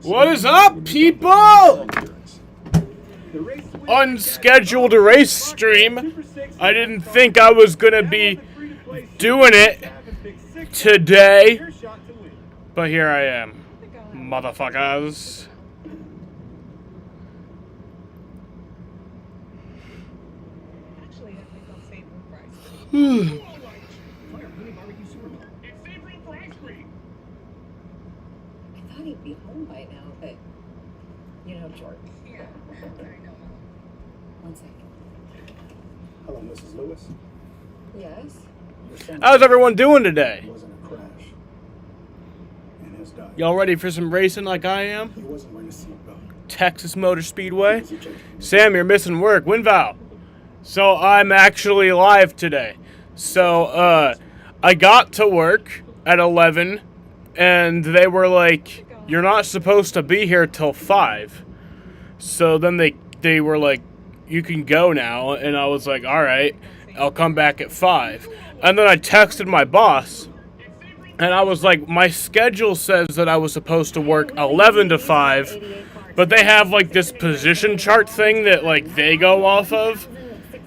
What is up, people? Unscheduled race stream. I didn't think I was gonna be doing it today, but here I am, motherfuckers. I thought he'd be home by now, but you know, Jordan. Yeah, I know. 1 second. Hello, Mrs. Lewis. Yes. How's everyone doing today? It wasn't a crash. And has died. Y'all ready for some racing like I am? He wasn't wearing a seatbelt. Texas Motor Speedway. Sam, you're missing work. WinVal. So I'm actually live today. So I got to work at 11, and they were like, "You're not supposed to be here till 5." So then they were like, "You can go now," and I was like, "All right, I'll come back at 5." And then I texted my boss, and I was like, "My schedule says that I was supposed to work 11 to 5, but they have like this position chart thing that like they go off of,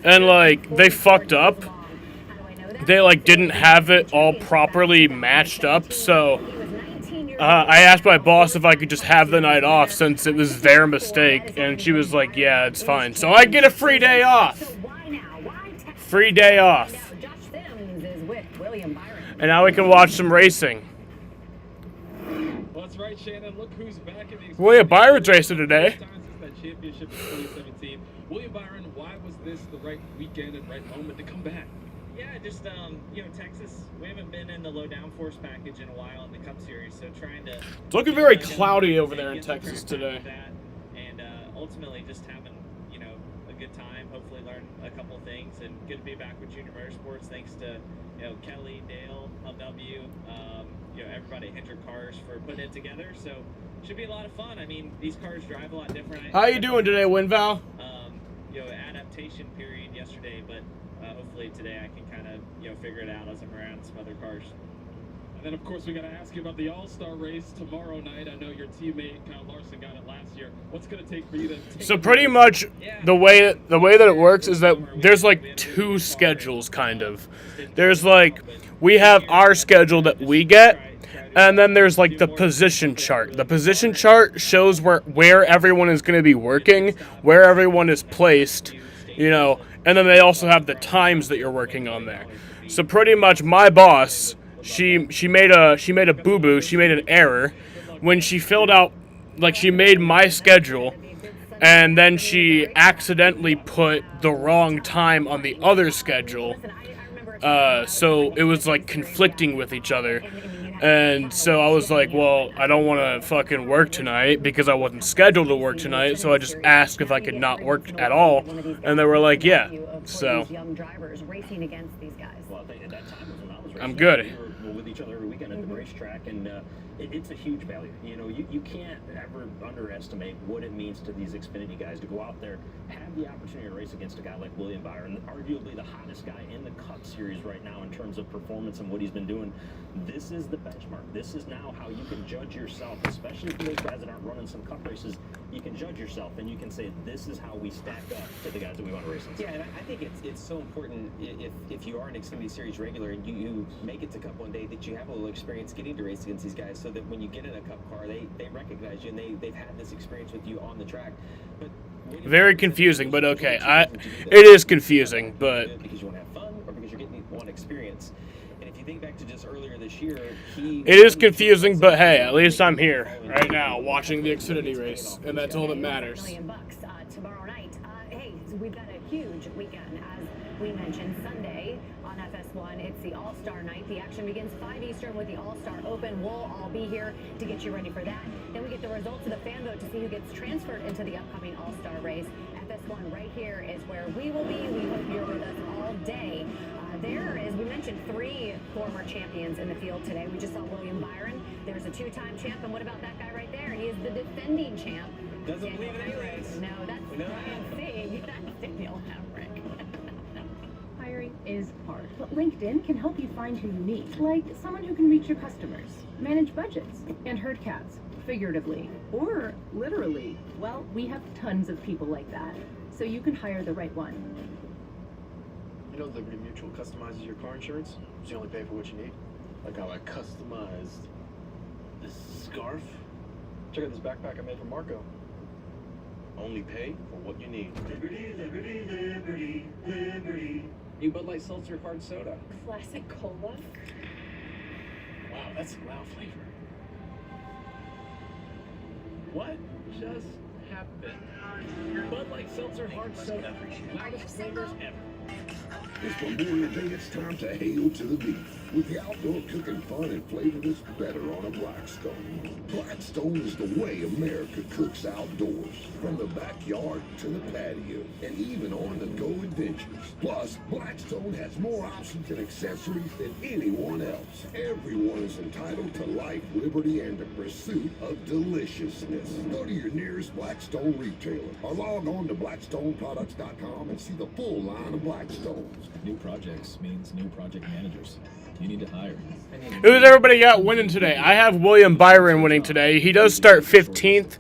and like they fucked up. They like didn't have it all properly matched up, so I asked my boss if I could just have the night off since it was their mistake, and she was like, "Yeah, it's fine." So I get a free day off. Free day off. And now we can watch some racing. Well, that's right, Shannon. Look who's back in the William Byron's racing today. That championship in 2017. William Byron, why was this the right weekend and right moment to come back? Yeah, just Texas. We haven't been in the low downforce package in a while in the Cup Series, so trying to. It's looking very cloudy over there in Texas today. And ultimately, just having a good time. Hopefully, learn a couple things, and good to be back with Junior Motorsports. Thanks to Kelly, Dale, LW, everybody at Hendrick Cars for putting it together. So should be a lot of fun. I mean, these cars drive a lot different. How you doing today, WinVal? Adaptation period yesterday, but hopefully today I can kind of figure it out as I'm around some other cars. And then of course we got to ask you about the All-Star race tomorrow night. I know your teammate Kyle Larson got it last year. What's going to take for you to take So pretty much the way that it works is that there's like two schedules kind of. There's like we have our schedule that we get, and then there's like the position chart. The position chart shows where everyone is going to be working, where everyone is placed, and then they also have the times that you're working on there. So pretty much my boss, she made a boo-boo, she made an error when she filled out, like she made my schedule, and then she accidentally put the wrong time on the other schedule. So it was like conflicting with each other. And so I was like, well, I don't want to fucking work tonight because I wasn't scheduled to work tonight. So I just asked if I could not work at all. And they were like, yeah. So I'm good. We're with each other every weekend at the racetrack, and it's a huge value. You can't ever underestimate what it means to these Xfinity guys to go out there, have the opportunity to race against a guy like William Byron, arguably the hottest guy in the Cup Series right now in terms of performance and what he's been doing. This is the benchmark. This is now how you can judge yourself, especially for those guys that aren't running some Cup races. You can judge yourself, and you can say, this is how we stack up to the guys that we want to race against. Yeah, and I think it's so important if you are an Xfinity Series regular and you make it to Cup one day that you have a little experience getting to race against these guys, so that when you get in a Cup car, they recognize you and they've had this experience with you on the track. But very confusing, but okay. It is confusing, but because you want to have fun or because you're getting one experience. And if you think back to just earlier this year, it is confusing, but hey, at least I'm here right now watching the Xfinity race, and that's all that matters. Tomorrow night. Hey, we've got a huge weekend, as we mentioned. Sunday on FS1, it's the All-Star night. The action begins 5 Eastern with the All-Star Open. We'll all be here to get you ready for that. Then we get the results of the fan vote to see who gets transferred into the upcoming All-Star race. FS1 right here is where we will be. We hope you're with us all day. There, as we mentioned, 3 former champions in the field today. We just saw William Byron. There's a 2-time champ, and what about that guy right there? He is the defending champ. doesn't believe in any race. No, that's Ryan Sieg. That's Daniel Hamrick. Hiring is hard, but LinkedIn can help you find who you need, like someone who can reach your customers, manage budgets, and herd cats. figuratively, or literally. Well, we have tons of people like that, so you can hire the right one. You know Liberty Mutual customizes your car insurance, so you only pay for what you need. Like how I customized this scarf. Check out this backpack I made for Marco. Only pay for what you need. Liberty, liberty, liberty, liberty. New Bud Light Seltzer Hard Soda. Classic cola. Wow, that's a loud flavor. What just happened? Bud Light Seltzer Hard Soda. Loudest flavors ever. This Memorial Day, it's time to hail to the beef. With the outdoor cooking fun and flavor that's better on a Blackstone. Blackstone is the way America cooks outdoors. From the backyard to the patio, and even on-the-go adventures. Plus, Blackstone has more options and accessories than anyone else. Everyone is entitled to life, liberty, and the pursuit of deliciousness. Go to your nearest Blackstone retailer or log on to blackstoneproducts.com and see the full line of Blackstones. New projects means new project managers. You need to hire. Who's everybody got winning today? I have William Byron winning today. He does start 15th,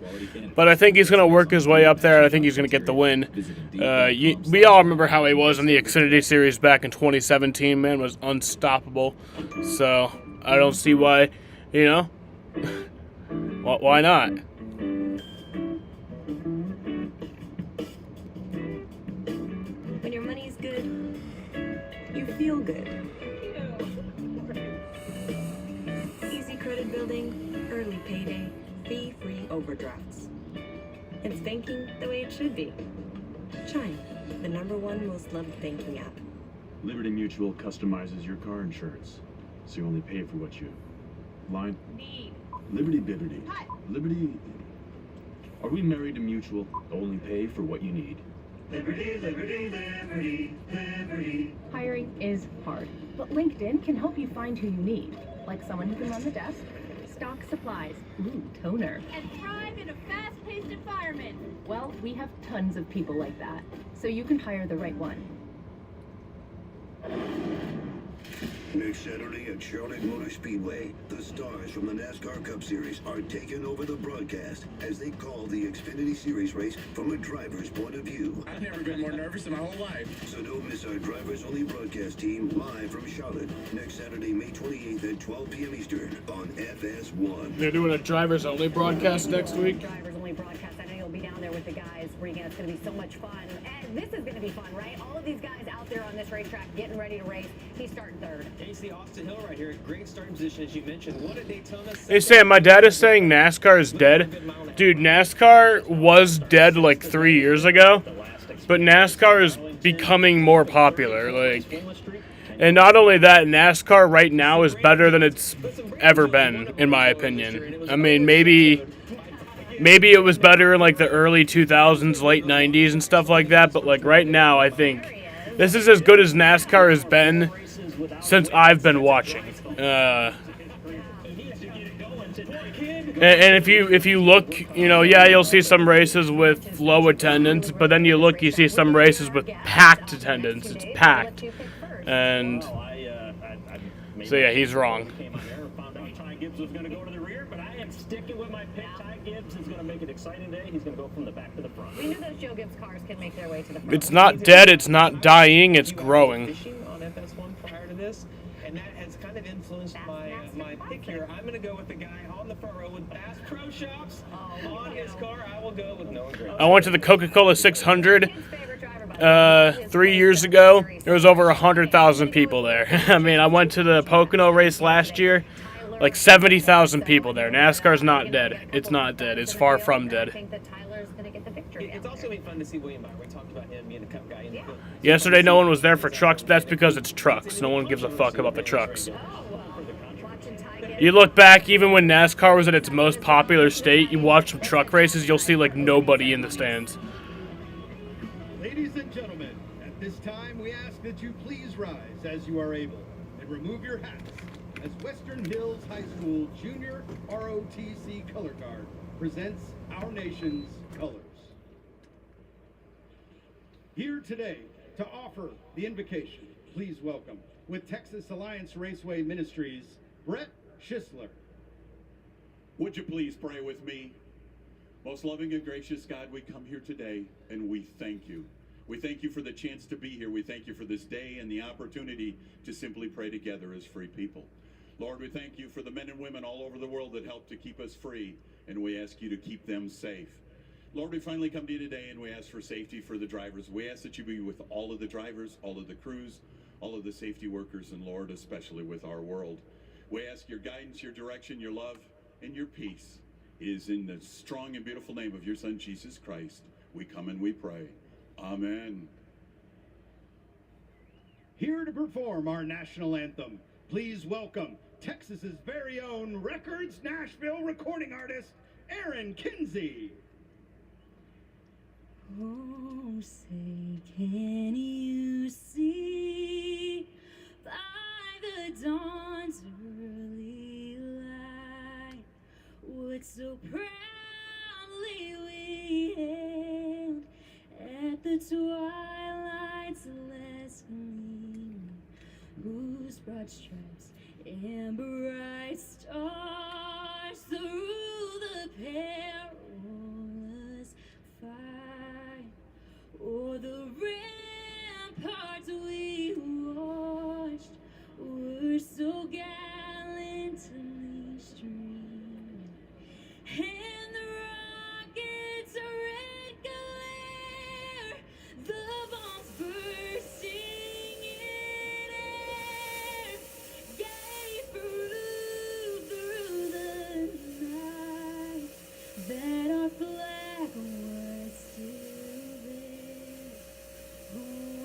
but I think he's going to work his way up there, and I think he's going to get the win. We all remember how he was in the Xfinity Series back in 2017. Man was unstoppable. So I don't see why, why not? When your money's good, you feel good. Easy credit building, early payday, fee-free overdrafts. It's banking the way it should be. Chime, the #1 most loved banking app. Liberty Mutual customizes your car insurance, so you only pay for what you line. Need. Liberty Bibbity. Cut. Liberty. Are we married to Mutual? Only pay for what you need. Liberty, liberty, liberty, liberty. Hiring is hard, but LinkedIn can help you find who you need, like someone who can run the desk, stock supplies, toner, and thrive in a fast-paced environment. Well, we have tons of people like that, so you can hire the right one. Next Saturday at Charlotte Motor Speedway, the stars from the NASCAR Cup Series are taking over the broadcast as they call the Xfinity Series race from a driver's point of view. I've never been more nervous in my whole life. So don't miss our drivers-only broadcast team live from Charlotte next Saturday, May 28th at 12 p.m. Eastern on FS1. They're doing a drivers-only broadcast next week. Drivers-only broadcast. I know you'll be down there with the guys. Regan, it's going to be so much fun. And this is going to be fun, right? All of these guys out there on this racetrack getting ready to race. He's starting third. Casey Austin Hill right here. Great starting position, as you mentioned. What a Daytona. Hey Sam, my dad is saying NASCAR is dead. Dude, NASCAR was dead like 3 years ago, but NASCAR is becoming more popular. And not only that, NASCAR right now is better than it's ever been, in my opinion. I mean, maybe it was better in like the early 2000s, late 90s and stuff like that, but like right now, I think this is as good as NASCAR has been since I've been watching. And if you look, you'll see some races with low attendance, but then you see some races with packed attendance. It's packed. And so yeah, he's wrong. Was going to go to the rear, but I am sticking with my pick. Ty Gibbs is going to make an exciting day. He's going to go from the back to the front. We knew those Joe Gibbs cars can make their way to the front. It's not dead, it's not dying, it's growing. Fishing on FS1 prior to this, and that has kind of influenced my pick here. I'm going to go with the guy on the front row with Bass Pro Shops on his car. I will go with Noah Gray. I went to the Coca-Cola 600 3 years ago. There was over 100,000 people there. I mean, I went to the Pocono race last year. Like 70,000 people there. NASCAR's not dead. It's not dead. It's far from dead. I think that Tyler's going to get the victory. It's also been fun to see William Byron. We talked about him being a Cup guy. Yesterday, no one was there for trucks. But that's because it's trucks. No one gives a fuck about the trucks. You look back, even when NASCAR was at its most popular state, you watch some truck races, you'll see like nobody in the stands. Ladies and gentlemen, at this time we ask that you please rise as you are able and remove your hats as Western Hills High School Junior ROTC Color Guard presents our nation's colors. Here today to offer the invocation, please welcome, with Texas Alliance Raceway Ministries, Brett Schisler. Would you please pray with me? Most loving and gracious God, we come here today and we thank you. We thank you for the chance to be here. We thank you for this day and the opportunity to simply pray together as free people. Lord, we thank you for the men and women all over the world that help to keep us free, and we ask you to keep them safe. Lord, we finally come to you today and we ask for safety for the drivers. We ask that you be with all of the drivers, all of the crews, all of the safety workers, and Lord, especially with our world. We ask your guidance, your direction, your love, and your peace. It is in the strong and beautiful name of your Son, Jesus Christ, we come and we pray. Amen. Here to perform our national anthem, please welcome Texas's very own Records Nashville recording artist, Aaron Kinsey. Oh, say, can you see by the dawn's early light what so proudly we hailed at the twilight's last gleaming, whose broad stripes and bright stars through the perilous fight o'er the ramparts we watched were so gallantly streaming, and the rockets' red glare, the bombs bursting in air, gave proof through the night that our flag was still there.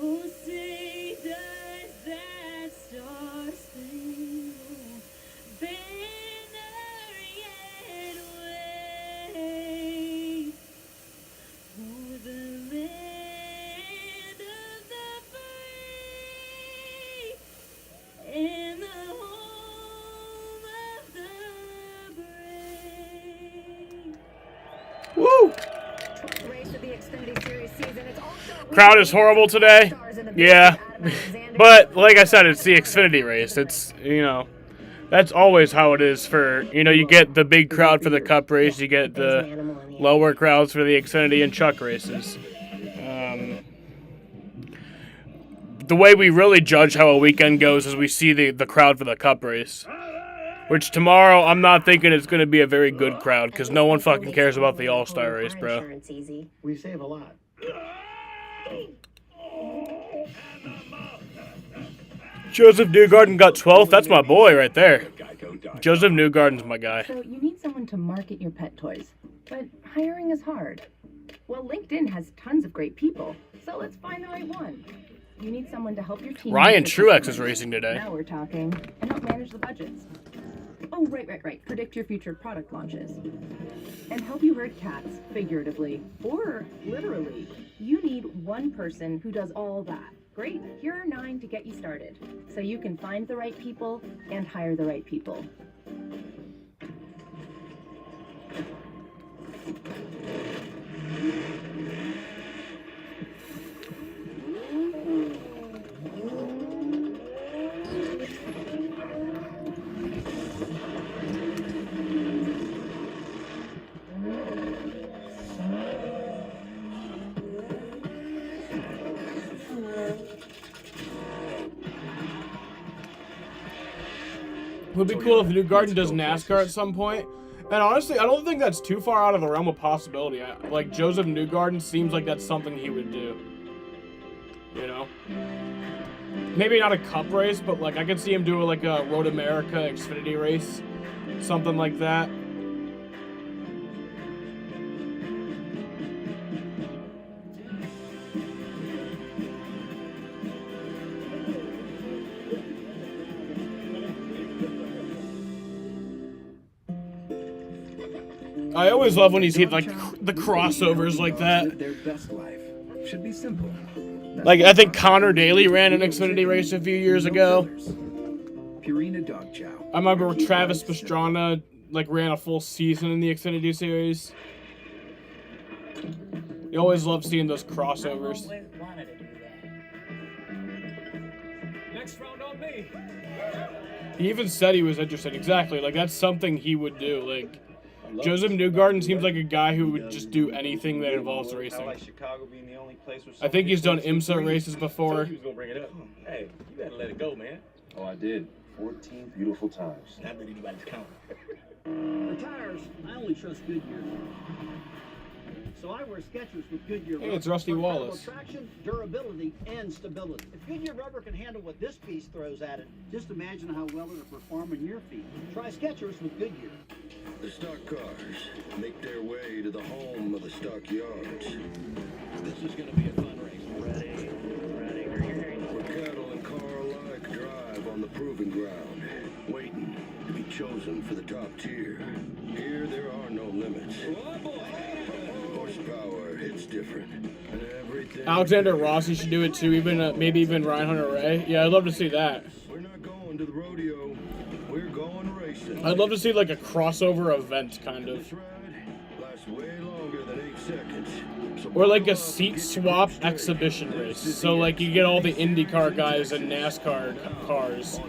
Oh, say does that star-spangled banner yet wave o'er the land of the free and the home of the brave? Woo! Race of the Xfinity Series season. It's also Crowd is horrible today. Yeah. But like I said, it's the Xfinity race. It's, you know, that's always how it is for, you know, you get the big crowd for the Cup race, you get the lower crowds for the Xfinity and Chuck races. The way we really judge how a weekend goes is we see the crowd for the Cup race. Which tomorrow, I'm not thinking it's going to be a very good crowd, because no one fucking cares about the All-Star race, bro. We save a lot. Joseph Newgarden got 12th. That's my boy right there. Joseph Newgarden's my guy. So you need someone to market your pet toys, but hiring is hard. Well, LinkedIn has tons of great people, so let's find the right one. You need someone to help your team. Ryan Truex is racing today. Now we're talking. And help manage the budgets. Oh, right. Predict your future product launches. And help you herd cats, figuratively, or literally. You need one person who does all that. Great, here are 9 to get you started, so you can find the right people and hire the right people. It would be cool if Newgarden does NASCAR at some point. And honestly, I don't think that's too far out of the realm of possibility. Like, Joseph Newgarden seems like that's something he would do. You know? Maybe not a Cup race, but, like, I could see him doing, like, a Road America Xfinity race. Something like that. I always love when he's like the crossovers like that. Their best life should be simple. Like, I think Connor Daly ran an Xfinity race a few years ago. Purina Dog Chow. I remember Travis Pastrana like ran a full season in the Xfinity series. You always love seeing those crossovers. Next round on me. He even said he was interested. Exactly. Like, that's something he would do. Like, Joseph Newgarden seems like a guy who would just do anything that involves racing. Chicago being the only place with I think he's done IMSA races before. He was gonna bring it up. Hey, you gotta let it go, man. Oh, I did. 14 beautiful times. Not that anybody's counting. For tires, I only trust Goodyear. So I wear Skechers with Goodyear Hey, rubber it's Rusty for Wallace. incredible traction, durability, and stability. If Goodyear rubber can handle what this piece throws at it, just imagine how well it'll perform on your feet. Try Skechers with Goodyear. The stock cars make their way to the home of the stockyards. This is going to be a fun race. Ready. Where cattle and car alike drive on the proving ground, waiting to be chosen for the top tier. Here there are no limits. Horsepower, it's different. And everything. Alexander Rossi should do it too, even maybe even Ryan Hunter-Reay. Yeah, I'd love to see that. We're not going to the rodeo. We're going racing. I'd love to see like a crossover event, kind of. This ride lasts way longer than 8 seconds. So Or like a seat swap exhibition race. So like you get all the IndyCar guys and NASCAR cars.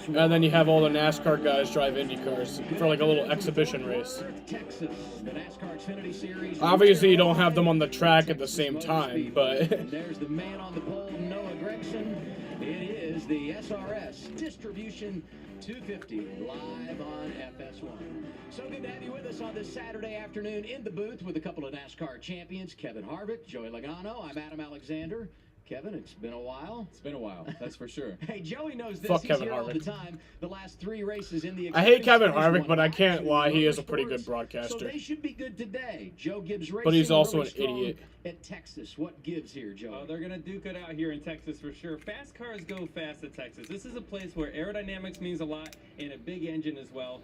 And then you have all the NASCAR guys drive Indy cars for like a little exhibition race. Texas, the NASCAR Xfinity Series. Obviously you don't have them on the track at the same time, but And there's the man on the pole, Noah Gregson. It is the SRS Distribution 250 live on FS1. So good to have you with us on this Saturday afternoon in the booth with a couple of NASCAR champions, Kevin Harvick, Joey Logano. I'm Adam Alexander. Kevin, it's been a while. It's been a while, that's for sure. Hey, Joey knows this. Fuck He's Kevin here all the Harvick. time. The last 3 races in the I hate Xfinity Kevin Series Harvick, won but I by can't lie, he is a Motorsports. pretty good So broadcaster. they should be good today. Joe Gibbs Racing. But he's also really an strong idiot. At Texas, what gives here, Joe? Oh, they're gonna duke it out here in Texas for sure. Fast cars go fast at Texas. This is a place where aerodynamics means a lot and a big engine as well.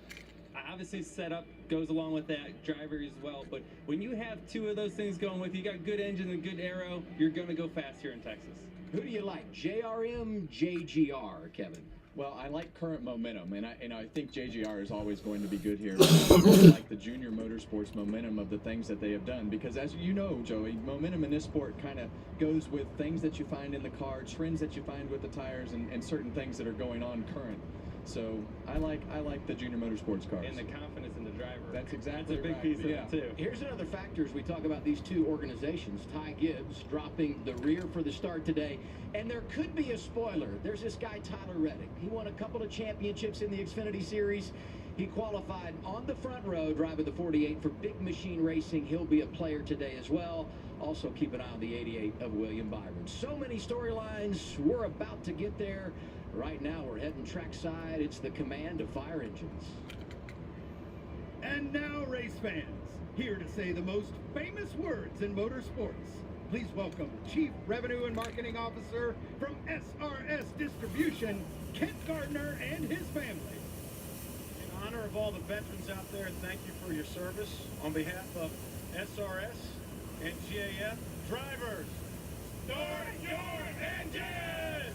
Obviously, setup goes along with that, driver as well. But when you have 2 of those things going with you, you got good engine and good aero, you're gonna go fast here in Texas. Who do you like, JRM, JGR, Kevin? Well, I like current momentum, and I think JGR is always going to be good here. I really like the junior motorsports momentum of the things that they have done, because as you know, Joey, momentum in this sport kind of goes with things that you find in the car, trends that you find with the tires, and certain things that are going on current. So I like the junior motorsports cars. And the confidence in the driver. That's exactly That's a big right. piece of Yeah. it too. Here's another factor as we talk about these 2 organizations. Ty Gibbs dropping the rear for the start today. And there could be a spoiler. There's this guy, Tyler Reddick. He won a couple of championships in the Xfinity Series. He qualified on the front row, driving the 48 for Big Machine Racing. He'll be a player today as well. Also keep an eye on the 88 of William Byron. So many storylines. We're about to get there. Right now, we're heading trackside. It's the command of fire engines. And now, race fans, here to say the most famous words in motorsports. Please welcome Chief Revenue and Marketing Officer from SRS Distribution, Kent Gardner and his family. In honor of all the veterans out there, thank you for your service. On behalf of SRS and GAF, drivers, start your engine!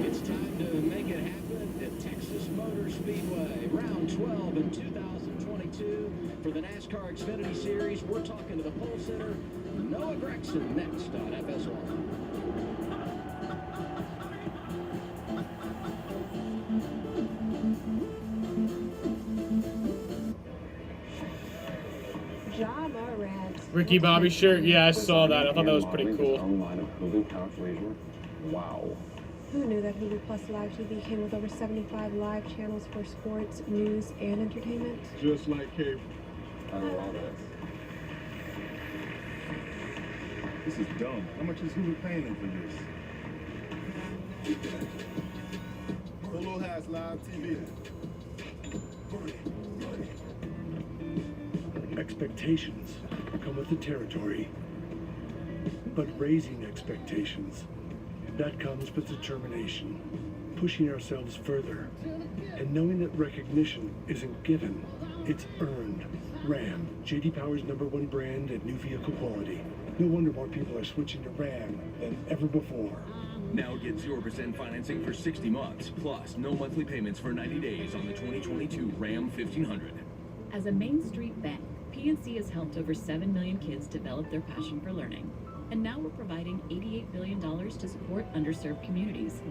It's time to make it happen at Texas Motor Speedway. Round 12 in 2022 for the NASCAR Xfinity Series. We're talking to the pole sitter, Noah Gregson, next on FS1. Ricky Bobby shirt, yeah, I saw that. I thought that was pretty cool. Wow. Who knew that Hulu Plus Live TV came with over 75 live channels for sports, news, and entertainment? Just like cable. I know all that. This is dumb. How much is Hulu paying them for this? Hulu has live TV. Expectations come with the territory, but raising expectations, that comes with determination, pushing ourselves further, and knowing that recognition isn't given, it's earned. Ram, J.D. Power's #1 brand at new vehicle quality. No wonder more people are switching to Ram than ever before. Now get 0% financing for 60 months, plus no monthly payments for 90 days on the 2022 Ram 1500. As a Main Street bank, PNC has helped over 7 million kids develop their passion for learning. And now we're providing $88 billion to support underserved communities,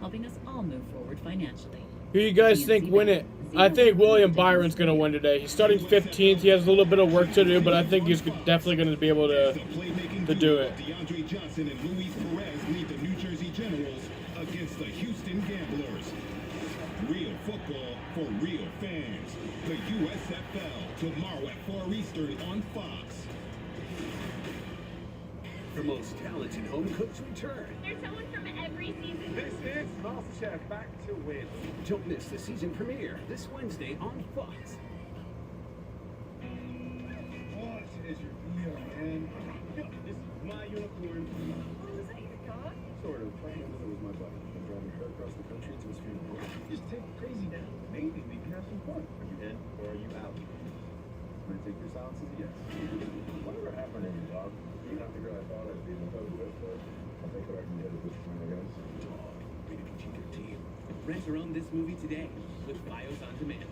helping us all move forward financially. Who you guys think win it? I think William Byron's going to win today. He's starting 15th. He has a little bit of work to do, but I think he's definitely going to be able to do it. DeAndre Johnson and Luis Perez lead the New Jersey Generals against the Houston Gamblers. Real football for real fans. The USFL tomorrow at 4 Eastern on Fox. The most talented home cooks return. There's someone from every season. This is MasterChef Back to Win. Don't miss the season premiere this Wednesday on Fox. What is your deal, man? Yo, this is my unicorn. Oh, is that your dog? Sort of. Playing with it was my buddy. Been driving her across the country to his funeral. Just take it crazy now. Maybe we can have some fun. Are you in or are you out? I'm gonna take your silence as a yes. Whatever happened to you, Bob? You're not the girl I thought I'd be in love with, but I'll take what I can get at this point, I guess. Dog, rated PG-13. Rent or own this movie today with Fios on Demand.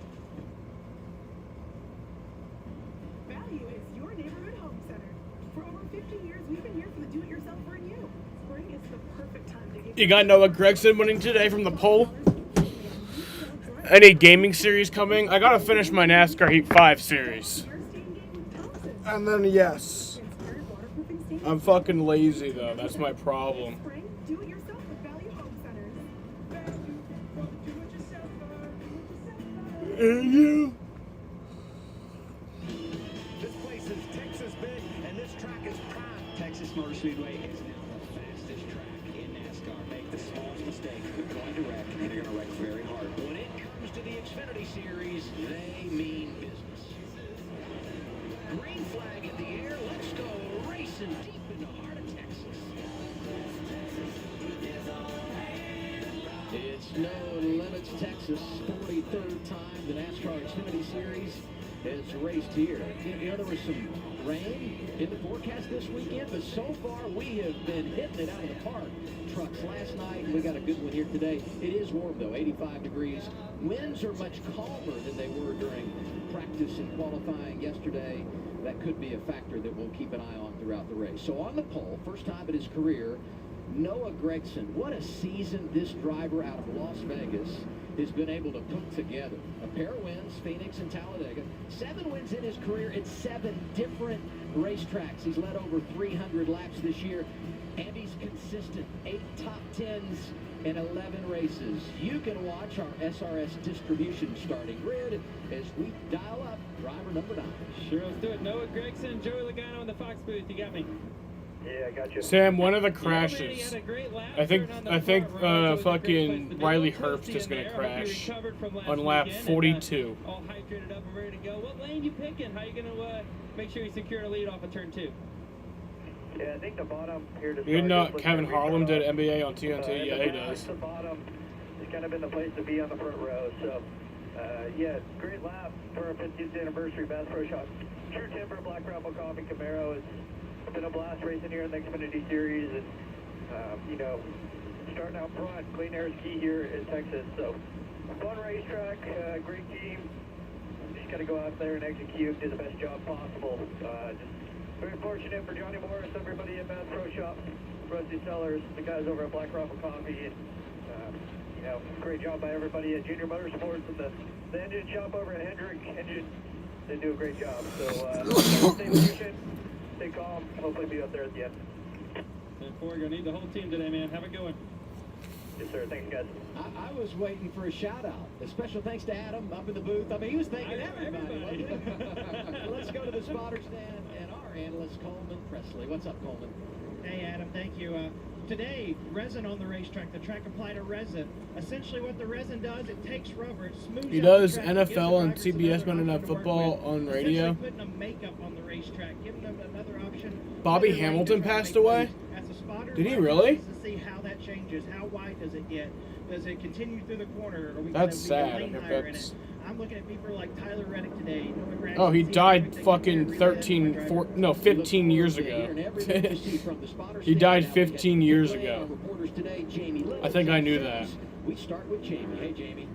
Value is your neighborhood home center. For over 50 years, we've been here for the do-it-yourselfer in you. Spring is the perfect time to get. You got Noah Gregson winning today from the poll. Any gaming series coming? I gotta finish my NASCAR Heat 5 series. And then yes. I'm fucking lazy though, that's my problem. Spring, do-it-yourself with Value Home Centers. This place is Texas big, and this track is prime. Texas Motor Speedway is now the fastest track in NASCAR. Make the smallest mistake, you're going to wreck, and you're going to wreck very hard. When it comes to the Xfinity Series, they mean business. Green flag in the air, let's go racing deep in the heart of Texas. It's No Limits Texas, 43rd time the NASCAR Xfinity Series has raced here. You know, there was some rain in the forecast this weekend, but so far we have been hitting it out of the park. Trucks last night, we got a good one here today. It is warm though, 85 degrees. Winds are much calmer than they were during practice and qualifying yesterday. That could be a factor that we'll keep an eye on throughout the race. So on the pole, first time in his career, Noah Gregson. What a season this driver out of Las Vegas has been able to put together. A pair of wins, Phoenix and Talladega. 7 wins in his career at 7 different racetracks. He's led over 300 laps this year, and he's consistent. 8 top 10s in 11 races. You can watch our SRS distribution starting grid as we dial up driver number 9. Sure, let's do it. Noah Gregson, Joey Logano in the Fox booth. You got me. Yeah, I got you. Sam, one of the crashes. I think fucking Riley Herbst is gonna crash on lap 42. All hydrated up and ready to go. What lane you picking? How you gonna make sure you secure a lead off of turn 2? Yeah, I think the bottom here to You know Kevin Harlan did NBA on TNT? Yeah, he does. The bottom has kind of been the place to be on the front row. So, yeah, great lap for our 50th anniversary Bass Pro Shop. True Timber, Black Rifle Coffee Camaro. It's been a blast racing here in the Xfinity Series, and you know, starting out front, clean air is key here in Texas. So, fun racetrack, great team. Just got to go out there and execute, do the best job possible. Just very fortunate for Johnny Morris, everybody at Bass Pro Shop, Rusty Sellers, the guys over at Black Rifle Coffee, and you know, great job by everybody at Junior Motorsports and the engine shop over at Hendrick Engine. They do a great job. So stay patient, stay calm. Hopefully be up there at the end. And we're gonna need the whole team today, man. Have a good one. Yes, sir. Thanks, guys. I was waiting for a shout out. A special thanks to Adam up in the booth. I mean, he was thanking everybody. Let's go to the spotter stand and our analyst Coleman Presley. What's up, Coleman? Hey, Adam. Thank you. Today, resin on the racetrack. The track applied a resin. Essentially, what the resin does, it takes rubber, it smooths He out does the track, gives the NFL on drivers CBS another Monday Night option to work Football with. on radio. Essentially putting a makeup on the racetrack, giving them another option. Bobby Whether Hamilton they try to passed make away? moves. As a spotter, Did he my job really? is to see how that changes. How wide does it get? Does it continue through the corner? Are we That's gonna be a sad. lane If higher in that's- it? I'm looking at people like Tyler Reddick today. Noah Gregson, Oh, he seeing died everything fucking he 15 years ago. He died 15 years ago. I think I knew that. We start with Jamie. Hey, Jamie.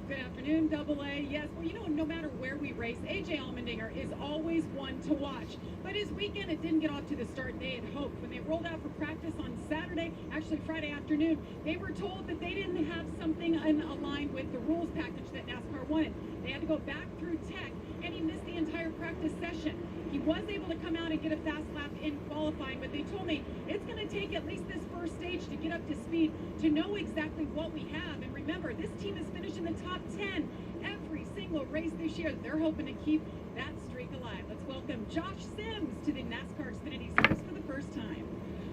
Good afternoon, Double A. Yes, well, you know, no matter where we race, A.J. Allmendinger is always one to watch. But his weekend, it didn't get off to the start they had hoped. When they rolled out for practice on Saturday, actually Friday afternoon, they were told that they didn't have something aligned with the rules package that NASCAR wanted. They had to go back through tech, and he missed the entire practice session. He was able to come out and get a fast lap in qualifying, but they told me it's going to take at least this first stage to get up to speed to know exactly what we have. And remember, this team has finished in the top 10 every single race this year. They're hoping to keep that streak alive. Let's welcome Josh Sims to the NASCAR Xfinity Series for the first time.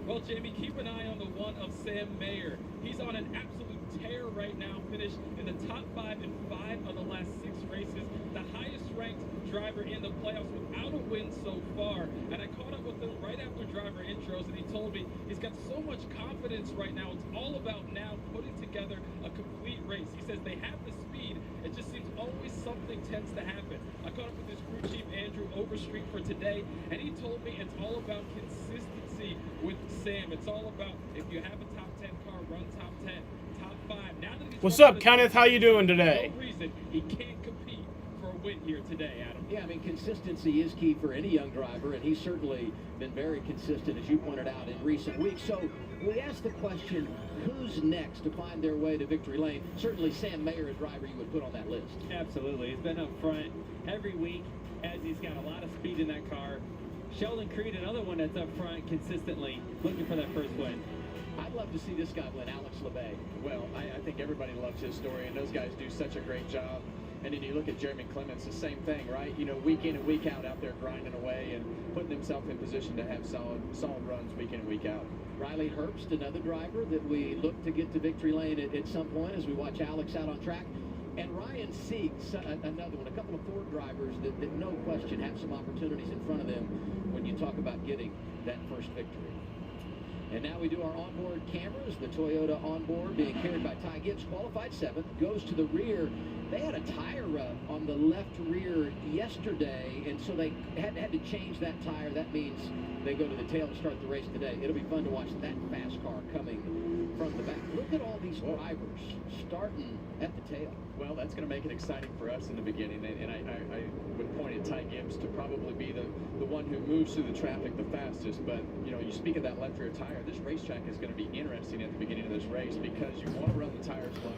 Well, Jamie, keep an eye on the one of Sam Mayer. He's on an absolute tear right now, finished in the top 5 in 5 of the last 6 races, the highest ranked driver in the playoffs without a win so far. And I caught up with him right after driver intros, and he told me he's got so much confidence right now. It's all about now putting together a complete race. He says they have the speed, it just seems always something tends to happen. I caught up with his crew chief Andrew Overstreet for today, and he told me it's all about consistency with Sam. It's all about if you have a top 10 car, run top 10, top 5. Now that he's What's up, Kenneth? How you doing today? No reason he can't compete for a win here today, Adam. Yeah, I mean, consistency is key for any young driver, and he's certainly been very consistent, as you pointed out, in recent weeks. So we asked the question, who's next to find their way to victory lane? Certainly Sam Mayer, a driver you would put on that list. Absolutely. He's been up front every week as he's got a lot of speed in that car. Sheldon Creed, another one that's up front consistently looking for that first win. I'd love to see this guy win, Alex LeBay. Well, I think everybody loves his story, and those guys do such a great job. And then you look at Jeremy Clements, the same thing, right? You know, week in and week out there grinding away and putting himself in position to have solid runs week in and week out. Riley Herbst, another driver that we look to get to victory lane at some point as we watch Alex out on track. And Ryan Siegs, another one, a couple of Ford drivers that no question have some opportunities in front of them when you talk about getting that first victory. And now we do our onboard cameras. The Toyota onboard being carried by Ty Gibbs, qualified 7th, goes to the rear. They had a tire on the left rear yesterday, and so they had to change that tire. That means they go to the tail to start the race today. It'll be fun to watch that fast car coming from the back. Look at all these drivers starting at the tail. Well, that's going to make it exciting for us in the beginning, and I would point at Ty Gibbs to probably be the one who moves through the traffic the fastest. But, you know, you speak of that left rear tire, this racetrack is going to be interesting at the beginning of this race because you want to run the tires low.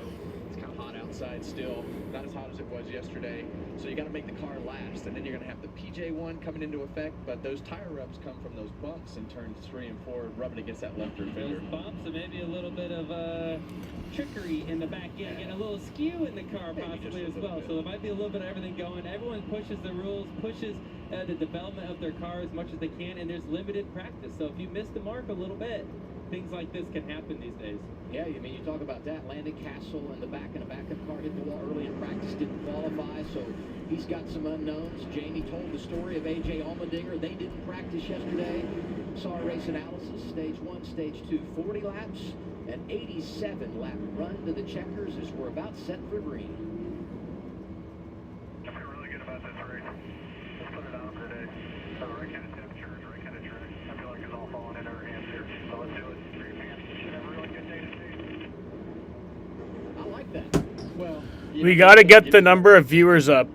It's kind of hot outside still, not as hot as it was yesterday, so you got to make the car last, and then you're going to have the PJ1 coming into effect, but those tire rubs come from those bumps in turns 3 and 4, rubbing against that left rear fender. Those bumps and maybe a little bit of trickery in the back end, getting a little skew in the car possibly as well. So there might be a little bit of everything going. Everyone pushes the rules, pushes the development of their car as much as they can, and there's limited practice. So if you miss the mark a little bit, things like this can happen these days. Yeah, I mean, you talk about that. Landon Castle in the back in a backup car hit the wall early in practice, didn't qualify, so he's got some unknowns. Jamie told the story of A.J. Allmendinger. They didn't practice yesterday. Saw a race analysis, stage 1, stage 2, 40 laps, an 87-lap run to the checkers as we're about set for green. I feel really good about this race. Let's put it on for today. Right kind of temperatures, right kind of track. I feel like it's all falling in our hands here. So let's do it. Should have a really good day to see. I like that. Well, we got to get the number of viewers up.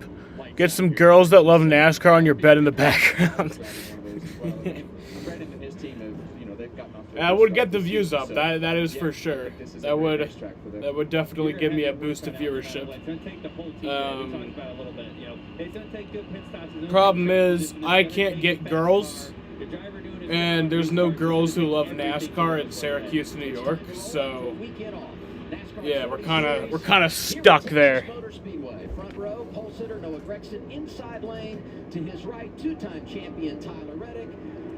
Get some girls that love NASCAR on your bed in the background. I would get the views up. That is for sure. That would definitely give me a boost of viewership. Problem is, I can't get girls, and there's no girls who love NASCAR in Syracuse, New York. So yeah, we're kind of stuck there. Front row, pole sitter Noah Gregson, inside lane to his right, 2-time champion Tyler Reddick.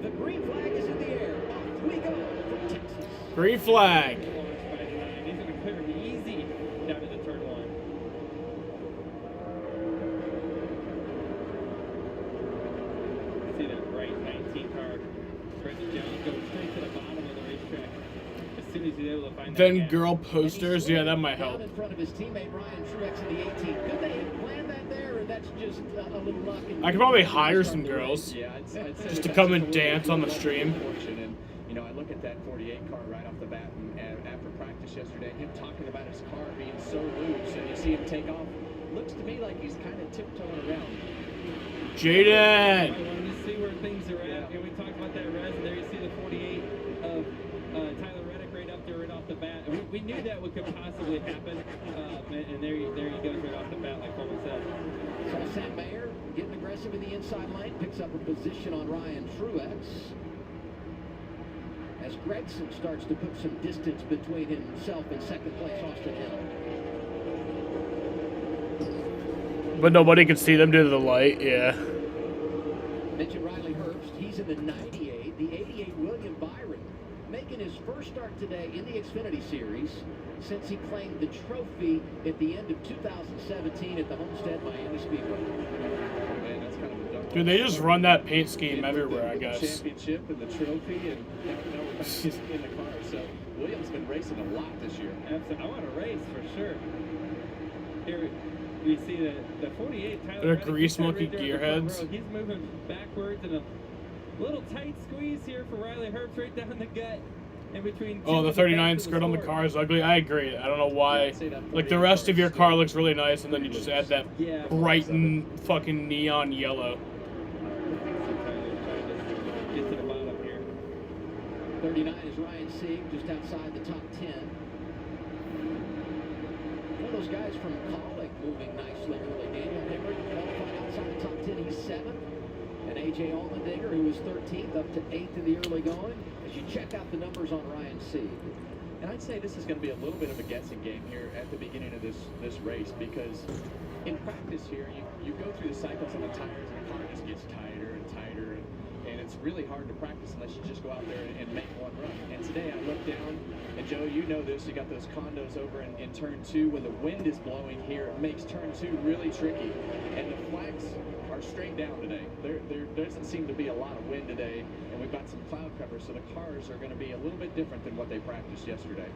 The green flag is in the air. Off we go from Texas. Green flag. He's going to clear him easy down to the turn 1. See that bright 19 car. Brendan Jones goes straight to the bottom of the racetrack. As soon as he's able to find then that girl posters, yeah, that might help. In front of his teammate Ryan Truex in the 18. Could they have planned that there, or that's just a little luck? I could probably hire some girls I'd say just to come and dance on the stream. And, you know, I look at that 48 car right off the bat, and after practice race yesterday, and him talking about his car being so loose, and you see him take off. Looks to me like he's kind of tiptoeing around. Jaden! I wanted to see where things are at. And we talked about that res, and there you see the 48 of Tyler Reddick right up there right off the bat. And we knew that could possibly happen, and there he goes right off the bat, like Coleman said. So Sam Mayer getting aggressive in the inside lane, picks up a position on Ryan Truex. As Gregson starts to put some distance between himself and second place Austin Hill. But nobody can see them due to the light, yeah. Mentioned Riley Herbst, he's in the 98. The 88 William Byron making his first start today in the Xfinity Series since he claimed the trophy at the end of 2017 at the Homestead Miami Speedway. Man, that's kind of a dumb Dude, they just run that paint scheme everywhere, I guess. The championship and the trophy, and now we're back in the car. So Williams been racing a lot this year. Absolutely. I want to race for sure. Here you see the 48 Tyler They're Reddick, grease he's right monkey there in the front gearheads. row. He's moving backwards and a little tight squeeze here for Riley Herbst right down the gut. In between Oh, the 39 skirt on the car is ugly. I agree. I don't know why. Like, the rest of your car looks really nice, and then you just add that bright and fucking neon yellow. Get to the bottom here. 39 is Ryan Sieg, just outside the top 10. One of those guys from Colic moving nicely early. Daniel Hemrick qualified outside the top 10. He's 7th. And A.J. Allmendinger, who was 13th, up to 8th in the early going. As you check out the numbers on Ryan Sieg. And I'd say this is going to be a little bit of a guessing game here at the beginning of this race, because in practice here, you go through the cycles on the tires, and the car just gets tighter and tighter, and it's really hard to practice unless you just go out there and make one run. And today I looked down, and Joe, you know this, you got those condos over in turn 2. When the wind is blowing here, it makes turn 2 really tricky. And the flags are straight down today. There doesn't seem to be a lot of wind today, and we've got some cloud cover, so the cars are going to be a little bit different than what they practiced yesterday.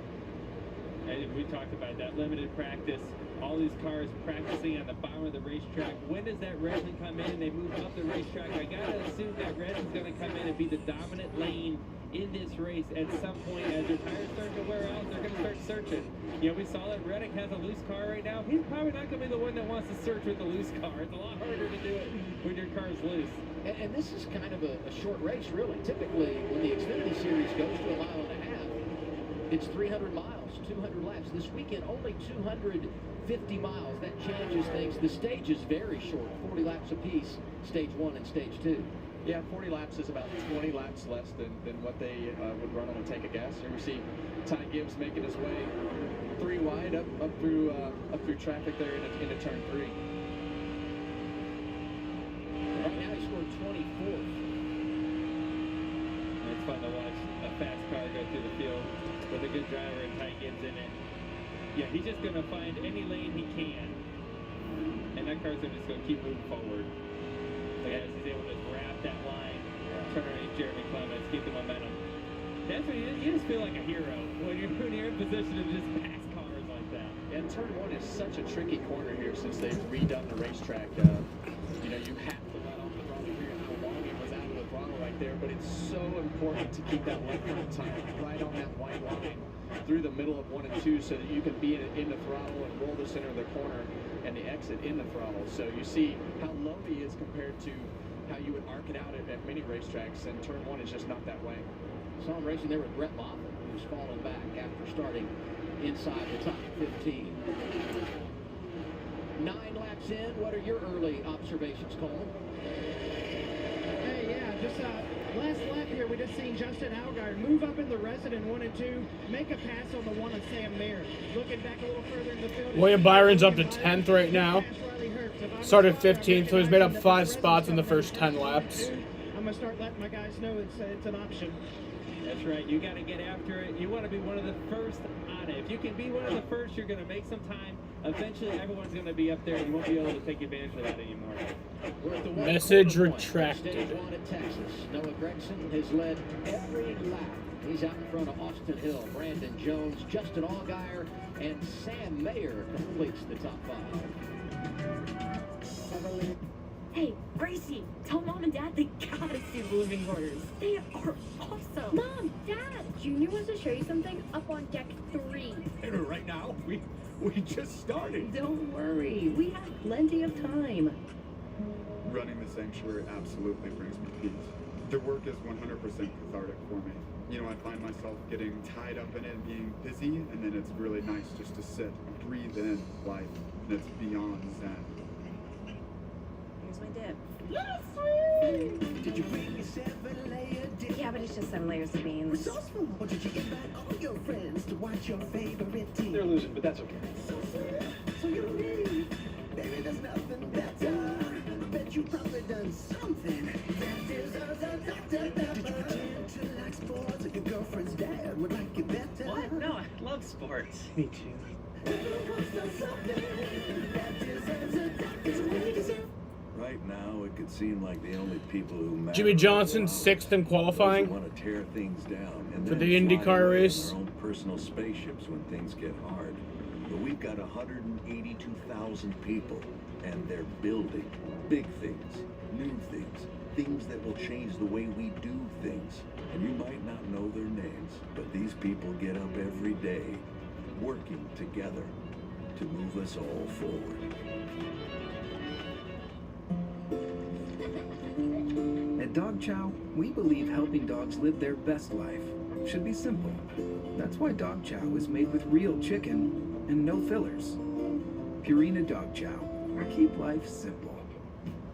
And we talked about that limited practice. All these cars practicing on the bottom of the racetrack. When does that resin come in and they move up the racetrack? I gotta assume that resin's gonna come in and be the dominant lane in this race at some point. As their tires start to wear out, they're gonna start searching. You know, we saw that Reddick has a loose car right now. He's probably not gonna be the one that wants to search with a loose car. It's a lot harder to do it when your car's loose. And this is kind of a short race, really. Typically, when the Xfinity Series goes to 1.5 miles, it's 300 miles, 200 laps. This weekend, only 250 miles. That changes things. The stage is very short, 40 laps apiece, stage 1 and stage 2. Yeah, 40 laps is about 20 laps less than what they would run on a tank of gas. Here we see Ty Gibbs making his way 3 wide up through traffic there into turn 3. Right now, he scored 24th. It's fun to watch a fast car go through the field with a good driver and Ty Gibbs in it. Yeah, he's just going to find any lane he can. And that car's just going to keep moving forward. Like, as he's able to grab that line, turn underneath Jeremy Clements, keep the momentum. That's when you just feel like a hero when you're in position to just pass cars like that. And turn 1 is such a tricky corner here since they've redone the racetrack. You know, you have to let off the throttle here. How long it was out of the throttle right there, but it's so important to keep that left front tire right on that white line through the middle of 1 and 2 so that you can be in the throttle and roll the center of the corner and the exit in the throttle. So you see how low he is compared to how you would arc it out at many racetracks, and turn 1 is just not that way. Saw him racing there with Brett Moffitt, who's fallen back after starting inside the top 15. 9 laps in, what are your early observations, Cole? Hey, yeah, just last lap here, we just seen Justin Allgaier move up in the resident 1 and 2, make a pass on the 1 of Sam Mayer. Looking back a little further in the field. William Byron's up to 10th right now. Started 15th, so he's made up 5 spots in the first 10 laps. I'm going to start letting my guys know it's an option. That's right. You got to get after it. You want to be one of the first on it. If you can be one of the first, you're going to make some time. Eventually, everyone's going to be up there, and you won't be able to take advantage of that anymore. Message retracted. Stage 1 at Texas. Noah Gregson has led every lap. He's out in front of Austin Hill, Brandon Jones, Justin Allgaier, and Sam Mayer completes the top 5. Hey, Gracie, tell Mom and Dad they gotta see the living quarters. They are awesome. Mom, Dad, Junior wants to show you something up on deck 3. And right now, we just started. Don't worry, we have plenty of time. Running the sanctuary absolutely brings me peace. The work is 100% cathartic for me. You know, I find myself getting tied up in it, being busy, and then it's really nice just to sit, breathe in life, and it's beyond zen. Here's my dip. Yes, sweet! Did you bring a 7-layer dip? Yeah, but it's just 7 layers of beans. Resourceful. Or did you invite all your friends to watch your favorite team? They're losing, but that's okay. So you're ready. Baby, there's nothing better. I bet you probably done something that deserves a doctor. Did you pretend to like sports like your girlfriend's dad would like you better? What? No, I love sports. Me too. Right now, it could seem like the only people who matter Jimmy Johnson, 6th in qualifying want to tear things down and for then the fly IndyCar away in race. their own personal spaceships when things get hard. But we've got 182,000 people, and they're building big things, new things, things that will change the way we do things. And you might not know their names, but these people get up every day, working together to move us all forward. At Dog Chow, we believe helping dogs live their best life should be simple. That's why Dog Chow is made with real chicken and no fillers. Purina Dog Chow. Keep life simple.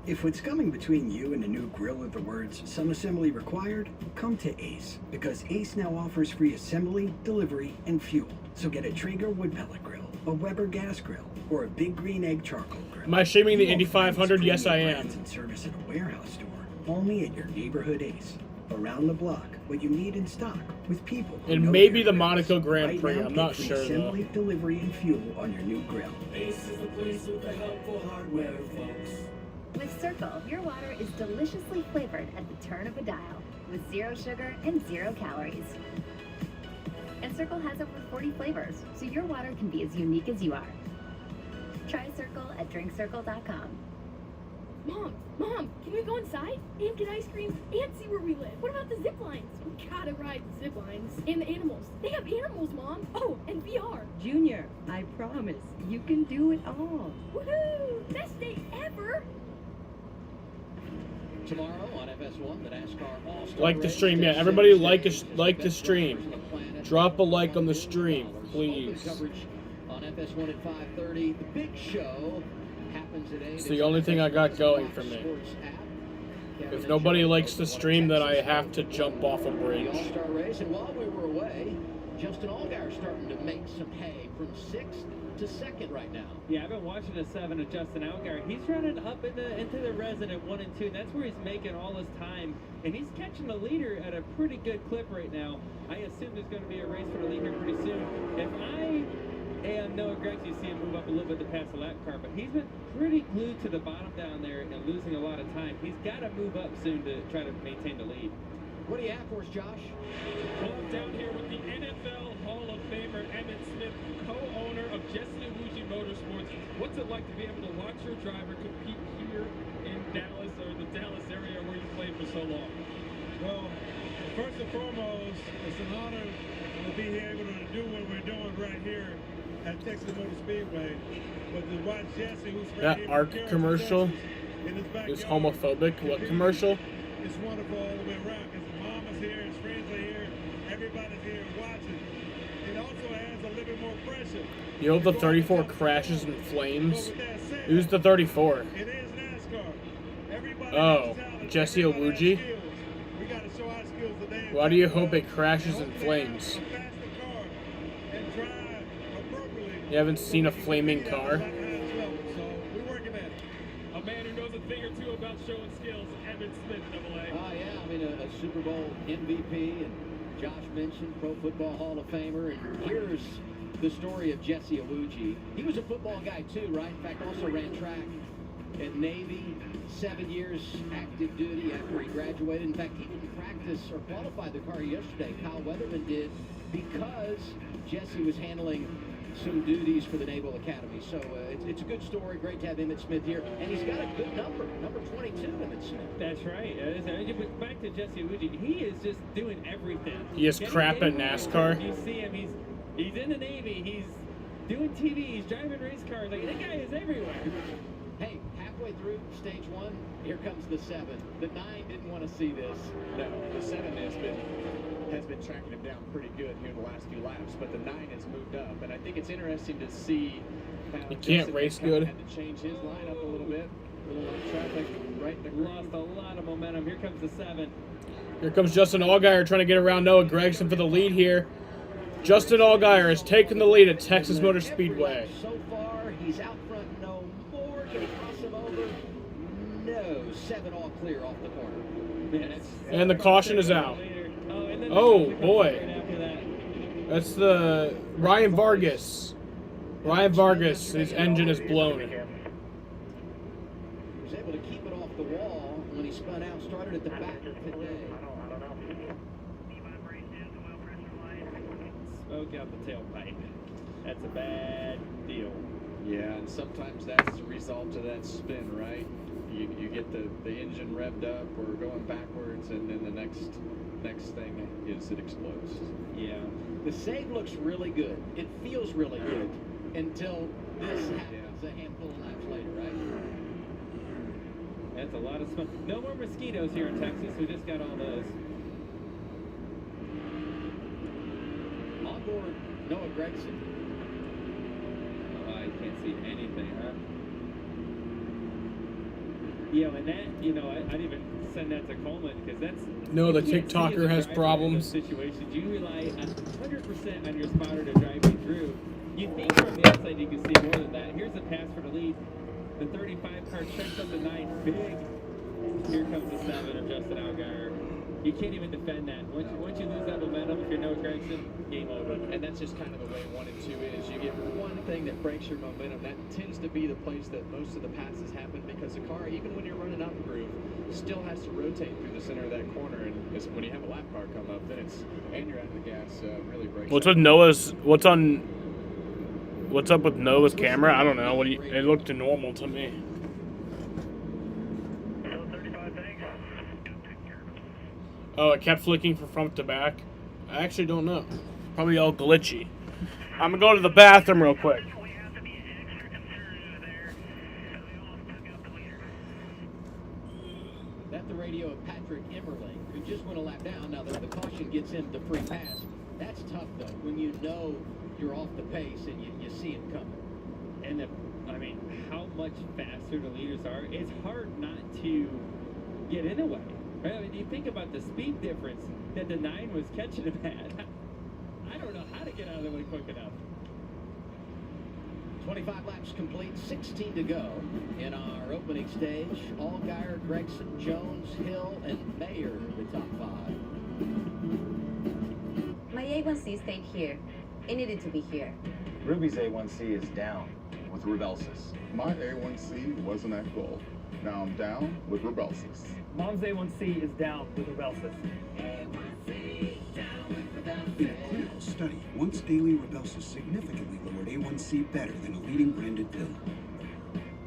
If what's coming between you and a new grill with the words "some assembly required," come to Ace, because Ace now offers free assembly, delivery, and fuel. So get a Traeger wood pellet grill, a Weber gas grill, or a Big Green Egg charcoal grill. Am I streaming the You Indy won't find 500? these Yes, I premium am. brands and service at a warehouse store, only at your neighborhood Ace. Around the block, what you need in stock, with people who And know maybe their the business. Monaco Grand Right Prix. now, I'm not get free sure, though. assembly, delivery, and fuel on your new grill. Ace is the place with the helpful hardware, folks. With Circle, your water is deliciously flavored at the turn of a dial, with 0 sugar and 0 calories. And Circle has over 40 flavors, so your water can be as unique as you are. Try Circle at drinkcircle.com. Mom, can we go inside and get ice cream and see where we live? What about the zip lines? We gotta ride the zip lines. And the animals. They have animals, Mom. Oh, and VR. Junior, I promise, you can do it all. Woohoo! Best day ever! Tomorrow on FS1, the NASCAR All-Star Like the Race stream, yeah. takes Everybody center like stage. like the stream. Drop a like on the stream, please. Coverage on FS1 at 5:30. The big show happens at 8. It's the only thing I got going for me. If nobody likes the stream, then I have to jump off a The bridge. All-Star Race, and while we were away, Justin Allgaier starting to make some hay from 6th to 2nd right now. Yeah, I've been watching the 7 of Justin Allgaier. He's running up into the resident 1 and 2, and that's where he's making all his time. And he's catching the leader at a pretty good clip right now. I assume there's going to be a race for the leader pretty soon. If I am Noah Greggs, you see him move up a little bit to pass the lap car, but he's been pretty glued to the bottom down there and losing a lot of time. He's got to move up soon to try to maintain the lead. What do you have for us, Josh? Well, I'm down here with the NFL Hall of Famer Emmitt Smith, co-owner of Jesse Awuji Motorsports. What's it like to be able to watch your driver compete here in Dallas, or the Dallas area where you played for so long? Well, first and foremost, it's an honor to be able to do what we're doing right here at Texas Motor Speedway. But to watch Jesse, who's right That here ARC from commercial in his backyard, is homophobic. What commercial? it's wonderful all the way around because his mama's here, his friends are here, everybody's here watching. It also adds a little bit more pressure. You know the 34 crashes in flames? Who's the 34? It is NASCAR. Everybody Oh, has talent. Jesse Everybody has Awuji? skills. We got to show our skills today. Why do you hope it crashes in flames? And drive appropriately. You haven't seen a flaming car? So we're working at it. A man who knows a thing or two about showing skills, Emmitt Smith, AA. Oh, yeah, I mean, a Super Bowl MVP, and Josh mentioned Pro Football Hall of Famer, and here's the story of Jesse Awuji. He was a football guy, too, right? In fact, also ran track at Navy, 7 years active duty after he graduated. In fact, he didn't practice or qualify the car yesterday. Kyle Weatherman did, because Jesse was handling some duties for the Naval Academy. So it's a good story. Great to have Emmett Smith here. And he's got a good number 22, Emmett Smith. That's right. Back to Jesse Iwuji, he is just doing everything. He is crap at NASCAR. You see him, he's in the Navy, he's doing TV, he's driving race cars. Like, that guy is everywhere. Hey, halfway through stage 1, here comes the 7. The 9 didn't want to see this. No, the 7 has been tracking him down pretty good here in the last few laps, but the 9 has moved up, and I think it's interesting to see how he can't race good. Had to change his lineup a little bit. A little traffic right in the groove. Lost a lot of momentum. Here comes the 7. Here comes Justin Allgaier trying to get around Noah Gragson for the lead here. Justin Allgaier has taken the lead at Texas Motor Speedway. So far, he's out front no more. Can he cross him over? No. 7 all clear off the corner. And the caution is out. Oh, boy. That's the Ryan Vargas. Ryan Vargas, his engine is blown. He was able to keep it off the wall when he spun out. Started at the back today. Smoke out the tailpipe. That's a bad deal. Yeah, and sometimes that's a result of that spin, right? You get the engine revved up or going backwards, and then the next thing is it explodes. Yeah. The save looks really good. It feels really good until this happens a handful of laps later, right? That's a lot of smoke. No more mosquitoes here in Texas. We just got all those. On board, Noah Gragson. Oh, I can't see anything, huh? And that, I'd even send that to Coleman because that's... No, the TikToker has problems. Situations, you rely 100% on your spotter to drive you through. You'd think from the outside you can see more than that. Here's a pass for the lead. The 35 car checks up the 9 big. Here comes the 7 of Justin Allgaier. You can't even defend that. Once you lose that momentum, if you're Noah Gragson, game over. And that's just kind of the way 1 and 2 is. You get one thing that breaks your momentum. That tends to be the place that most of the passes happen because the car, even when you're running out the groove, still has to rotate through the center of that corner. And when you have a lap car come up, then and you're out of the gas, really breaks. What's with Noah's? What's up with Noah's camera? I don't know. It looked normal to me. Oh, it kept flicking from front to back. I actually don't know. Probably all glitchy. I'm gonna go to the bathroom real quick. That's the radio of Patrick Emmerling, who just went a lap down. Now the caution gets him the free pass. That's tough, though, when you know you're off the pace and you see him coming. And how much faster the leaders are, it's hard not to get in the way. Right? I mean, you think about the speed difference that the 9 was catching him at. I don't know how to get out of the way quick enough. 25 laps complete, 16 to go in our opening stage. Allgaier, Gragson, Jones, Hill, and Mayer, the top 5. My A1C stayed here. It needed to be here. Ruby's A1C is down with Rubelsis. My A1C wasn't at goal. Now I'm down with Rubelsis. Mom's A1C is down with Rubelsis. In a clinical study, once daily Rubelsis significantly lowered A1C better than a leading branded pill.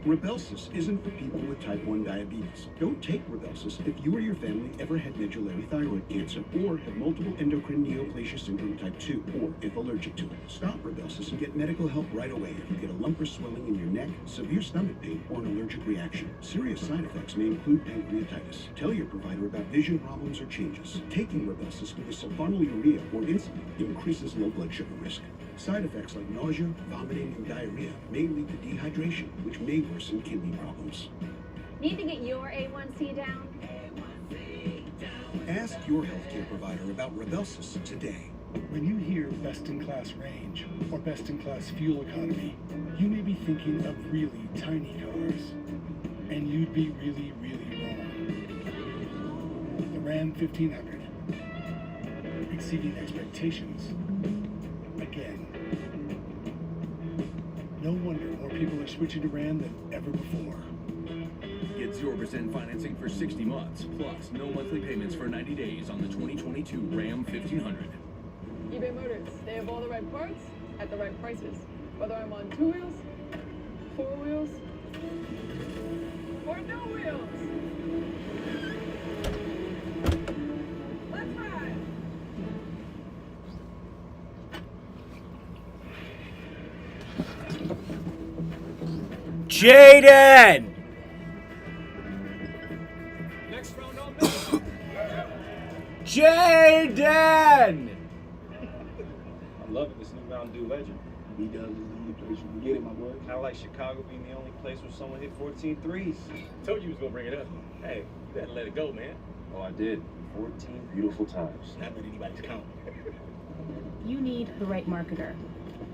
Rubelsis isn't for people with type 1 diabetes. Don't take Rubelsis if you or your family ever had medullary thyroid cancer or have multiple endocrine neoplasia syndrome type 2 or if allergic to it. Stop Rubelsis and get medical help right away if you get a lump or swelling in your neck, severe stomach pain, or an allergic reaction. Serious side effects may include pancreatitis. Tell your provider about vision problems or changes. Taking Rubelsis with a sulfonylurea or insulin increases low blood sugar risk. Side effects like nausea, vomiting, and diarrhea may lead to dehydration, which may worsen kidney problems. Need to get your A1C down? Ask your healthcare provider about Rubelsis today. When you hear best-in-class range or best-in-class fuel economy, you may be thinking of really tiny cars. And you'd be really, really wrong. The Ram 1500. Exceeding expectations. Again. No wonder more people are switching to Ram than ever before. Get 0% financing for 60 months, plus no monthly payments for 90 days on the 2022 Ram 1500. eBay Motors. They have all the right parts at the right prices. Whether I'm on 2 wheels, 4 wheels, or no wheels. Let's ride. Jaden! Next round on me. Jaden! I'm loving this new Mountain Dew Legend. B-Dubs is the only place you can get it, my boy. Kind of like Chicago being the only place where someone hit 14 threes. Told you was gonna bring it up. Hey, you better let it go, man. Oh, I did. 14 beautiful times. Not that anybody's counting. You need the right marketer.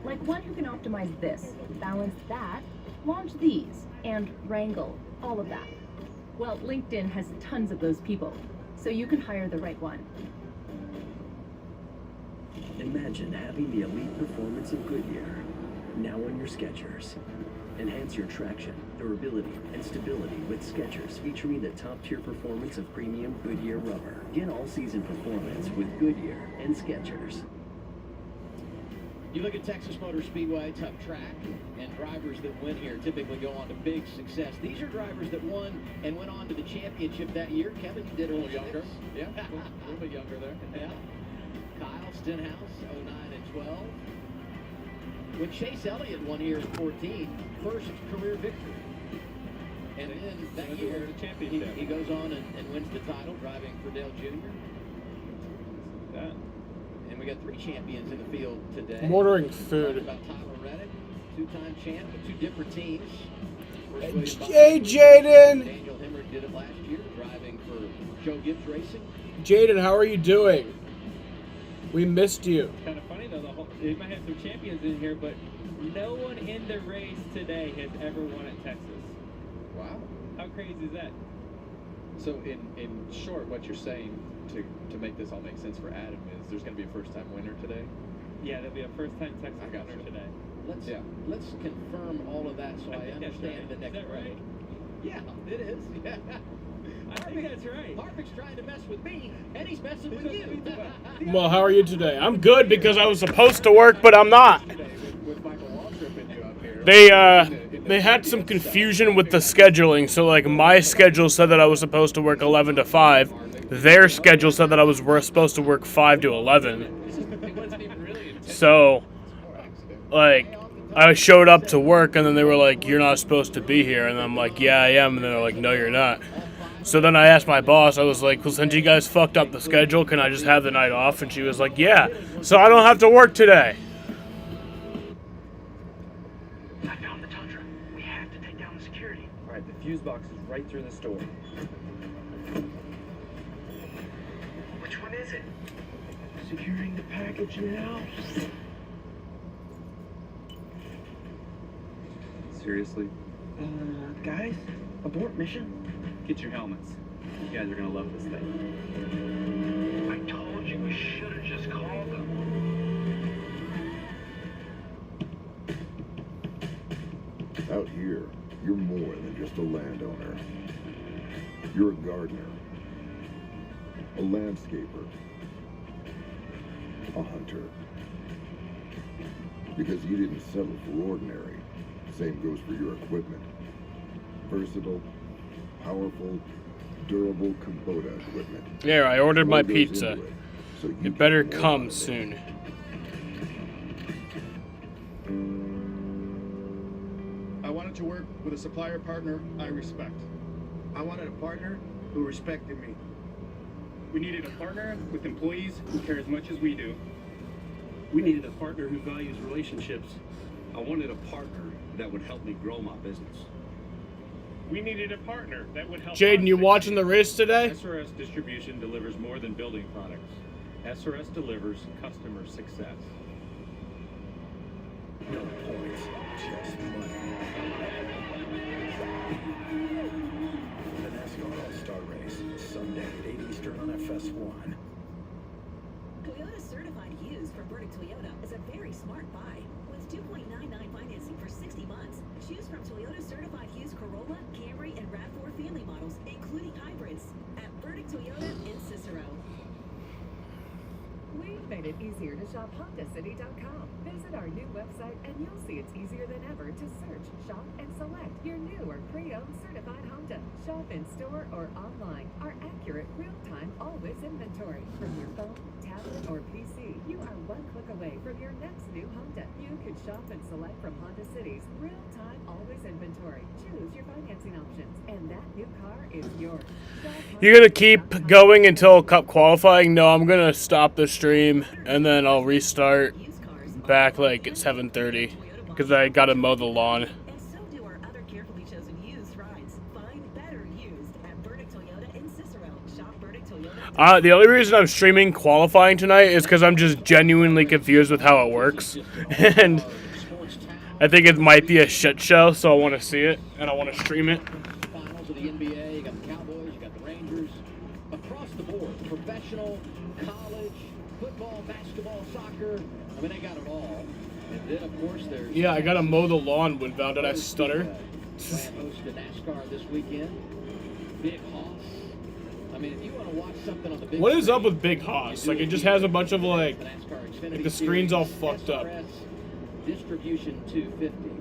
Like one who can optimize this, balance that, launch these, and wrangle all of that. Well, LinkedIn has tons of those people, so you can hire the right one. Imagine having the elite performance of Goodyear now on your Skechers. Enhance your traction, durability, and stability with Skechers featuring the top-tier performance of premium Goodyear rubber. Get all-season performance with Goodyear and Skechers. You look at Texas Motor Speedway, tough track, and drivers that win here typically go on to big success. These are drivers that won and went on to the championship that year. Kevin, you did a little younger. Yeah, a little bit younger there. Yeah. Kyle Stenhouse, 09 and 12. When Chase Elliott won here in 14, first career victory. And then that year, he goes on and wins the title, driving for Dale Jr. That. And we got 3 champions in the field today. I'm ordering food. About Tyler Reddick, 2-time champ with 2 different teams. Hey, Jaden! Daniel Hemrick did it last year, driving for Joe Gibbs Racing. Jaden, how are you doing? We missed you. Kind of funny though, they might have some champions in here, but no one in the race today has ever won at Texas. Wow. How crazy is that? So in short, what you're saying to make this all make sense for Adam is there's going to be a first-time winner today? Yeah, there'll be a first-time Texas winner today. Let's confirm all of that so I understand right. the next Is that right? Yeah, it is. Yeah. I think that's right. Harvick's trying to mess with me, and he's messing with you. Well, how are you today? I'm good because I was supposed to work, but I'm not. They had some confusion with the scheduling, so like my schedule said that I was supposed to work 11 to 5. Their schedule said that I was supposed to work 5 to 11. So, like, I showed up to work, and then they were like, "You're not supposed to be here," and I'm like, "Yeah, I am," and they're like, "No, you're not." So then I asked my boss, I was like, "Well, since you guys fucked up the schedule, can I just have the night off?" And she was like, "Yeah, so I don't have to work today." I found the Tundra. We have to take down the security. All right, the fuse box is right through the store. Which one is it? Securing the package now. Seriously? Guys, abort mission. Get your helmets. You guys are gonna love this thing. I told you we should have just called them. Out here, you're more than just a landowner. You're a gardener, a landscaper, a hunter. Because you didn't settle for ordinary. Same goes for your equipment. Versatile, powerful, durable Kubota equipment. There, I ordered my What goes pizza. into it, so you It better can come soon. I wanted to work with a supplier partner I respect. I wanted a partner who respected me. We needed a partner with employees who care as much as we do. We needed a partner who values relationships. I wanted a partner that would help me grow my business. We needed a partner that would help. Jaden, us you succeed. watching the race today? SRS Distribution delivers more than building products. SRS delivers customer success. No points, just money. The NASCAR All-Star Race, Sunday at 8 Eastern on FS1. Toyota certified used from Burdick Toyota is a very smart buy. With 2.99 financing for 60 months, choose from Toyota certified used Corolla, Camry, and RAV4 family models, including hybrids, at Burdick Toyota in Cicero. We've made it easier to shop HondaCity.com. Visit our new website and you'll see it's easier than ever to search, shop, and select your new or pre-owned certified Honda. Shop in store or online. Our accurate, real-time, always inventory. From your phone, tablet, or PC, you are one click away from your next new Honda. You can shop and select from Honda City's real-time, always inventory. Choose your financing options, and that new car is yours. You're gonna keep going until Cup qualifying? No, I'm gonna stop the stream and then I'll restart back like at 7:30 because I gotta mow the lawn. And so do our other carefully chosen used rides. Find better used at Burdick Toyota in Cicero. Shop Burdick Toyota. The only reason I'm streaming qualifying tonight is because I'm just genuinely confused with how it works, and I think it might be a shit show, so I want to see it and I want to stream it. Finals of the NBA, you got the Cowboys, you got the Rangers. Across the board, professional, college, football, basketball, soccer. I mean, they got it all. And then, of course, there's... Yeah, I gotta mow the lawn, Winval. Did I stutter? Host of NASCAR this weekend. Big Hoss. I mean, if you want to watch something on the big What is up with Big Hoss? Like, it just has a bunch of, like the screen's all fucked up. Distribution 250.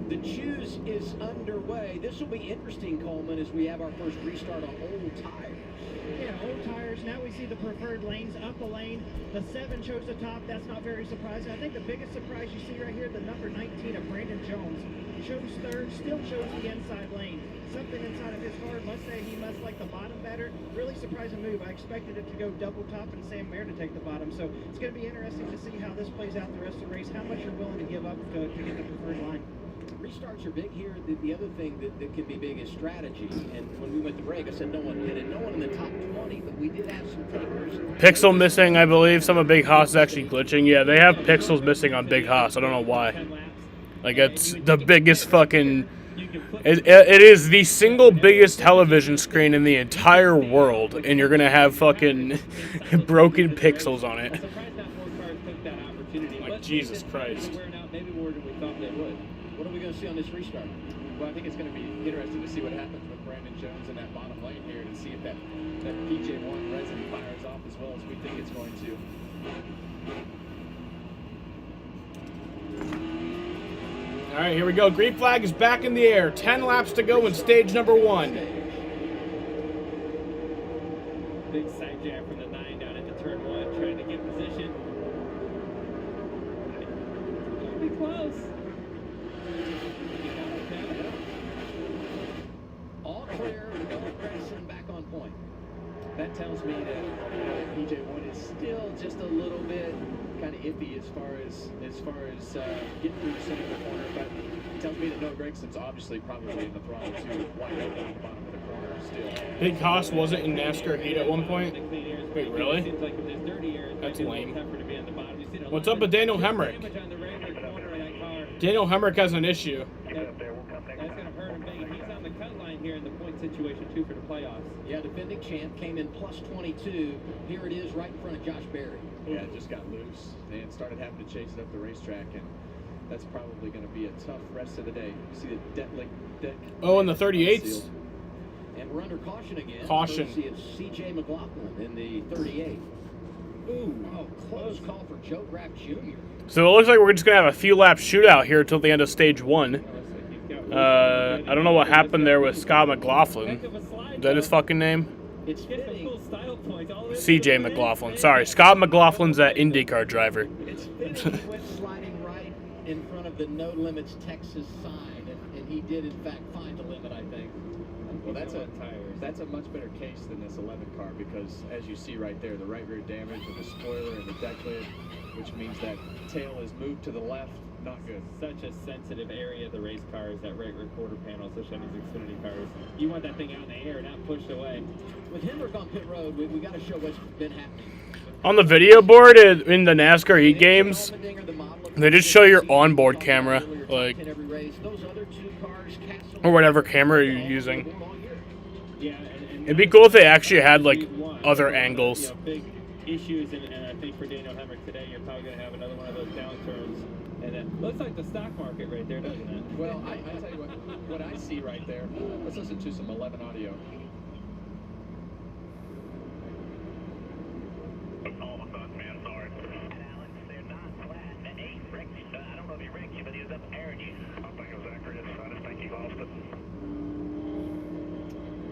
The choose is underway. This will be interesting, Coleman, as we have our first restart on old tires. Yeah, old tires. Now we see the preferred lanes up the lane. The 7 chose the top. That's not very surprising. I think the biggest surprise you see right here, the number 19 of Brandon Jones. Chose third, still chose the inside lane. Something inside of his car must say he must like the bottom better. Really surprising move. I expected it to go double top and Sam Mayer to take the bottom. So it's going to be interesting to see how this plays out the rest of the race, how much you're willing to give up to get the preferred line. Restarts are big here. The other thing that can be big is strategy. And when we went to break, I said no one hit it. No one in the top 20, but we did have some takers. Pixel missing, I believe. Some of Big Hoss is actually glitching. Yeah, they have pixels missing on Big Hoss. I don't know why. Like, it's the biggest fucking... It is the single biggest television screen in the entire world, and you're going to have fucking broken pixels on it. Like, Jesus Christ. Maybe more than we thought they would. What are we going to see on this restart? Well, I think it's going to be interesting to see what happens with Brandon Jones in that bottom lane here to see if that PJ1 resin fires off as well as we think it's going to. All right, here we go. Green flag is back in the air. 10 laps to go in stage number 1. Big side jab from the 9 down into turn 1, trying to get position. It'll be close. All clear. Grayson back on point. That tells me that PJ1 is still just a little bit kind of iffy as far as getting through the center of the corner, but it tells me that Noah Gregson's obviously probably in the throttle too, wide open at the bottom of the corner still. Big Hoss wasn't in NASCAR heat at one point. Wait, really? Seems like if there's dirty air, That's lame. tougher to be on the bottom. You've seen a What's lot up with Daniel Hemrick? damage on the rear corner of that car. Daniel Hemrick has an issue. That's going to hurt him big. He's on the cut line here in the point situation, too, for the playoffs. Yeah, defending champ came in plus 22. Here it is right in front of Josh Berry. Yeah, it just got loose and started having to chase it up the racetrack, and that's probably going to be a tough rest of the day. You see the deck. Oh, and the 38s? And we're under caution again. Caution. Courtesy of C.J. McLaughlin in the 38. Ooh, close call for Joe Graff Jr. So it looks like we're just going to have a few lap shootout here until the end of stage 1. I don't know what happened there with Scott McLaughlin. Is that his fucking name? It's CJ McLaughlin. Sorry, Scott McLaughlin's that IndyCar driver. It's fitting he went sliding right in front of the No Limits Texas sign, and he did in fact find the limit, I think. Well, that's a much better case than this 11 car because, as you see right there, the right rear damage and the spoiler and the deck lid, which means that tail is moved to the left. Not good. Such a sensitive area of the race cars, that right rear quarter panel, especially on these Xfinity cars. You want that thing out in the air, not pushed away. With Hendrick on pit road, we got to show what's been happening. On the video board in the NASCAR Heat games, they just show your onboard camera, like, or whatever camera you're using. It'd be cool if they actually had, like, other angles. Big issues, and I think for Daniel Hemrick today, you're probably going to have another one of those downturns. And it looks like the stock market right there, doesn't it? Well, I tell you what I see right there. Let's listen to some 11 audio. All of us, man, sorry.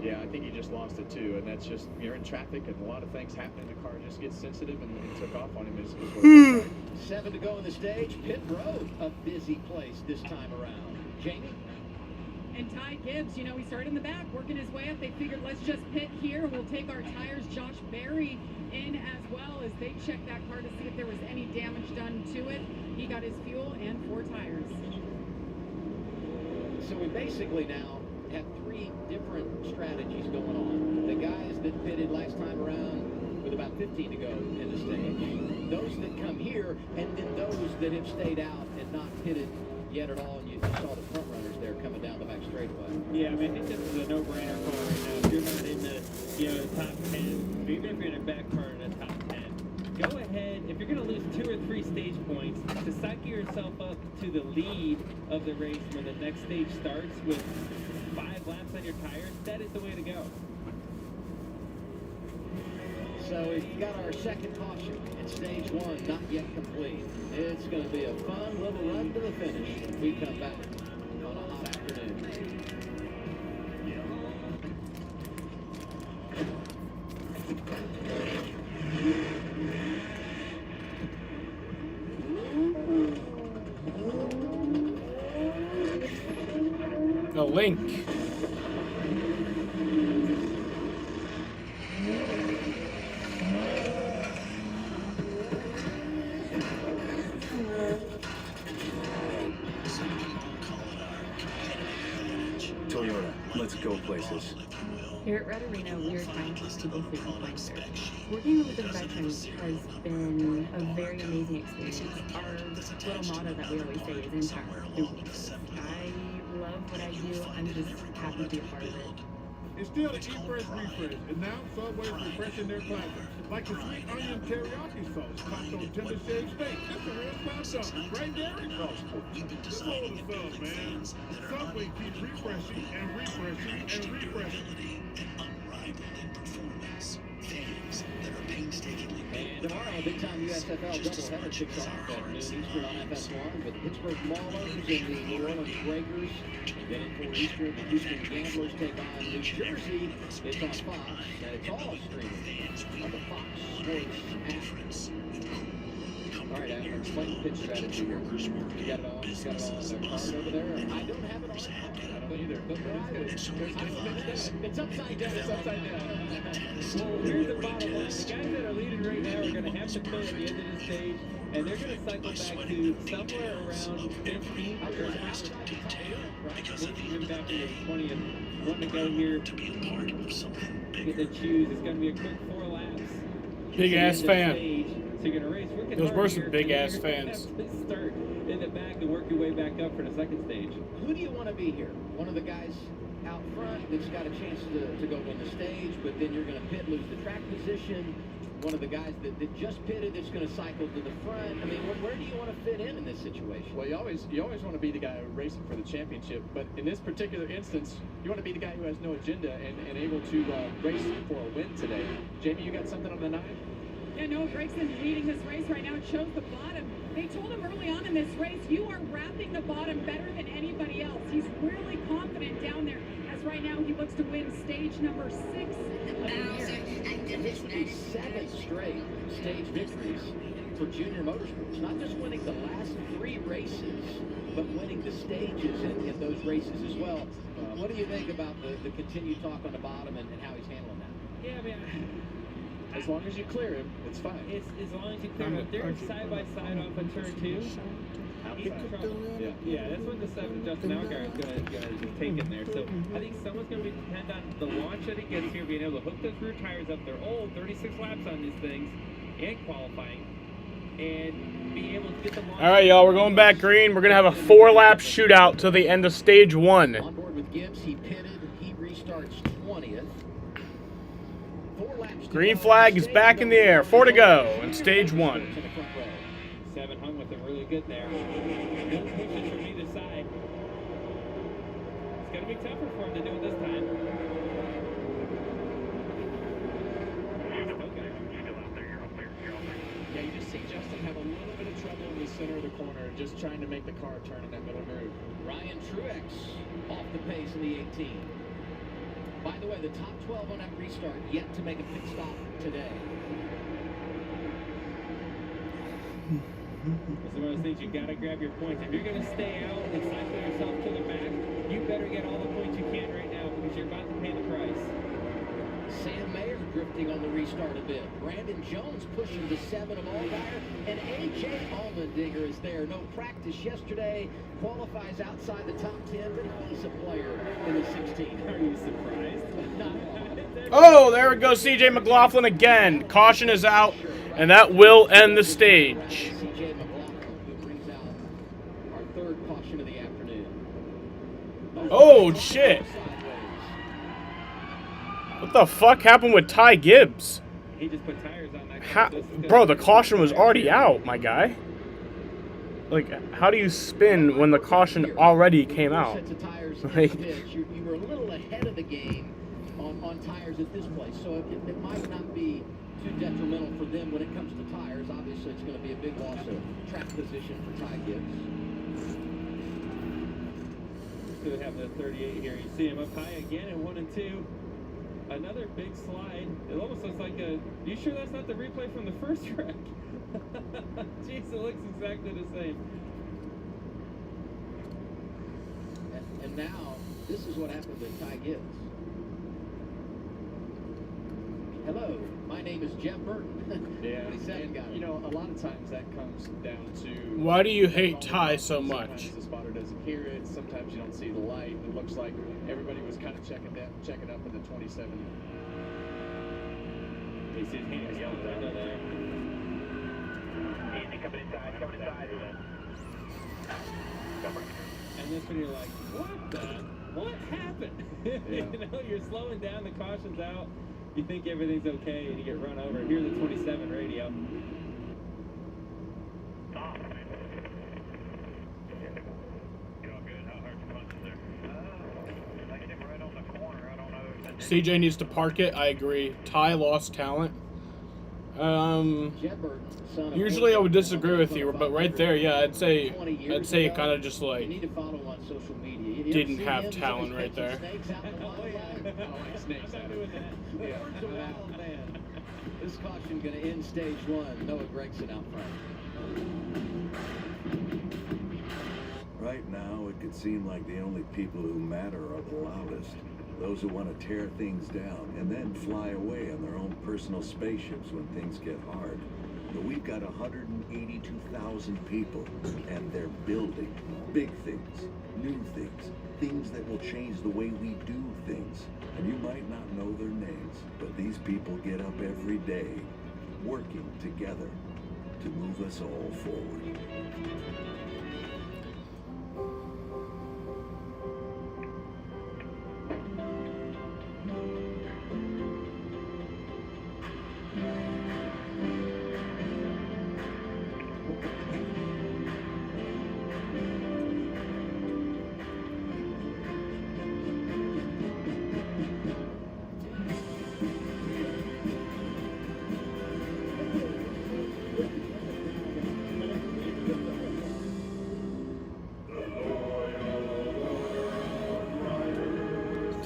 Yeah, I think he just lost it too, and that's just, you're in traffic and a lot of things happen. The car just gets sensitive and took off on him. Is what it looks like. 7 to go in the stage. Pit road, a busy place this time around. Jamie? And Ty Gibbs, you know, he started in the back, working his way up. They figured, let's just pit here. We'll take our tires. Josh Berry in as well as they checked that car to see if there was any damage done to it. He got his fuel and 4 tires. So we basically now have 3 different strategies going on. The guys that pitted last time around with about 15 to go in the stage. Those that come here, and then those that have stayed out and not pitted yet at all, and you saw the front runners there coming down the back straightaway. Yeah, I mean, I think this is a no-brainer call right now. If you're not in the, top 10, even if you're in the back part of the top 10, go ahead. If you're going to lose 2 or 3 stage points, to cycle yourself up to the lead of the race when the next stage starts with 5 laps on your tires, that is the way to go. So we've got our second caution in stage 1, not yet complete. It's going to be a fun little run to the finish when we come back on a hot afternoon. The link. Toyota, let's go places. Here at Red Arena, we are trying to keep people frequent points here. Working with the veterans has been a very amazing experience. Our little motto that we always say is "Empower through Wheels." I love what I do. I'm just happy to be a part of it. It's still the Eat Fresh Refresh, and now Subway's refreshing their classics. Like the sweet onion teriyaki sauce, topped on tender shaved steak. It's a real sub dunk, right there in Costco. Just hold the sub, man. Subway keeps refreshing and refreshing and refreshing. And tomorrow, a big-time USFL doubleheader kicks off at noon Eastern on FS1 with Pittsburgh Maulers and the New Orleans Breakers. Then at 4 Eastern, the Houston Gamblers take on New Jersey. It's on Fox, and it's all streaming on the Fox Sports app. All right, Adam, explain the pitch strategy here. You got it all? You got it all on the card over there? I don't have it on. I don't either. But it's upside down. It's upside down. Well, here's the bottom line. The guys that are leading right now are going to have to pit at the end of the stage, and they're going to cycle back to somewhere around 15 or maybe back to the 20th. One to go here. Get to choose. It's going to be a quick 4 laps. Big ass fan. So you're going to race. Those were some big ass fans. Start in the back and work your way back up for the second stage. Who do you want to be here? One of the guys out front that's got a chance to go win the stage, but then you're going to pit, lose the track position. One of the guys that just pitted that's going to cycle to the front. I mean, where do you want to fit in this situation? Well, you always want to be the guy racing for the championship, but in this particular instance, you want to be the guy who has no agenda and able to race for a win today. Jamie, you got something on the 9? Yeah, Noah Gregson leading this race right now. It shows the bottom. They told him early on in this race, you are wrapping the bottom better than anybody else. He's really confident down there. As right now, he looks to win stage number 6 of the year. This would be 7 straight stage victories for Junior Motorsports. Not just winning the last 3 races, but winning the stages in those races as well. What do you think about the continued talk on the bottom and how he's handling that? Yeah, I mean, as long as you clear him, it's fine. It's as long as you clear him. If they're side by side off of turn 2, he's in trouble. Yeah, that's what the 7 Justin Allgaier is going to take in there. So I think someone's going to depend on the launch that he gets here, being able to hook those rear tires up. They're old, 36 laps on these things, and qualifying, and being able to get the launch. All right, y'all, we're going back green. We're going to have a 4-lap shootout till the end of stage 1. On board with Gibbs, he pitted. He restarts 20th. Green flag is back in the air. 4 to go in stage 1. 7 hung with him really good there. No pushes from either side. It's going to be tougher for him to do it this time. Yeah, you just see Justin have a little bit of trouble in the center of the corner, just trying to make the car turn in that middle groove. Ryan Truex off the pace in the 18. By the way, the top 12 on that restart yet to make a pit stop today. It's one of those things you got to grab your points. If you're going to stay out and cycle yourself to the back, you better get all the points you can right now because you're about to pay the price. Sam Mayer drifting on the restart a bit. Brandon Jones pushing to 7 of Allgaier. And A.J. Allmendinger is there. No practice yesterday. Qualifies outside the top 10, but he's a player in the 16. Are you surprised? Oh, there we go, C.J. McLaughlin again. Caution is out, and that will end the stage. C.J. McLaughlin, who brings out our third caution of the afternoon. Oh, shit. What the fuck happened with Ty Gibbs? He just put tires on that car. Bro, the caution was already out, my guy. Like, how do you spin when the caution already came out? Like, you were a little ahead of the game on tires at this place, so it might not be too detrimental for them when it comes to tires. Obviously, it's going to be a big loss of track position for Ty Gibbs. Still have the 38 here. You see him up high again in 1 and 2. Another big slide. It almost looks like a... You sure that's not the replay from the first wreck? Jeez, it looks exactly the same. And now, this is what happened to Ty Gibbs. Hello, my name is Jeff Burton. Yeah, and, you know, a lot of times that comes down to... Why do you hate Ty so much? Sometimes the spotter doesn't hear it. Sometimes you don't see the light. It looks like everybody was kind of checking up in the 27. He sees hands out the window there. Easy, coming inside. And this one you're like, what happened? Yeah. You know, you're slowing down, the caution's out. You think everything's okay, and you get run over. Here's the 27 radio. CJ needs to park it. I agree. Ty lost talent. Usually I would disagree with you, but right there, yeah, I'd say it kind of just like didn't have talent right there. This caution going to end stage 1. Noah Gregson out front. Right now, it could seem like the only people who matter are the loudest. Those who want to tear things down and then fly away on their own personal spaceships when things get hard. But we've got 182,000 people, and they're building big things, new things, things that will change the way we do things. And you might not know their names, but these people get up every day, working together to move us all forward.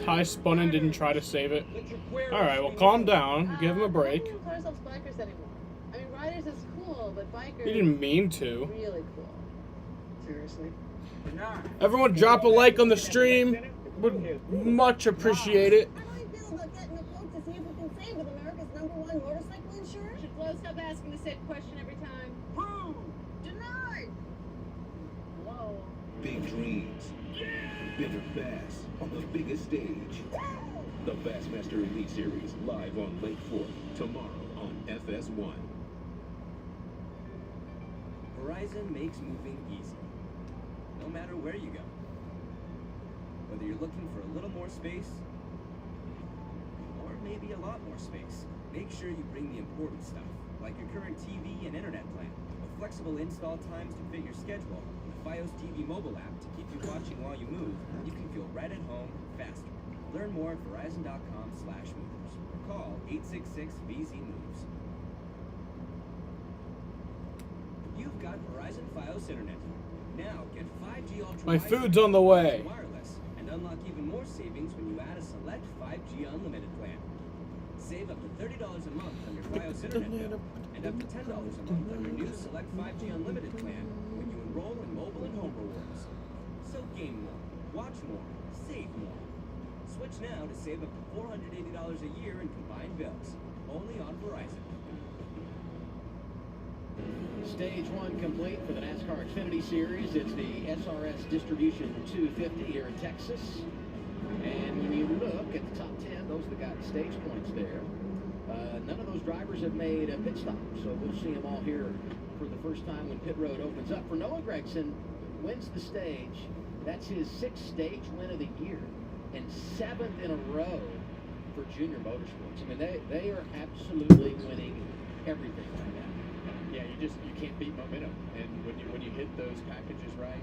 Ty spun and didn't try to save it. Alright, well, calm down. Give him a break. We don't call ourselves bikers anymore. I mean, riders is cool, but bikers... He didn't mean to. Really cool. Seriously? Everyone drop a like on the stream. Would much appreciate it. How do I feel about getting a quote to see if we can save with America's #1 motorcycle insurer? Should Flo stop asking the same question every time? Prove! Denied! Whoa. Big dreams. Bigger fast on the biggest stage. The Bassmaster Elite Series live on Lake Fork tomorrow on FS1. Verizon makes moving easy, no matter where you go. Whether you're looking for a little more space, or maybe a lot more space, make sure you bring the important stuff, like your current TV and internet plan, with flexible install times to fit your schedule, and the Fios TV mobile app to keep you watching while you move. You can feel right at home faster. Learn more at verizon.com/movers or call 866-VZ-MOVES. You've got Verizon Fios Internet. Now get 5G Ultra My food's on the way. wireless and And unlock even more savings when you add a select 5G unlimited plan. Save up to $30 a month on your Fios internet bill, and up to $10 a month on your new select 5G unlimited plan when you enroll in mobile and home rewards. So game more, watch more, save more. Switch now to save up to $480 a year in combined bills, only on Verizon. Stage 1 complete for the NASCAR Xfinity Series. It's the SRS Distribution 250 here in Texas. And when you look at the top 10, those that got stage points there, none of those drivers have made a pit stop. So we'll see them all here for the first time when pit road opens up. For Noah Gragson, wins the stage. That's his 6th stage win of the year and 7th in a row for Junior Motorsports. I mean, they are absolutely winning everything right now. Yeah, you can't beat momentum, and when you hit those packages right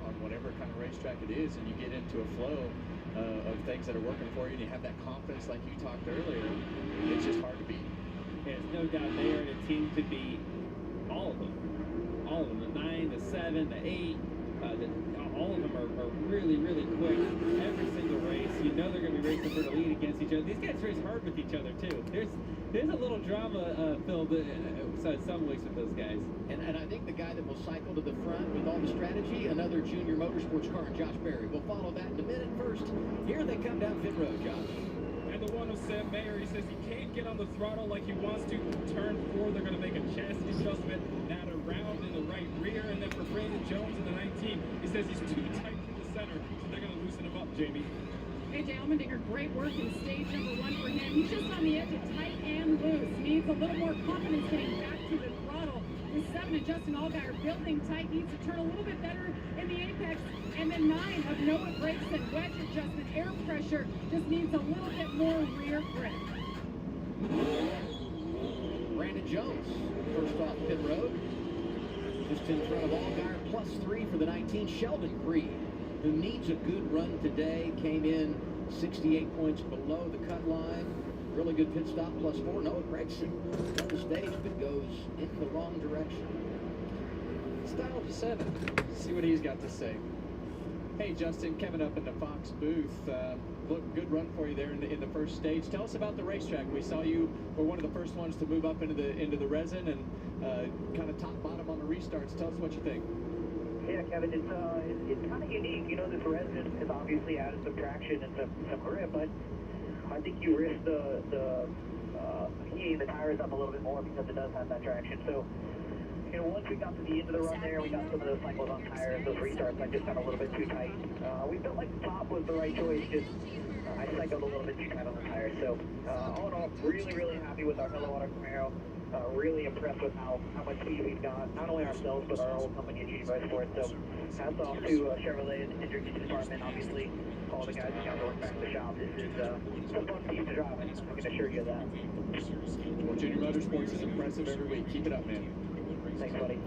on whatever kind of racetrack it is, and you get into a flow of things that are working for you, and you have that confidence like you talked earlier, it's just hard to beat. There's no doubt they are a team to beat. All of them, the 9, the 7, the 8, all of them are really, really quick. Every single race, you know they're going to be racing for the lead against each other. These guys race hard with each other too. There's a little drama filled in some ways with those guys. And I think the guy that will cycle to the front with all the strategy, another Junior Motorsports car, Josh Berry. We'll follow that in a minute. First, here they come down pit road, Josh. And the one with Sam Mayer, he says he can't get on the throttle like he wants to. Turn 4, they're going to make a chassis adjustment, not around in the right rear. And then for Brandon Jones in the 19, he says he's too tight through the center, so they're going to loosen him up, Jamie. AJ Allmendinger, great work in stage number 1 for him. He's just on the edge of tight and loose. Needs a little more confidence getting back to the throttle. The 7 and Justin Allgaier building tight, needs to turn a little bit better in the apex. And then 9 of Noah Gragson, wedge adjustment, air pressure, just needs a little bit more rear grip. Brandon Jones, first off pit road. Just in front of Allgaier, +3 for the 19. Sheldon Creed, who needs a good run today, came in 68 points below the cut line. Really good pit stop, +4. Noah Gragson on the stage, but goes in the wrong direction. Style to 7. See what he's got to say. Hey, Justin, Kevin up in the Fox booth. Look, good run for you there in the first stage. Tell us about the racetrack. We saw you were one of the first ones to move up into the resin and kind of top bottom on the restarts. Tell us what you think. Yeah, Kevin, it's kind of unique. You know, this resin has obviously added some traction and some grip, but I think you risk the heating the tires up a little bit more because it does have that traction. So, you know, once we got to the end of the run there, we got some of those cycles on tires, those restarts, I just got a little bit too tight. We felt like the top was the right choice, just I cycled a little bit too tight on the tires. So, all in all, really, really happy with our Hello Camaro. Really impressed with how much speed we've got, not only ourselves, but our whole company at Junior Motorsports. So, hats off to Chevrolet and the Hendrick department, obviously, all the guys who got to work back in the shop. This is a fun team to drive, I can assure you of that. Well, Junior Motorsports is impressive every week. Keep it up, man. Thanks, buddy.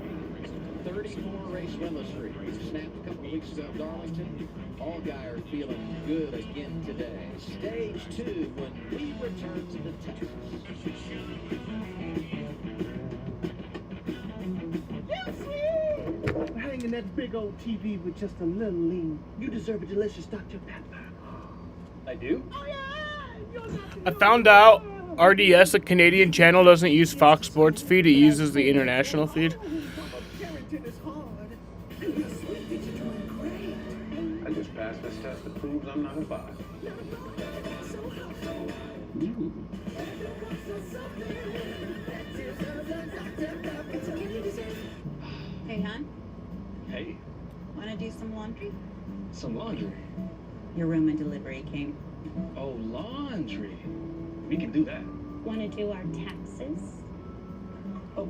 34 race winless streak. Snapped a couple of weeks ago at Darlington. Allgaier feeling good again today. Stage 2 when we return to the Texas. Hanging that big old TV with just a little lean. You deserve a delicious Dr. Pepper. I do? Oh, yeah! I found out RDS, a Canadian channel, doesn't use Fox Sports feed. It uses the international feed. I just passed this test that proves I'm not a bot. Hey, hon, Hey, want to do some laundry? some laundry. Your Roman delivery came. Oh, laundry. We can do that. Want to do our taxes? Oh,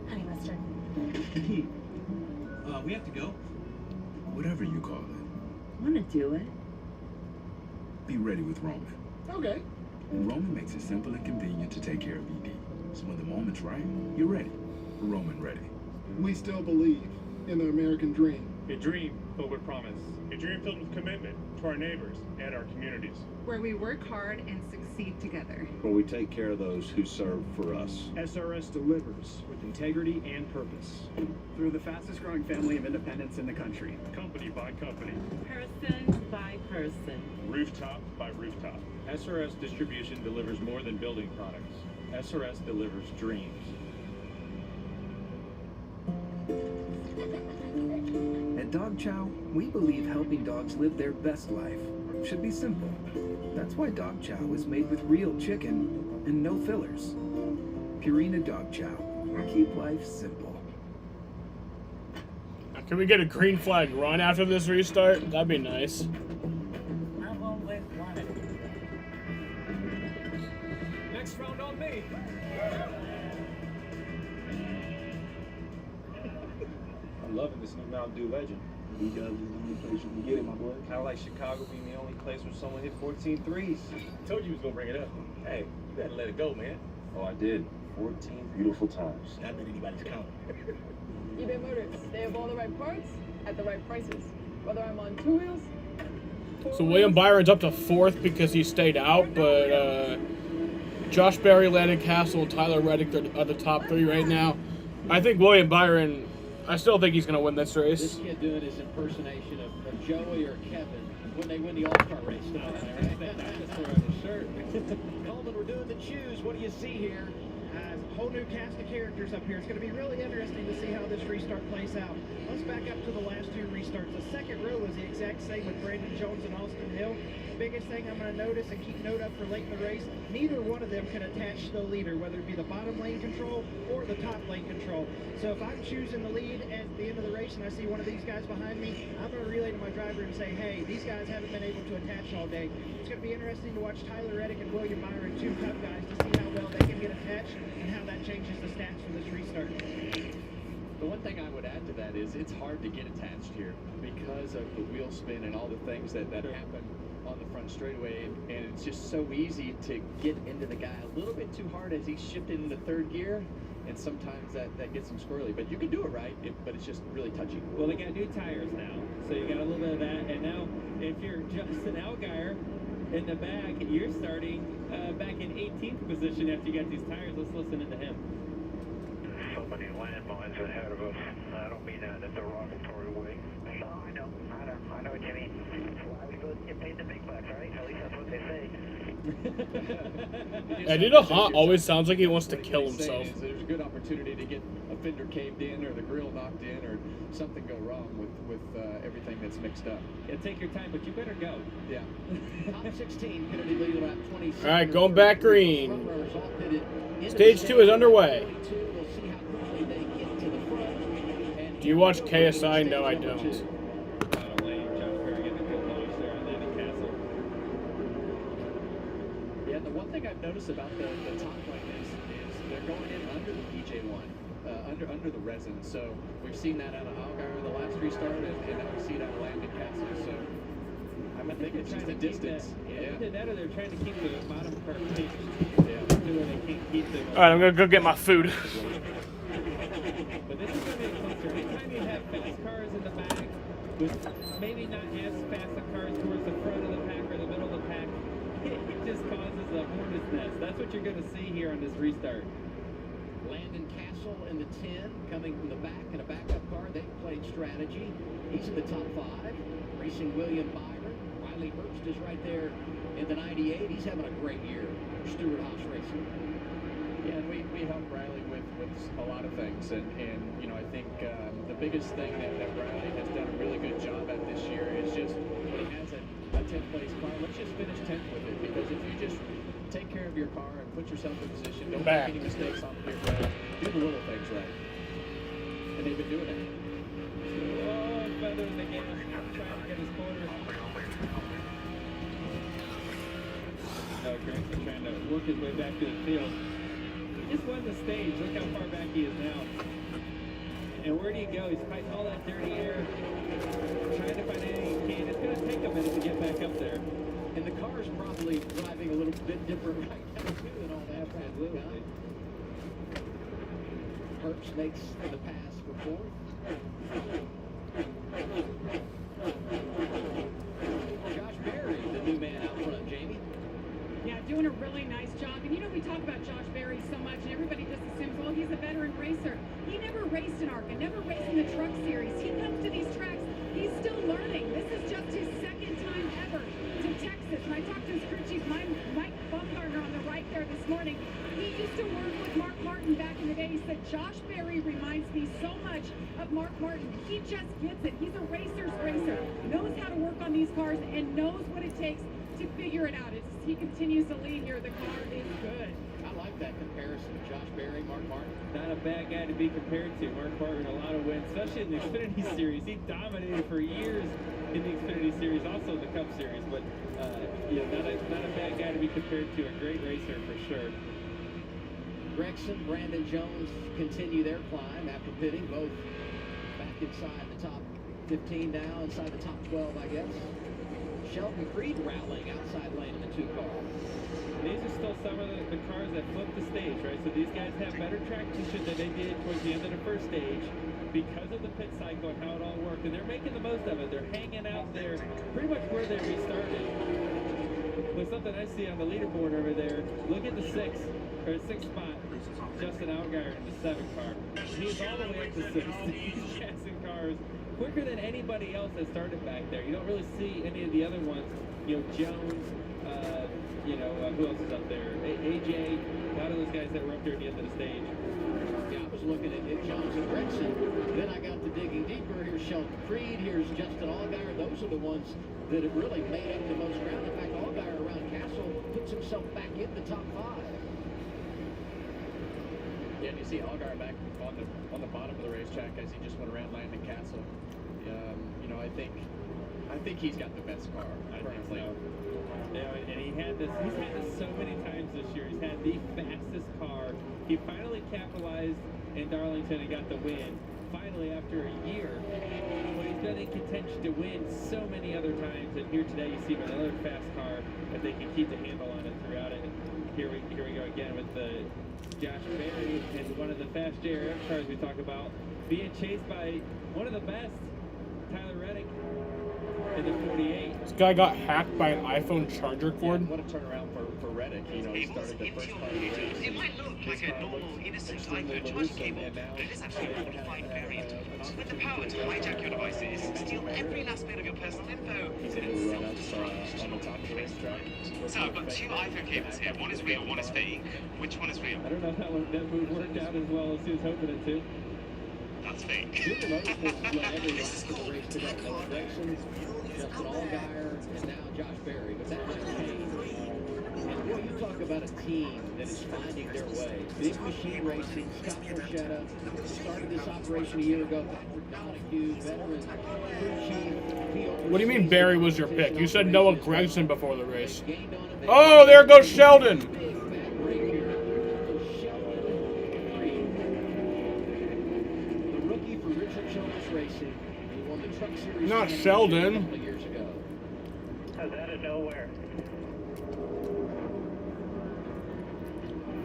honey mustard. We have to go. Whatever you call it. Want to do it? Be ready with Roman. Okay. Roman makes it simple and convenient to take care of ED. So when the moment's right, you're ready. Roman ready. We still believe in the American dream. A dream filled with promise. A dream filled with commitment to our neighbors and our communities. Where we work hard and succeed together. Where we take care of those who serve for us. SRS delivers with integrity and purpose. Through the fastest growing family of independents in the country. Company by company. Person by person. Rooftop by rooftop. SRS Distribution delivers more than building products. SRS delivers dreams. At Dog Chow, we believe helping dogs live their best life should be simple. That's why Dog Chow is made with real chicken and no fillers. Purina Dog Chow. Keep life simple. Can we get a green flag run after this restart? That'd be nice. Next round on me. I'm loving this new Mountain Dew Legend. You guys are the only place you can get it, my boy. Kind of like Chicago being the only place where someone hit 14 threes. Told you he was gonna bring it up. Hey, you better let it go, man. Oh, I did. 14 beautiful times. Not that anybody's counting. eBay Motors. They have all the right parts at the right prices. Whether I'm on 2 wheels. So William Byron's up to 4th because he stayed out, but Josh Berry, Landon Castle, and Tyler Reddick are the top 3 right now. I think William Byron, I still think he's going to win this race. This kid doing his impersonation of Joey or Kevin when they win the All-Star race tomorrow, right? That's for his shirt. Coleman, we're doing the choose. What do you see here? A whole new cast of characters up here. It's going to be really interesting to see how this restart plays out. Let's back up to the last 2 restarts. The second row was the exact same with Brandon Jones and Austin Hill. Biggest thing I'm going to notice and keep note of for late in the race, neither one of them can attach to the leader, whether it be the bottom lane control or the top lane control. So if I'm choosing the lead at the end of the race and I see one of these guys behind me, I'm going to relay to my driver and say, hey, these guys haven't been able to attach all day. It's going to be interesting to watch Tyler Reddick and William Byron, 2 tough guys, to see how well they can get attached and how that changes the stats for this restart. The one thing I would add to that is it's hard to get attached here because of the wheel spin and all the things that happen on the front straightaway, and it's just so easy to get into the guy a little bit too hard as he's shifted into 3rd gear, and sometimes that gets him squirrely. But you can do it right, but it's just really touchy. Well, they got new tires now, so you got a little bit of that, and now if you're Justin Allgaier in the back, you're starting back in 18th position after you got these tires. Let's listen to him. So many landmines ahead of us. I don't mean that in a derogatory way. No, I know what you mean. That's why we both get paid the big bucks, right? At least that's what they say. Eddie Hot always sounds like he wants to kill himself. There's a good opportunity to get a fender caved in or the grill knocked in or something go wrong with everything that's mixed up. Yeah, take your time, but you better go. Yeah. Top 16, Kennedy lead lap 27. All right, going back green. Stage 2 is underway. Do you watch KSI? No, I don't. Yeah, the one thing I've noticed about the top lane is they're going in under the PJ1, under the resin. So we've seen that out of Allgaier in the last restart, and now we see it out of Landon Castle. So I think it's just a distance. Either that or they're trying to keep the bottom car paced. Yeah. So they can't keep the. All right, I'm gonna go get my food. But this is going to be closer. Anytime you have fast cars in the back, with maybe not as fast a cars towards the front of the pack or the middle of the pack, it just causes a hornet's nest. That's what you're going to see here on this restart. Landon Castle in the 10, coming from the back in a backup car. They played strategy. He's in the top 5. Racing William Byron. Riley Herbst is right there in the 98. He's having a great year. Stewart Haas Racing. Yeah, and we help Riley with a lot of things, and you know, I think the biggest thing that Riley has done a really good job at this year is just when he has a 10th place car, let's just finish 10th with it, because if you just take care of your car and put yourself in position, don't make any mistakes on the pit road, do the little things right, and they've been doing it. Oh, feather in the game, trying to get his corner. Grayson trying to work his way back to the field. He just won the stage. Look how far back he is now. And where do you go? He's fighting all that dirty air, trying to find anything he can. It's going to take a minute to get back up there. And the car is probably driving a little bit different right now, too, than all that. Absolutely. Herbst makes the pass for 4th. Josh Berry, the new man out front, Jamie. Yeah, doing a really nice job. And you know, we talk about Josh Berry so much, and everybody just assumes, well, he's a veteran racer. He never raced in ARCA, never raced in the truck series. He comes to these tracks, he's still learning. This is just his second time ever to Texas. And I talked to his crew chief, Mike Baumgartner, on the right there this morning. He used to work with Mark Martin back in the day. He said, Josh Berry reminds me so much of Mark Martin. He just gets it. He's a racer's racer, knows how to work on these cars, and knows what it takes to figure it out. He continues to lead here. The car is good. I like that comparison. Josh Berry, Mark Martin. Not a bad guy to be compared to. Mark Martin, a lot of wins, especially in the Xfinity Series. He dominated for years in the Xfinity Series, also in the Cup Series. But yeah, not a bad guy to be compared to. A great racer for sure. Gregson, Brandon Jones continue their climb after pitting, both back inside the top 15 now, inside the top 12, I guess. Sheldon Creed rallying outside lane in the 2-car. These are still some of the cars that flipped the stage, right? So these guys have better track position than they did towards the end of the first stage because of the pit cycle and how it all worked. And they're making the most of it. They're hanging out there pretty much where they restarted. There's something I see on the leaderboard over there. Look at the sixth spot. Justin Allgaier in the 7 car. He's all the way up to 6th. He's passing cars quicker than anybody else that started back there. You don't really see any of the other ones. You know, Jones, who else is up there? AJ, a lot of those guys that were up there at the end of the stage. Yeah, I was looking at Jones and Gregson. Then I got to digging deeper. Here's Sheldon Creed. Here's Justin Allgaier. Those are the ones that have really made up the most ground. In fact, Allgaier around Castle puts himself back in the top 5. Yeah, and you see Allgaier back on the bottom of the racetrack as he just went around Landon Castle. I think he's got the best car. I think so. And he's had this so many times this year. He's had the fastest car. He finally capitalized in Darlington and got the win. Finally, after a year. But he's been in contention to win so many other times. And here today, you see him in another fast car. If they can keep the handle on it throughout it. Here we go again with the Josh Berry and one of the fast JRF cars we talk about being chased by one of the best, Tyler Reddick, in the 48. This guy got hacked by an iPhone charger cord. Yeah, what a turnaround for Reddick. He started the first part of the race. It might look like a normal innocent iPhone charging cable, but it is actually a modified variant with the power to hijack your devices, steal every last bit of your personal info, He's able to run up on the top of the racetrack. So I've got 2 iPhone cables here. One is real, one is fake. Which one is real? I don't know if that move worked out as well as he was hoping it to. That's fake. Junior Motorsports has led every lap of the race today. Gregson, Justin Allgaier, and now Josh Berry. But that might change. And boy, you talk about a team that is finding their way. Big Machine Racing, Scott Porchetta started this operation a year ago. Patrick Donahue, veteran crew chief. What do you mean Barry was your pick? You said Noah Gregson before the race. Oh, there goes Sheldon. Racing. He won the truck series. Not Sheldon. A couple of years ago. That's out of nowhere.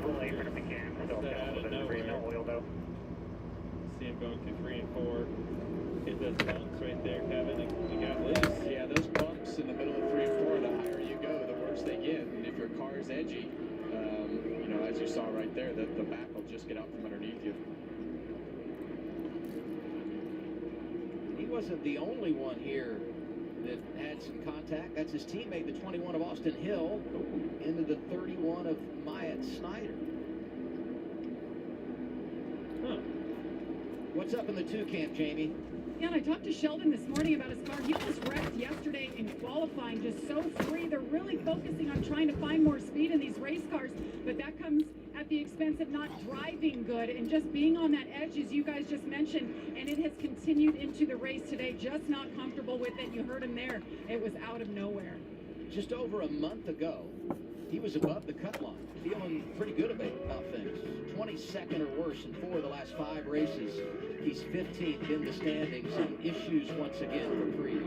Full apron if it can. Still Out of nowhere. no oil though. See him going through 3 and 4. Hit those bumps right there, Kevin. And got loose. Yeah, those bumps in the middle of 3 and 4, the higher you go, the worse they get. And if your car is edgy, as you saw right there, the back will just get out from underneath you. He wasn't the only one here that had some contact. That's his teammate, the 21 of Austin Hill, into the 31 of Myatt Snyder. Huh. What's up in the 2 camp, Jamie? Yeah, and I talked to Sheldon this morning about his car. He almost wrecked yesterday in qualifying, just so free. They're really focusing on trying to find more speed in these race cars, but that comes at the expense of not driving good and just being on that edge, as you guys just mentioned, and it has continued into the race today, just not comfortable with it. You heard him there. It was out of nowhere. Just over a month ago, he was above the cut line, feeling pretty good about things. 22nd or worse in 4 of the last 5 races. He's 15th in the standings, and issues once again for Creed.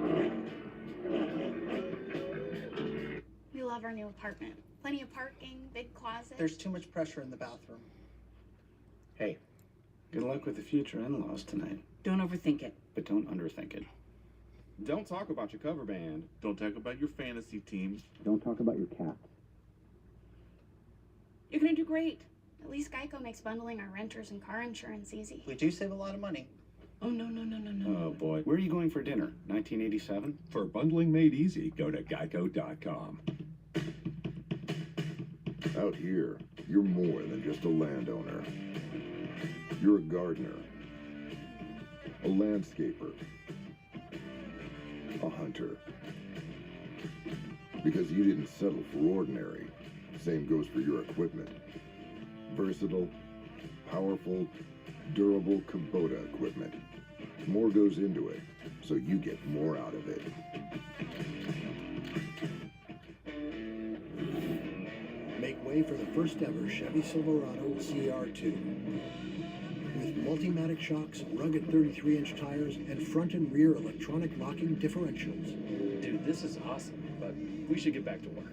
We love our new apartment. Plenty of parking, big closet. There's too much pressure in the bathroom. Hey, Good luck with the future in-laws tonight. Don't overthink it. But don't underthink it. Don't talk about your cover band. Don't talk about your fantasy team. Don't talk about your cat. You're gonna do great. At least Geico makes bundling our renters and car insurance easy. We do save a lot of money. Oh, no. Oh boy, where are you going for dinner? 1987? For bundling made easy, go to geico.com. Out here, you're more than just a landowner. You're a gardener, a landscaper, a hunter. Because you didn't settle for ordinary. Same goes for your equipment. Versatile, powerful, durable Kubota equipment. More goes into it, so you get more out of it. Make way for the first ever Chevy Silverado CR2. With multi-matic shocks, rugged 33-inch tires, and front and rear electronic locking differentials. Dude, this is awesome, but we should get back to work.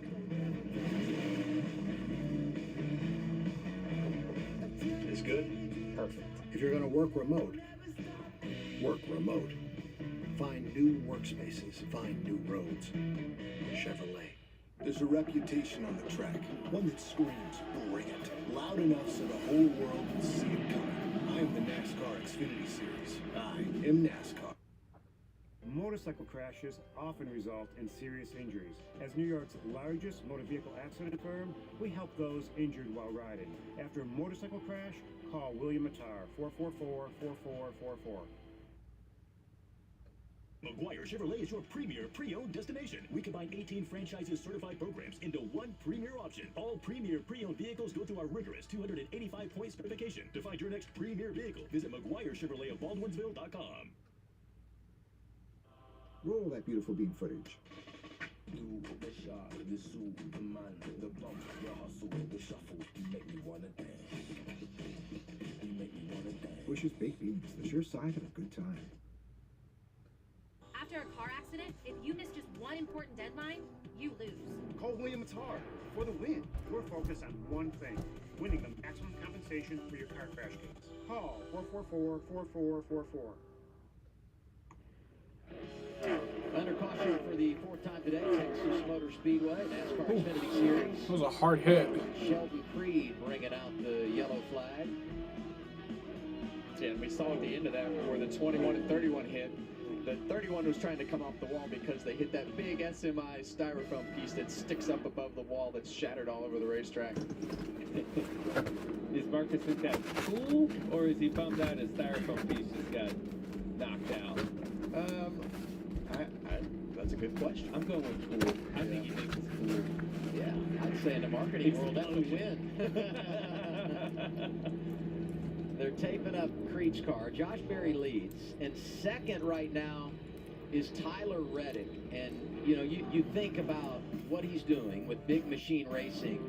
Is good? Perfect. If you're going to work remote, work remote. Find new workspaces, find new roads. Chevrolet. There's a reputation on the track, one that screams, bring it. Loud enough so the whole world can see it coming. I am the NASCAR Xfinity Series. I am NASCAR. Motorcycle crashes often result in serious injuries. As New York's largest motor vehicle accident firm, we help those injured while riding. After a motorcycle crash, call William Attar, 444-4444. McGuire Chevrolet is your premier pre-owned destination. We combine 18 franchises certified programs into one premier option. All premier pre-owned vehicles go through our rigorous 285-point certification. To find your next premier vehicle, visit McGuire Chevrolet of Baldwinsville.com. Roll that beautiful beat footage. Bush's Baked Beans, the sure side of a good time. After a car accident, if you miss just one important deadline, you lose. Call William Attar for the win. We're focused on one thing, winning the maximum compensation for your car crash case. Call 444-4444. Under caution for the fourth time today, Texas Motor Speedway, NASCAR Xfinity Series. That was a hard hit. Sheldon Creed bringing out the yellow flag. Yeah, and we saw at the end of that where the 21 and 31 hit. The 31 was trying to come off the wall because they hit that big SMI styrofoam piece that sticks up above the wall that's shattered all over the racetrack. Is Marcus think that's cool, or is he bummed out his styrofoam piece just got knocked out? That's a good question. I'm going with cool. I think he thinks it's cool. Yeah, I'd say in the marketing world, that's a win. They're taping up Creed's car. Josh Berry leads. And second right now is Tyler Reddick. And, you know, you think about what he's doing with Big Machine Racing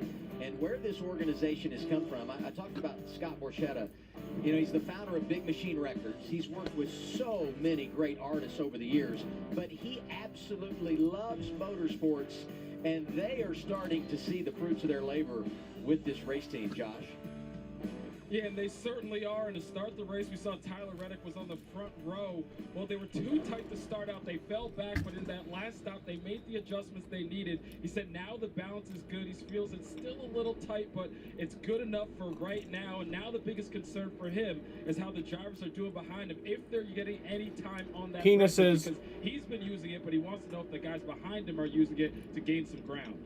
and where this organization has come from. I talked about Scott Borchetta. You know, he's the founder of Big Machine Records. He's worked with so many great artists over the years. But he absolutely loves motorsports. And they are starting to see the fruits of their labor with this race team, Josh. Yeah, and they certainly are. And to start the race, we saw Tyler Reddick was on the front row. Well, they were too tight to start out. They fell back, but in that last stop, they made the adjustments they needed. He said now the balance is good. He feels it's still a little tight, but it's good enough for right now. And now the biggest concern for him is how the drivers are doing behind him, if they're getting any time on that Penises. because he's been using it, but he wants to know if the guys behind him are using it to gain some ground.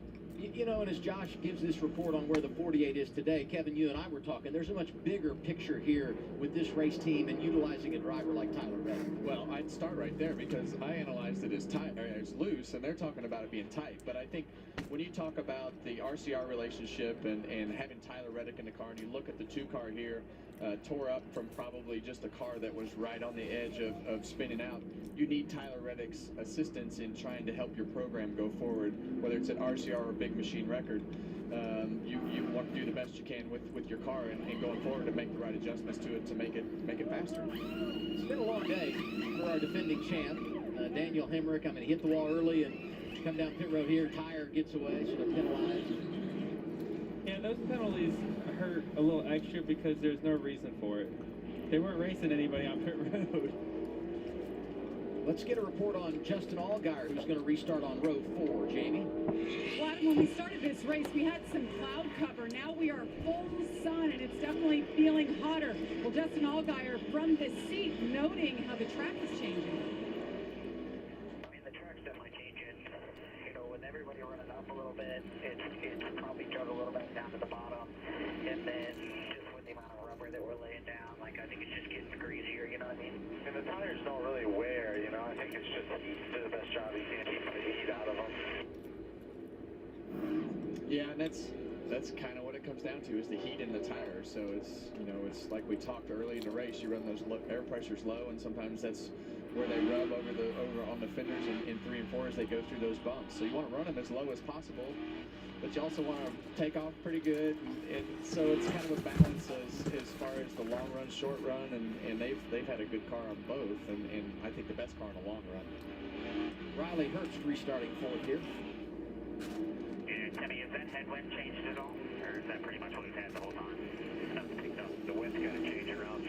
You know, and as Josh gives this report on where the 48 is today, Kevin, you and I were talking, there's a much bigger picture here with this race team and utilizing a driver like Tyler Reddick. Well, I'd start right there because I analyzed it as tight, or as loose, and they're talking about it being tight. But I think when you talk about the RCR relationship and having Tyler Reddick in the car, and you look at the two-car here, tore up from probably just a car that was right on the edge of spinning out. You need Tyler Reddick's assistance in trying to help your program go forward, whether it's at RCR or Big Machine Record. You want to do the best you can with your car and going forward to make the right adjustments to it to make it faster. It's been a long day for our defending champ, Daniel Hemrick. I mean, he hit the wall early and come down pit road here. Tire gets away, so they're penalized. Yeah, those penalties hurt a little extra because there's no reason for it. They weren't racing anybody on pit road. Let's get a report on Justin Allgaier, who's going to restart on row 4. Jamie? Well, Adam, when we started this race, we had some cloud cover. Now we are full sun, and it's definitely feeling hotter. Well, Justin Allgaier from this seat noting how the track is changing. I mean, the track's definitely changing. You know, with everybody running up a little bit, it's probably drug a little bit down to the bottom. And then just with the amount of rubber that we're laying down, like, I think it's just getting greasier, you know what I mean? And the tires don't really wear, you know? I think it's just heat. Do the best job you can keep the heat out of them. Yeah, and that's kind of what it comes down to, is the heat in the tires. So it's, you know, it's like we talked early in the race, you run those air pressures low, and sometimes that's where they rub over on the fenders in 3 and 4 as they go through those bumps. So you want to run them as low as possible, but you also want to take off pretty good, and so it's kind of a balance as far as the long run, short run, and they've had a good car on both, and I think the best car in the long run. Riley Herbst restarting 4th here. Tell me, has that headwind changed at all? Or is that pretty much what we've had the whole time? No, the wind's got to change around.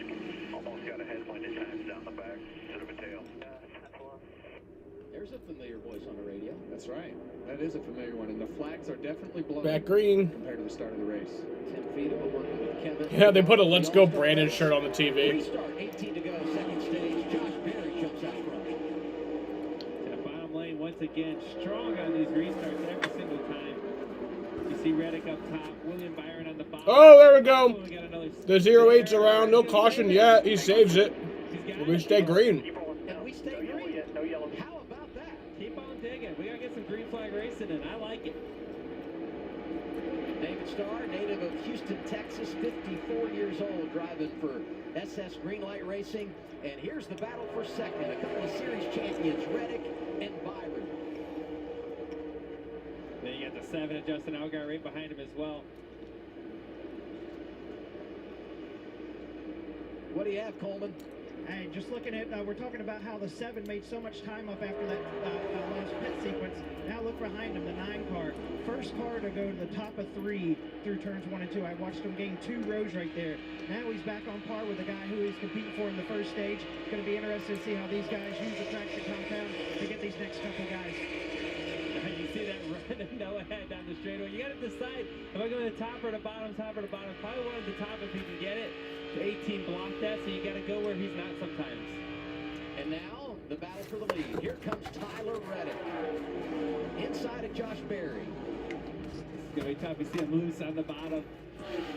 Almost got a headwind at times down the back, sort of a tail. There's a familiar voice on the radio. That's right. That is a familiar one, and the flags are definitely blown Back green compared to the start of the race. Tim Feto working with Kevin. Yeah, they put a "Let's Go Brandon" shirt on the TV. Restart, 18 to go, second stage. Josh Berry jumps out front. That bottom lane once again strong on these restarts every single time. You see Reddick up top, William Byron on the bottom. Oh, there we go. The 08's around. No caution yet. He saves it. We stay green. And we stay green. No yellow. How about that? Keep on digging. We got to get some green flag racing, and I like it. David Starr, native of Houston, Texas, 54 years old, driving for SS Greenlight Racing. And here's the battle for second. A couple of series champions, Reddick and Byron. Then you got the 7 of Justin Allgaier right behind him as well. What do you have, Coleman? Hey, just looking at, we're talking about how the 7 made so much time up after that last pit sequence. Now look behind him, the 9 car. First car to go to the top of 3 through turns 1 and 2. I watched him gain 2 rows right there. Now he's back on par with the guy who he's competing for in the first stage. It's going to be interesting to see how these guys use the traction compound to get these next couple guys. You see that run no ahead down the straightaway. You got to decide if I go to the top or the bottom, Probably one at the top if he can get it. 18 blocked that, so you got to go where he's not sometimes. And now the battle for the lead. Here comes Tyler Reddick. Inside of Josh Berry. It's going to be tough. You see him loose on the bottom.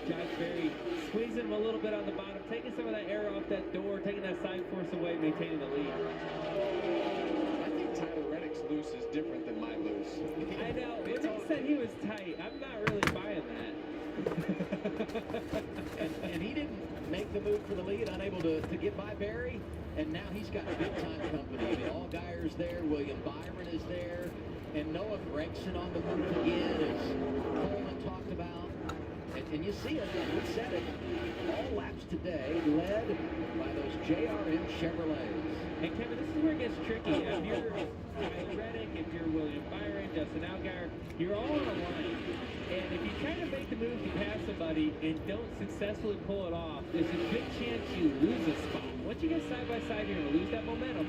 Josh Berry squeezing him a little bit on the bottom, taking some of that air off that door, taking that side force away, maintaining the lead. I think Tyler Reddick's loose is different than my loose. I know. When he said he was tight, I'm not really buying that. and he didn't make the move for the lead, unable to get by Berry, and now he's got big-time company. The Allgaier's there, William Byron is there, and Noah Gregson on the move again, as Coleman talked about. And you see it, we said it, all laps today led by those JRM Chevrolets. And Kevin, this is where it gets tricky. If you're Tyler Reddick, if you're William Byron, Justin Allgaier, you're all on a line. And if you try to make the move to pass somebody and don't successfully pull it off, there's a good chance you lose a spot. Once you get side by side, you're going to lose that momentum.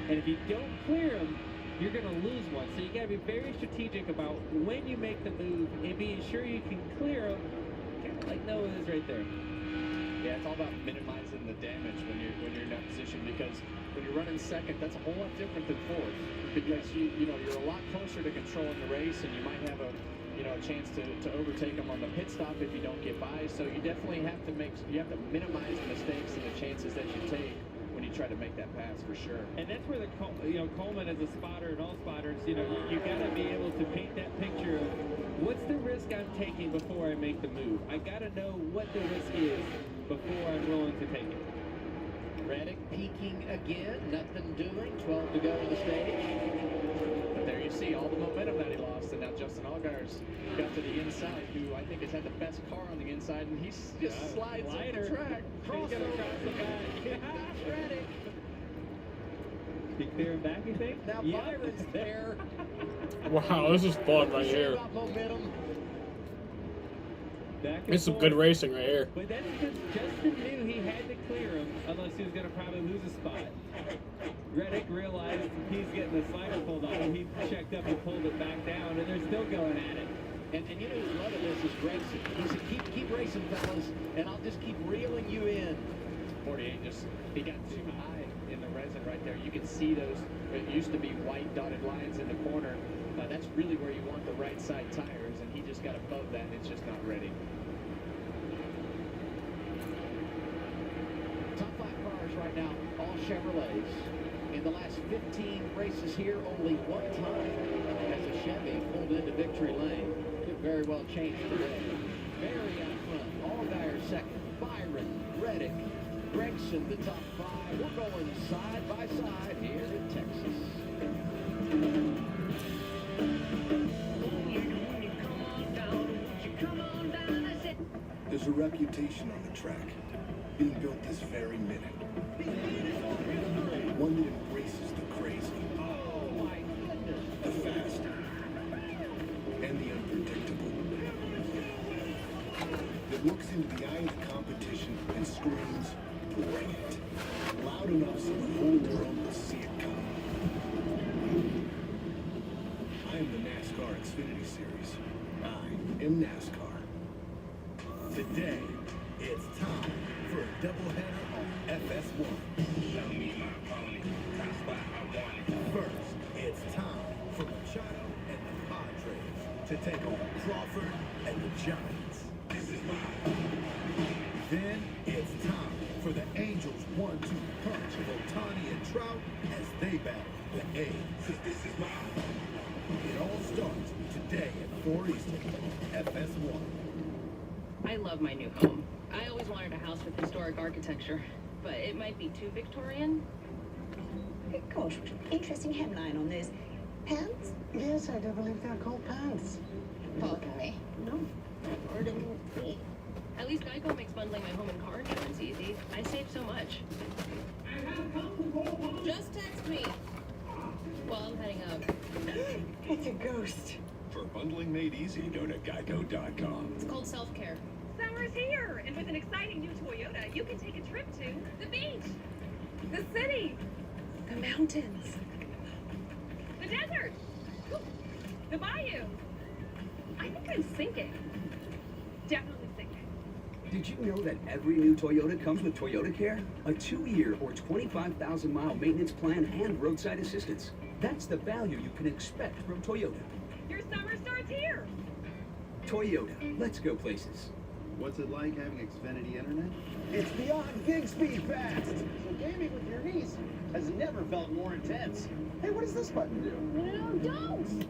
And if you don't clear them, you're going to lose one. So you got to be very strategic about when you make the move and being sure you can clear them, kind of like Noah is right there. Yeah, it's all about minimizing the damage when you're in that position, because when you're running second, that's a whole lot different than fourth, because you're a lot closer to controlling the race, and you might have a chance to overtake them on the pit stop if you don't get by. So you definitely have to minimize the mistakes and the chances that you take when you try to make that pass, for sure. And that's where Coleman as a spotter and all spotters, you got to be able to paint that picture of what's the risk I'm taking before I make the move. I got to know what the risk is before I'm willing to take it. Reddick peaking again, nothing doing, 12 to go in the stage. But there you see all the momentum that he lost, and now Justin Allgaier's got to the inside, who I think has had the best car on the inside, and he just slides on the track. He's going to cross the back. Reddick. He clear him back, you think? Now Byron's there. Wow, this is fun right here. Momentum. Back and It's some forth. good racing right here. But that's because Justin knew he had to clear him, unless he was going to probably lose a spot. Reddick realized he's getting the slider pulled off, and he checked up and pulled it back down, and they're still going at it. And you know who's loving this is Gregson. He said, keep racing, fellas, and I'll just keep reeling you in. 48 he got too high in the resin right there. You can see those, it used to be white dotted lines in the corner. That's really where you want the right side tires, and he just got above that, and it's just not ready. Top 5 cars right now, all Chevrolets. In the last 15 races here, only one time has a Chevy pulled into victory lane. Could very well change today. Barry out front, Allgaier second, Byron, Reddick, Gregson the top 5. We're going side by side here in Texas. There's a reputation on the track, being built this very minute. One that embraces the crazy, the fast, and the unpredictable. That looks into the eye of the competition and screams, bring it. Loud enough so the whole world will see it coming. I am the NASCAR Xfinity Series. I am NASCAR. Today, it's time for a doubleheader on FS1. First, it's time for Machado and the Padres to take on Crawford and the Giants. Then it's time for the Angels 1-2 punch of Ohtani and Trout as they battle the A's. It all starts today at 4 Eastern, FS1. I love my new home. I always wanted a house with historic architecture, but it might be too Victorian. Gosh, interesting hemline on those pants. Yes, I do believe they're called pants. Pardon me. No. Pardon me. At least Geico makes bundling my home and car insurance easy. I save so much. Just text me. Well, I'm heading up. It's a ghost. For bundling made easy, go to geico.com. It's called self-care. Summer's here, and with an exciting new Toyota, you can take a trip to the beach, the city, The mountains. the desert, the bayou. I think I'm sinking. Definitely sinking. Did you know that every new Toyota comes with Toyota Care? A 2-year or 25,000-mile maintenance plan and roadside assistance. That's the value you can expect from Toyota. Your summer starts here. Toyota, let's go places. What's it like having Xfinity internet? It's beyond gig speed fast. So gaming with your niece has never felt more intense. Hey, what does this button do? No, don't.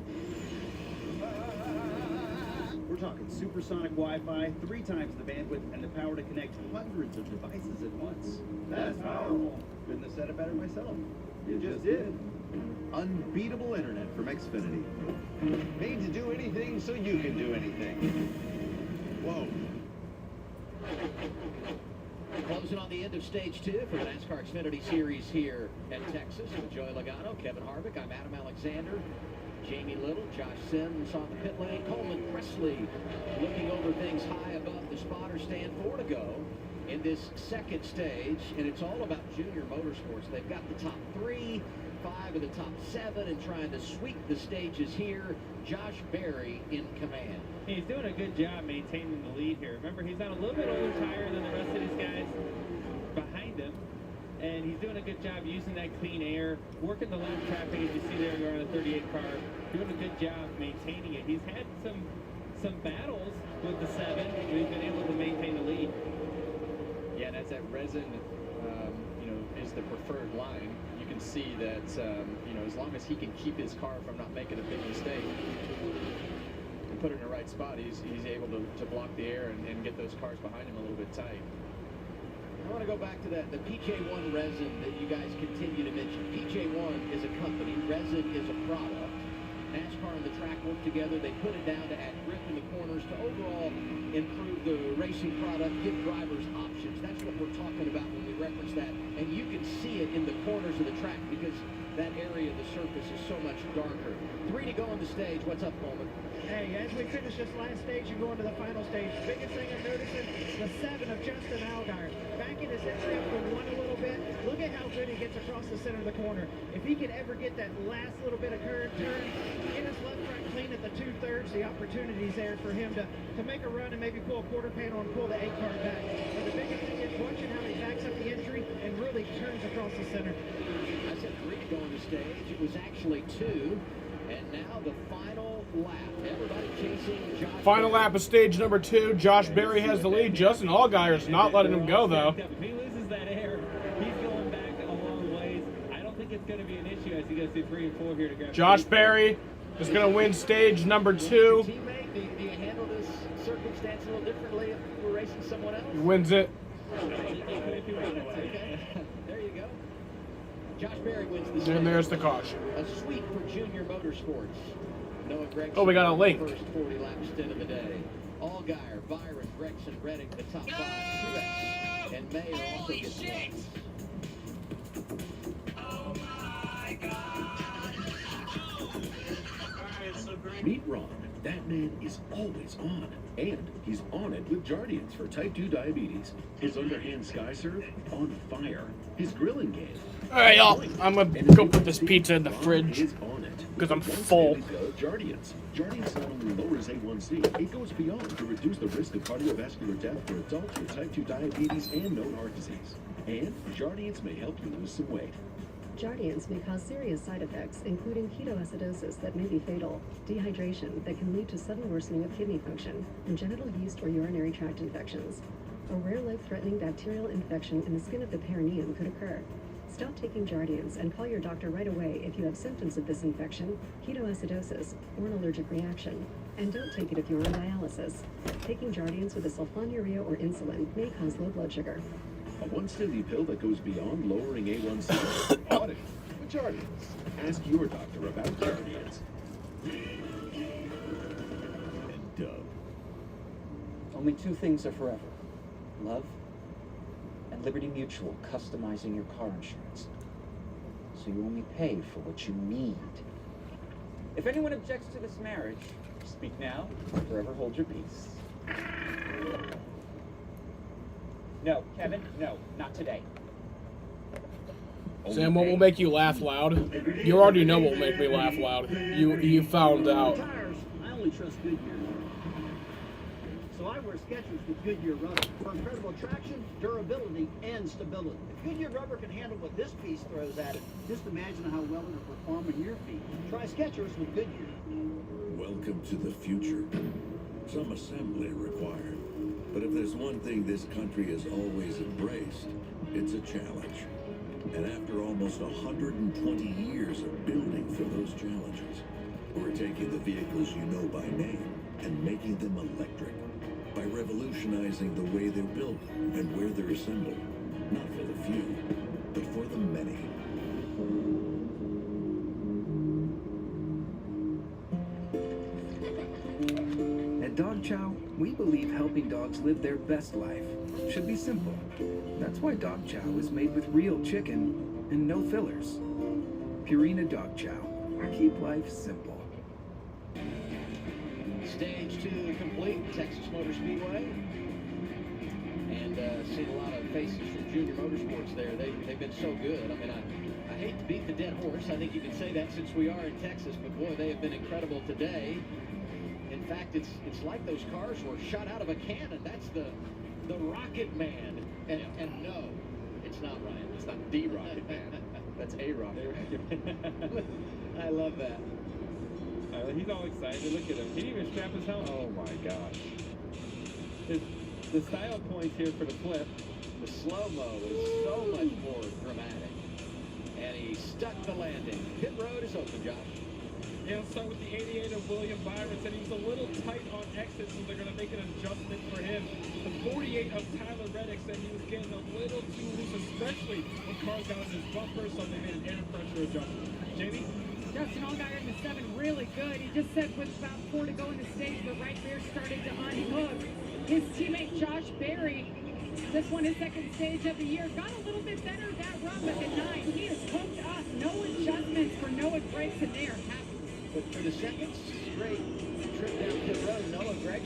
We're talking supersonic Wi-Fi, 3 times the bandwidth, and the power to connect hundreds of devices at once. That's powerful. Couldn't have said it better myself. You just did. Unbeatable internet from Xfinity. Made to do anything so you can do anything. Whoa. Closing on the end of stage 2 for the NASCAR Xfinity Series here at Texas with Joey Logano, Kevin Harvick. I'm Adam Alexander. Jamie Little, Josh Sims on the pit lane. Coleman Presley looking over things high above the spotter stand. 4 to go in this second stage, and it's all about junior motorsports. They've got the top 3, 5 of the top 7, and trying to sweep the stages here. Josh Berry in command. He's doing a good job maintaining the lead here. Remember, he's on a little bit older tire than the rest of these guys behind him. And he's doing a good job using that clean air, working the lap traffic, as you see there, you're on a 38 car, doing a good job maintaining it. He's had some battles with the 7, and he's been able to maintain the lead. Yeah, and as that resin, is the preferred line, you can see that, as long as he can keep his car from not making a big mistake and put it in the right spot, he's able to block the air and get those cars behind him a little bit tight. I want to go back to the PJ1 resin that you guys continue to mention. PJ1 is a company, resin is a product. NASCAR and the track work together. They put it down to add grip in the corners to overall improve the racing product, give drivers options. That's what we're talking about when we reference that. And you can see it in the corners of the track because that area of the surface is so much darker. 3 to go on the stage. What's up, Coleman? Hey, as we we finish this last stage and go into the final stage, the biggest thing I'm noticing, the 7 of Justin Allgaier. Backing his entry up from 1 a little bit. Look at how good he gets across the center of the corner. If he could ever get that last little bit of turn, get his left front clean at the 2/3, the opportunity's there for him to make a run and maybe pull a quarter panel and pull the 8 car back. But the biggest thing is watching how he backs up the entry and really turns across the center. I said 3 to go on the stage. It was actually 2. And now the final lap. Everybody chasing Josh. Final lap of stage number 2. Josh Berry has the lead. Justin Allgaier's not letting him go, though. If he loses that air, he's going back a long ways. I don't think it's going to be an issue as he goes through 3 and 4 here to grab. Josh Berry is going to win stage number 2. Teammate, do you handle this circumstance a little differently if we're racing someone else? He wins it. Okay. There you go. Josh Berry wins the stage. And there's the caution. A sweep for Junior Motorsports. Noah Gregson. Oh, we got a link. First 40 lap stint of the day. Allgaier, Byron, Gregson, Reddick, the top 5. Truex and Mayer also get points. Oh my God! Meet Ron. That man is always on. And he's on it with Jardiance for type 2 diabetes. His underhand sky surf, on fire. His grilling game. Alright, y'all. I'm going to go put this pizza in the fridge because I'm full. Jardiance. Jardiance not only lowers A1C, it goes beyond to reduce the risk of cardiovascular death for adults with type 2 diabetes and known heart disease. And Jardiance may help you lose some weight. Jardiance may cause serious side effects, including ketoacidosis that may be fatal, dehydration that can lead to sudden worsening of kidney function, and genital yeast or urinary tract infections. A rare life-threatening bacterial infection in the skin of the perineum could occur. Stop taking Jardiance and call your doctor right away if you have symptoms of this infection, ketoacidosis, or an allergic reaction. And don't take it if you're on dialysis. Taking Jardiance with a sulfonylurea or insulin may cause low blood sugar. A once-daily pill that goes beyond lowering A1C. Audit with Jardiance. Ask your doctor about Jardiance. And Dove. Only 2 things are forever. Love and Liberty Mutual customizing your car insurance. So you only pay for what you need. If anyone objects to this marriage, speak now or forever hold your peace. No, Kevin, no, not today. Sam, what will make you laugh loud? You already know what will make me laugh loud. You found out. Tires, I only trust Goodyear. So I wear Skechers with Goodyear rubber for incredible traction, durability, and stability. If Goodyear rubber can handle what this piece throws at it, just imagine how well it'll perform on your feet. Try Skechers with Goodyear. Welcome to the future. Some assembly required. But if there's one thing this country has always embraced, it's a challenge. And after almost 120 years of building for those challenges, we're taking the vehicles you know by name and making them electric by revolutionizing the way they're built and where they're assembled. Not for the few, but for the many. At Dog Chow, we believe helping dogs live their best life should be simple. That's why Dog Chow is made with real chicken and no fillers. Purina Dog Chow. Keep life simple. Stage 2 complete, Texas Motor Speedway. And seen a lot of faces from Junior Motorsports there. They've been so good. I mean, I hate to beat the dead horse. I think you can say that since we are in Texas, but boy, they have been incredible today. In fact, it's like those cars were shot out of a cannon. That's the Rocket Man. And no, it's not Ryan. It's not the Rocket Man. That's a Rocket Man. I love that. He's all excited. Look at him. He didn't even strap his helmet. Oh my gosh. The style points here for the flip. The slow-mo is so much more dramatic. And he stuck the landing. Pit road is open, Josh. Yeah, let's start with the 88 of William Byron. Said he was a little tight on exit, so they're going to make an adjustment for him. The 48 of Tyler Reddick said he was getting a little too loose, especially when cars got on his bumper, so they made an air pressure adjustment. Jamie? Justin Allgaier in the 7, really good. He just said with about 4 to go in the stage, the right rear started to unhook. His teammate Josh Berry, this one his 2nd stage of the year, got a little bit better that run, but the 9, he is hooked up. No adjustments for Noah Gregson there. But for the 2nd straight trip down pit road,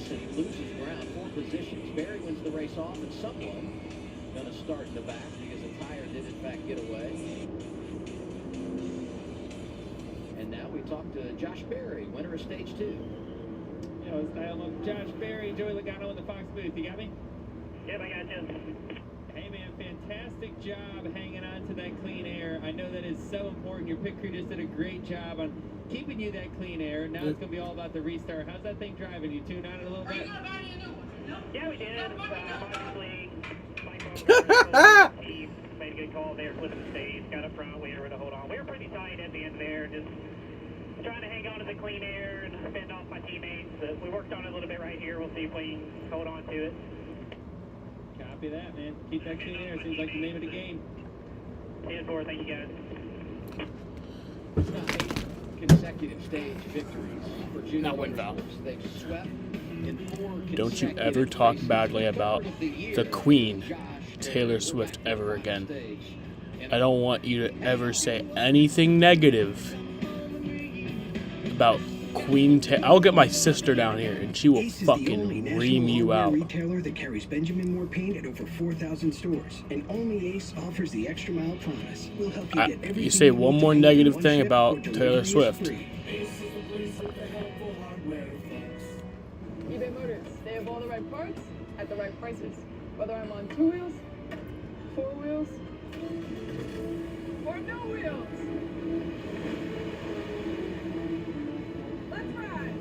Johnson loses ground, 4 positions. Barry wins the race off, and someone going to start in the back because a tire did in fact get away. And now we talk to Josh Berry, winner of stage 2. Yo, it's style of Josh Berry, Joey Logano in the Fox booth. You got me? Yep, I got you. Hey man, fantastic job hanging on to that clean air. I know that is so important. Your pit crew just did a great job on keeping you that clean air. Now it's going to be all about the restart. How's that thing driving? You tune on it a little bit? Yeah, we did. Obviously, he made a good call there, flipping the stage, got up front, we were to hold on. We were pretty tight at the end there, just trying to hang on to the clean air and fend off my teammates. We worked on it a little bit right here. We'll see if we can hold on to it. Copy that, man. Keep that clean air. Seems like the name of the game. 10-4, thank you guys. It's now 8 consecutive stage victories for Junior Not win, Val. Motorsports. They've swept in 4 Don't you ever consecutive talk races. badly about the Queen, Taylor Swift, ever again. I don't want you to ever say anything negative about Queen Taylor. I'll get my sister down here and she will Ace is the fucking only national ream you hardware out. retailer that carries Benjamin Moore paint at over 4,000 stores, and only Ace offers the extra mile promise. We'll help you get everything You say one need more to paint in negative one thing trip, about or delivery Taylor is Swift. free. eBay Motors. They have all the right parts at the right prices. Whether I'm on 2 wheels, 4 wheels, or no wheels. Let's ride.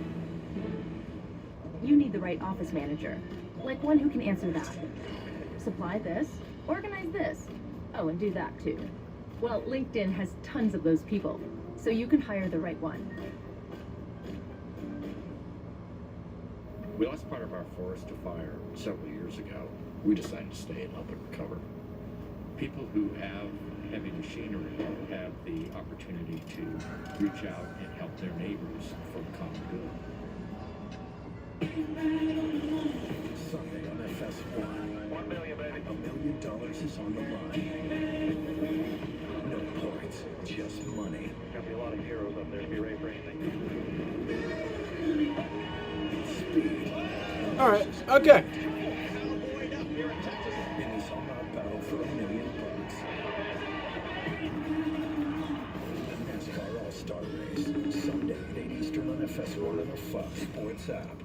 You need the right office manager, like one who can answer that. Supply this, organize this. Oh, and do that too. Well, LinkedIn has tons of those people, so you can hire the right one. We lost part of our forest to fire several years ago. We decided to stay and help it recover. People who have heavy machinery have the opportunity to reach out and help their neighbors for the common good. Sunday on FS1. $1 million, baby. $1 million is on the line. No points, just money. Gonna be a lot of heroes up there if you're ready for anything. Speed. All right. Okay. In this all-out battle for $1 million. The NASCAR All-Star Race. Sunday at 8 Eastern on FS1 and the Fox Sports app.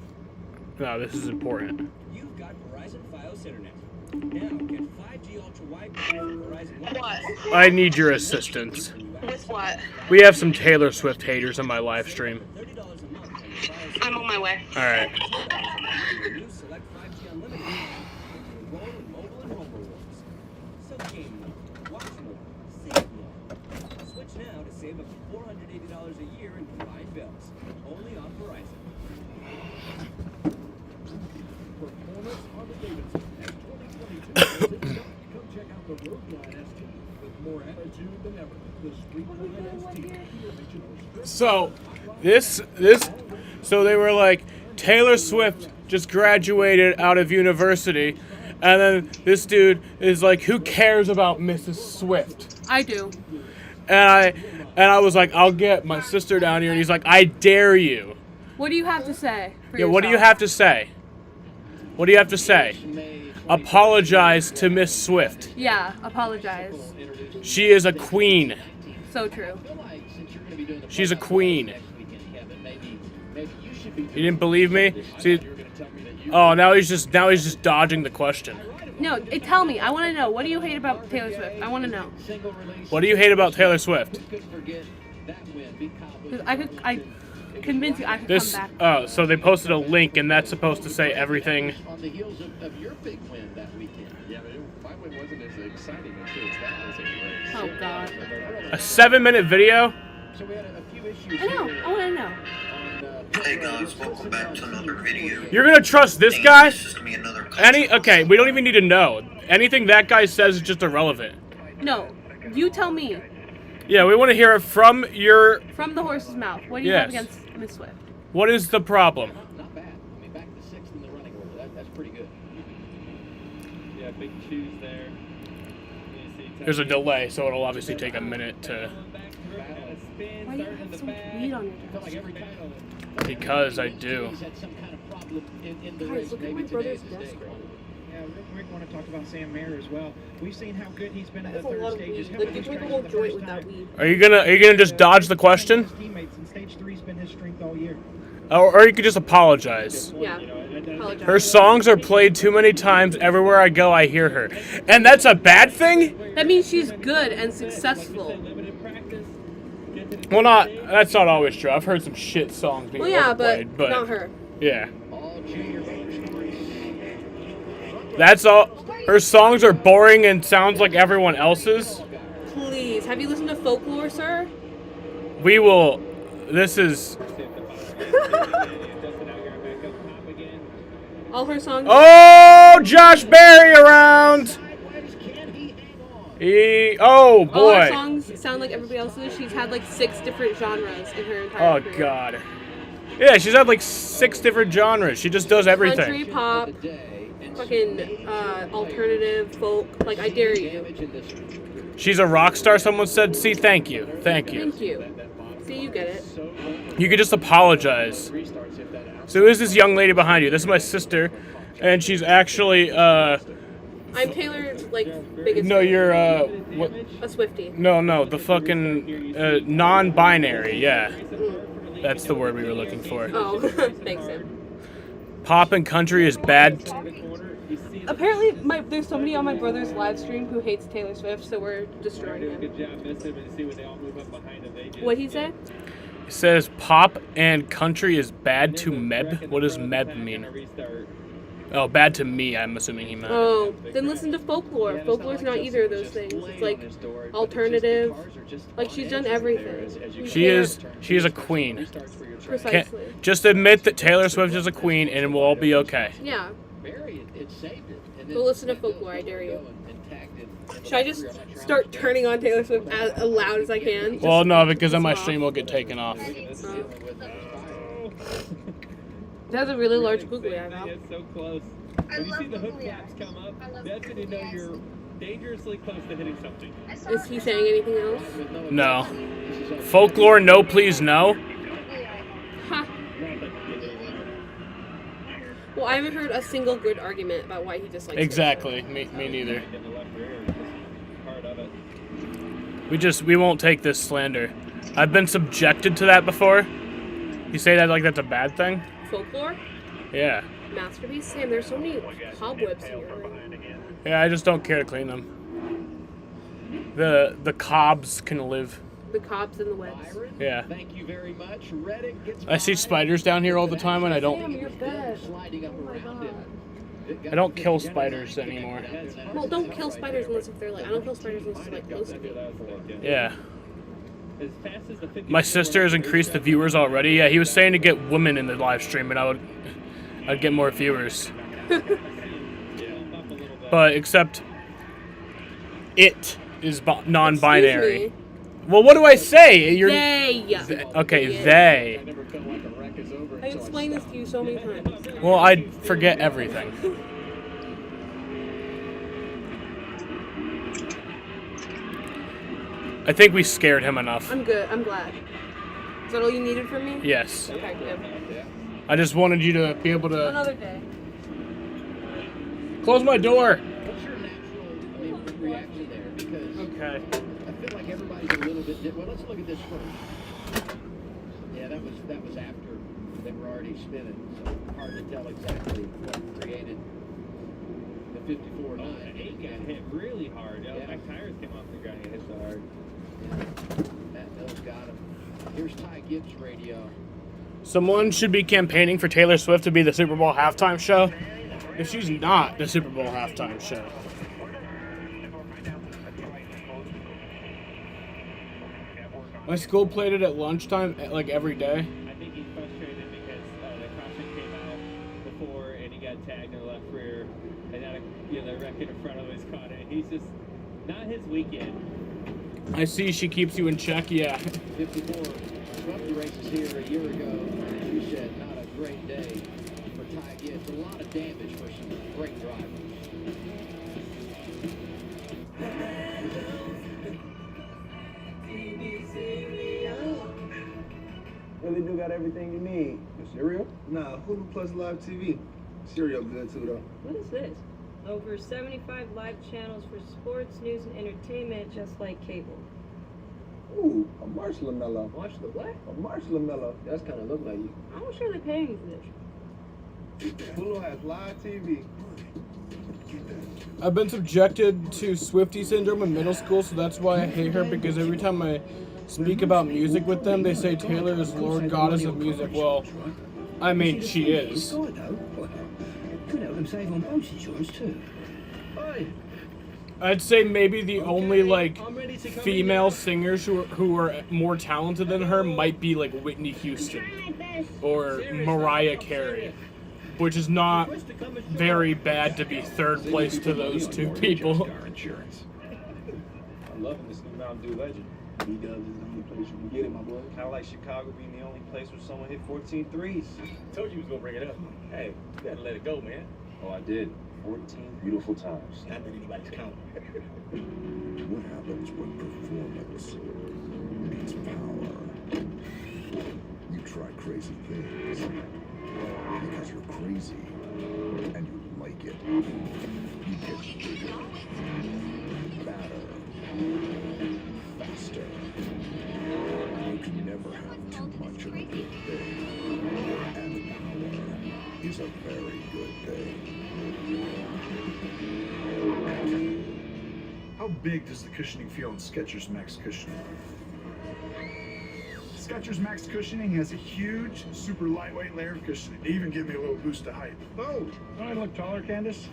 No, this is important. You've got Verizon Fios Internet. Now get 5G ultra wideband from Verizon. What? I need your assistance. With what? We have some Taylor Swift haters on my live stream. I'm on my way. All right. New select 5G unlimited. Enroll in mobile and home rewards. So game more, watch more, save more. Switch now to save up to $480 a year in combined bills. Only on Verizon. Performance on the Davidson as 2022 come check out the Roadline ST with more attitude than ever. The Streetline ST, the original strip. So they were like, Taylor Swift just graduated out of university, and then this dude is like, who cares about Mrs. Swift? I do. And I was like, I'll get my sister down here, and he's like, I dare you. What do you have to say? Yeah, what do you have to say? What do you have to say? Apologize to Miss Swift. Yeah, apologize. She is a queen. So true. She's a queen. You didn't believe me? See, oh, now he's just dodging the question. No, tell me. I want to know. What do you hate about Taylor Swift? I want to know. What do you hate about Taylor Swift? I convince you I could This. come back. Oh, so they posted a link, and that's supposed to say everything. On the heels of your big win that weekend. Yeah, but my win wasn't as exciting as that was anyway. Oh, God. A 7-minute video? So we had a few issues I know. I want to know. Hey guys, welcome back to another video. You're gonna trust this guy? Okay, we don't even need to know. Anything that guy says is just irrelevant. No, you tell me. Yeah, we want to hear it from your... From the horse's mouth. What do you have against Miss Swift? What is the problem? Not bad. I mean, back to 6th in the running order. That's pretty good. Yeah, big shoes there. There's a delay, so it'll obviously take a minute to... Why do you have some weed on your Felt like every time Because I do. He's had some kind of problem in the Guys, race. look at Maybe my today brother's is his desk day. right now. Yeah, real quick, want to talk about Sam Mayer as well. We've seen how good he's been in the That's a third lot of stages. weed. How Like, about you these drink a tracks whole for the joint first with that time? weed. Are you gonna just dodge the question? His teammates, and stage 3's been his strength all year. Or you could just apologize. Yeah, apologize. Her songs are played too many times. Everywhere I go, I hear her. And that's a bad thing? That means she's good and successful. Well, that's not always true. I've heard some shit songs being Well, yeah, overplayed, but not her. yeah. That's all. Her songs are boring and sounds like everyone else's. Please, have you listened to Folklore, sir? We will. This is. All her songs. Oh, Josh Berry around. Oh All her boy. songs sound like everybody else's. She's had like 6 different genres in her entire Oh career. god. Yeah, she's had like 6 different genres. She just does everything. Country, pop, fucking alternative, folk. Like, I dare you. She's a rock star. Someone said, "See, thank you, thank you." Thank you. See, you get it. You could just apologize. So who is this young lady behind you? This is my sister, and she's actually I'm Taylor's, like, biggest no, fan. you're what? A Swiftie. No, the fucking non-binary. Yeah, that's the word we were looking for. Oh, thanks, Sam. Pop and country is bad. Apparently, there's somebody on my brother's live stream who hates Taylor Swift, so we're destroying him. What'd he say? It says pop and country is bad to Meb. What does Meb mean? Oh, bad to me, I'm assuming he meant. Oh, then listen to Folklore. Folklore's not either of those things. It's like alternative. Like, she's done everything. She is a queen. Precisely. Just admit that Taylor Swift is a queen and we'll all be okay. Yeah. Go listen to Folklore, I dare you. Should I just start turning on Taylor Swift as loud as I can? Well, no, because then my stream will get taken off. It has a really large googly eyebrow. It's so close. When you see the hook flaps come up, that's when you know you're dangerously close to hitting something. Is he saying anything else? No. Folklore, no, please, no. Ha. Well, I haven't heard a single good argument about why he dislikes her. Exactly. Me neither. We won't take this slander. I've been subjected to that before. You say that like that's a bad thing? Folklore? Yeah. Masterpiece? Sam, there's so many cobwebs here. Yeah, I just don't care to clean them. The cobs can live. The cobs and the webs. Yeah. Thank you very much. Reddick gets I see spiders down here all the time and I Sam, don't you're good. sliding up around it. I don't kill spiders anymore. Well, don't kill spiders unless if they're like, I don't kill spiders unless they're like close to me. Yeah. My sister has increased the viewers already. Yeah, he was saying to get women in the live stream and I'd get more viewers. But except it is non-binary. Well, what do I say? They. Okay, they. I explained this to you so many times. Well, I'd forget everything. I think we scared him enough. I'm good. I'm glad. Is that all you needed from me? Yes. Okay, good. I just wanted you to be able to Another day. close my door. What's your natural reaction there? Because okay. I feel like everybody's a little bit different. Well, let's look at this first. Yeah, that was after they were already spinning. So hard to tell exactly what created the 54-9. The 8 got hit really hard. Yeah. Back tires came off the ground. He hit so hard. Matt Mills got him. Here's Ty Gibbs' radio. Someone should be campaigning for Taylor Swift to be the Super Bowl halftime show. If she's not the Super Bowl halftime show. My school played it at lunchtime, like every day. I think he's frustrated because the caution came out before and he got tagged in the left rear. And now the wreck in front of him is caught it. He's just not his weekend. I see she keeps you in check, yeah. 54 Swift races here a year ago. As you said, not a great day for Ty Gibbs. A lot of damage for some great drivers. Really do got everything you need. The cereal? Nah, Hulu Plus Live TV. Cereal good too, though. What is this? Over 75 live channels for sports, news, and entertainment, just like cable. Ooh, a marshmallow. Watch the what? A marshmallow. That's kind of look like you. How much are they paying you for this? Hulu has live TV. I've been subjected to Swiftie syndrome in middle school, so that's why I hate her, because every time I speak about music with them, they say Taylor is Lord Goddess of music. Well, I mean, she is. Could help them save on boat insurance too. I'd say maybe the only like female singers who are more talented than her might be like Whitney Houston or Mariah Carey, which is not very bad to be third place to those two people. I'm loving this new Mountain Dew Legend. B-Dubs is the only place you can get it, my boy. Kind of like Chicago being the only place where someone hit 14 threes. Told you he was gonna bring it up. Hey, you gotta let it go, man. Oh, I did. 14 beautiful times. Not that anybody's counting. What happens when performance meets power? You try crazy things because you're crazy and you like it. You get bigger, badder, faster. You can never have too much of a good thing. And power is a very good thing. How big does the cushioning feel in Skechers Max Cushioning? Skechers Max Cushioning has a huge, super lightweight layer of cushioning. They even give me a little boost of height. Oh, don't I look taller, Candace?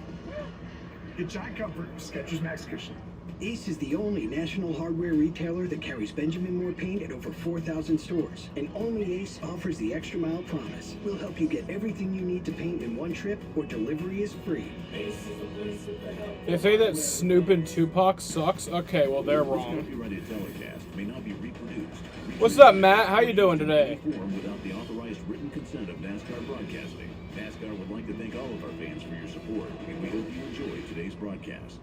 Get giant comfort with Skechers Max Cushioning. Ace is the only national hardware retailer that carries Benjamin Moore paint at over 4,000 stores. And only Ace offers the extra mile promise. We'll help you get everything you need to paint in one trip, or delivery is free. They say that Snoop and Tupac sucks. Okay, well they're wrong. What's up, Matt? How you doing today? Without the authorized written consent of NASCAR Broadcasting. NASCAR would like to thank all of our fans for your support, and we hope you enjoy today's broadcast.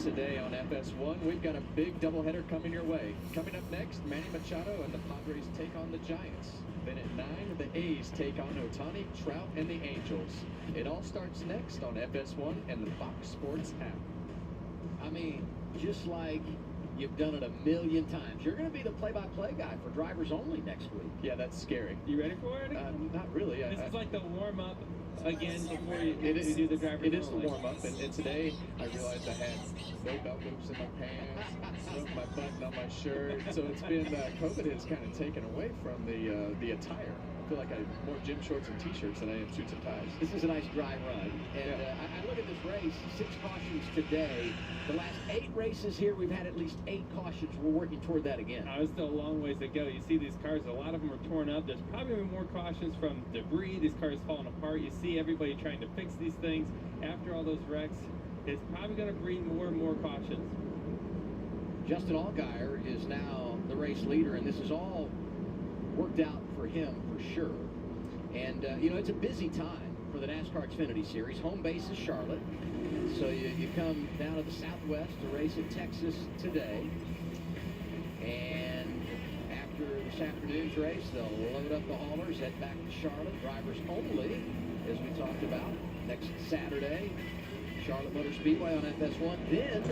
Today on FS1, we've got a big doubleheader coming your way. Coming up next, Manny Machado and the Padres take on the Giants. Then at 9, the A's take on Ohtani, Trout, and the Angels. It all starts next on FS1 and the Fox Sports app. I mean, just like you've done it a million times, you're going to be the play-by-play guy for Drivers Only next week. Yeah, that's scary. You ready for it? Not really. This is like the warm-up again before you do the Drivers It is the Only. warm-up, and today I realized I had no belt loops in my pants, no my button on my shirt. So it's been COVID has kind of taken away from the attire. I feel like I have more gym shorts and t-shirts than I am suits and ties. This is a nice dry run. And I look at this race, 6 cautions today. The last 8 races here, we've had at least 8 cautions. We're working toward that again. There's still a long ways to go. You see these cars, a lot of them are torn up. There's probably more cautions from debris. These cars falling apart. You see everybody trying to fix these things. After all those wrecks, it's probably going to breed more and more cautions. Justin Allgaier is now the race leader, and this is all worked out for him for sure. And, it's a busy time for the NASCAR Xfinity Series. Home base is Charlotte. So you come down to the Southwest to race in Texas today. And after this afternoon's race, they'll load up the haulers, head back to Charlotte. Drivers only, as we talked about, next Saturday. Charlotte Motor Speedway on FS1. Then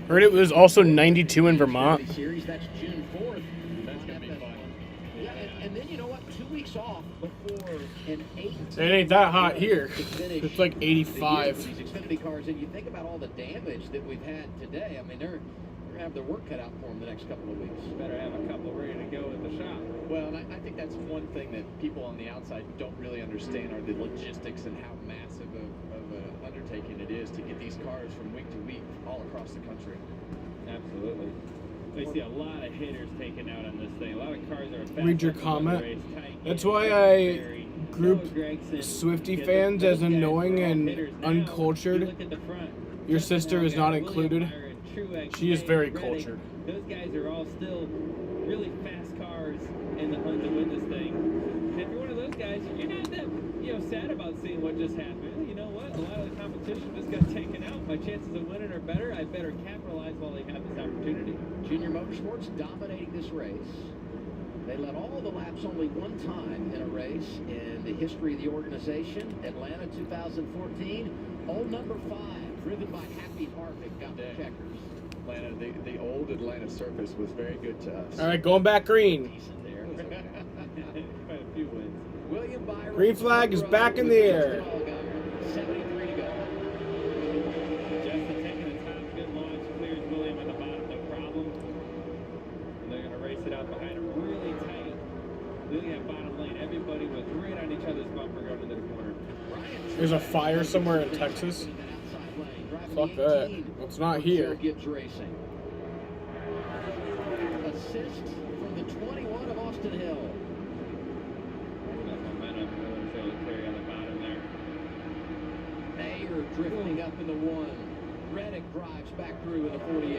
Heard it was also 92 in Vermont. Series, that's June 4th. That's going to be fun. Yeah, and then you know what? 2 weeks off before an 8. It ain't that hot here. It's like 85. These Xfinity cars, and you think about all the damage that we've had today. I mean, they're going to have their work cut out for them the next couple of weeks. Better have a couple ready to go at the shop. Well, and I think that's one thing that people on the outside don't really understand are the logistics and how massive of an undertaking it is to get these cars from week to week all across the country. Absolutely. We see a lot of hitters taken out on this thing. A lot of cars are fast. Read your comment. That's why I group Swiftie fans as annoying and uncultured. Your sister is not included. She is very cultured. Those guys are all still really fast cars in the hunt to win this thing. And if you're one of those guys, you're not that sad about seeing what just happened. You know what? a lot of the competition just got taken out. My chances of winning are better. I better capitalize while they have this opportunity. Junior Motorsports dominating this race. They led all the laps only one time in a race in the history of the organization. Atlanta 2014. Old number 5, driven by Happy Harvick, got the checkers. Atlanta, the old Atlanta surface was very good to us. All right, going back green. Quite a few wins. William Byron. Green flag is back in the air. 73 to go. Justin taking the top, good launch, clears William at the bottom, no problem. And they're going to race it out behind him really tight. Looking at bottom lane, everybody was right on each other's bumper going into the corner. There's a fire somewhere in Texas. Fuck that. It's not here. Gibbs Racing. Assist from the 21 of Austin Hill. That momentum really failed to carry on the bottom there. Mayer drifting up in the 1. Reddick drives back through in the 48.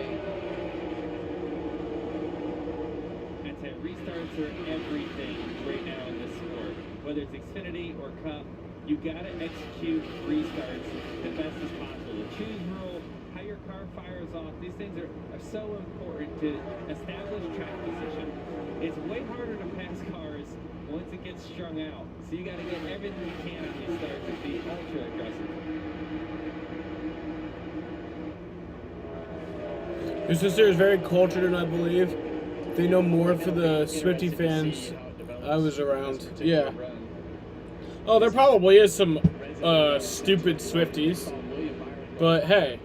I'd say restarts are everything right now in this sport. Whether it's Xfinity or Cup, you gotta execute restarts the best as possible. The choose rule, how your car fires off, these things are so important to establish track position. It's way harder to pass cars once it gets strung out. So you gotta get everything you can on these starts and be ultra aggressive. Your sister is very cultured, and I believe they know more for the Swiftie fans I was around. Yeah. Oh, there probably is some stupid Swifties, but hey,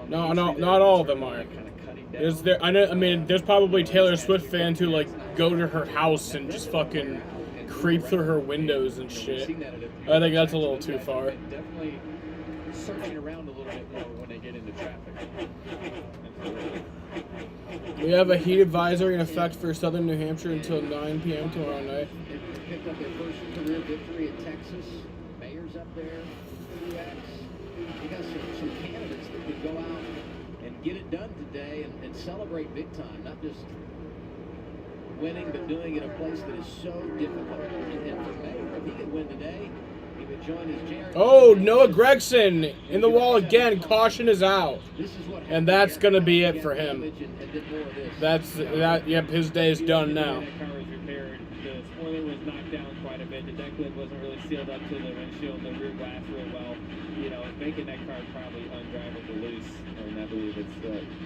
not all of them are. There's probably Taylor Swift fans who like go to her house and just fucking creep through her windows and shit. I think that's a little too far. Definitely searching around a little bit more when they get into traffic. We have a heat advisory in effect for southern New Hampshire until 9 p.m. tomorrow night. Picked up their first career victory in Texas. Mayer's up there. Truex. You got some candidates that could go out and get it done today and celebrate big time, not just winning, but doing it in a place that is so difficult. And for Mayer, if he could win today, he would join his Jared. Oh, Noah Gregson in the wall again. Caution is out, and that's gonna be it for him. Yep, his day is done now. The car was repaired. The spoiler was knocked down quite a bit. The deck lid wasn't really sealed up to the windshield, the rear glass real well. You know, making that car probably undrivable loose, and I believe it's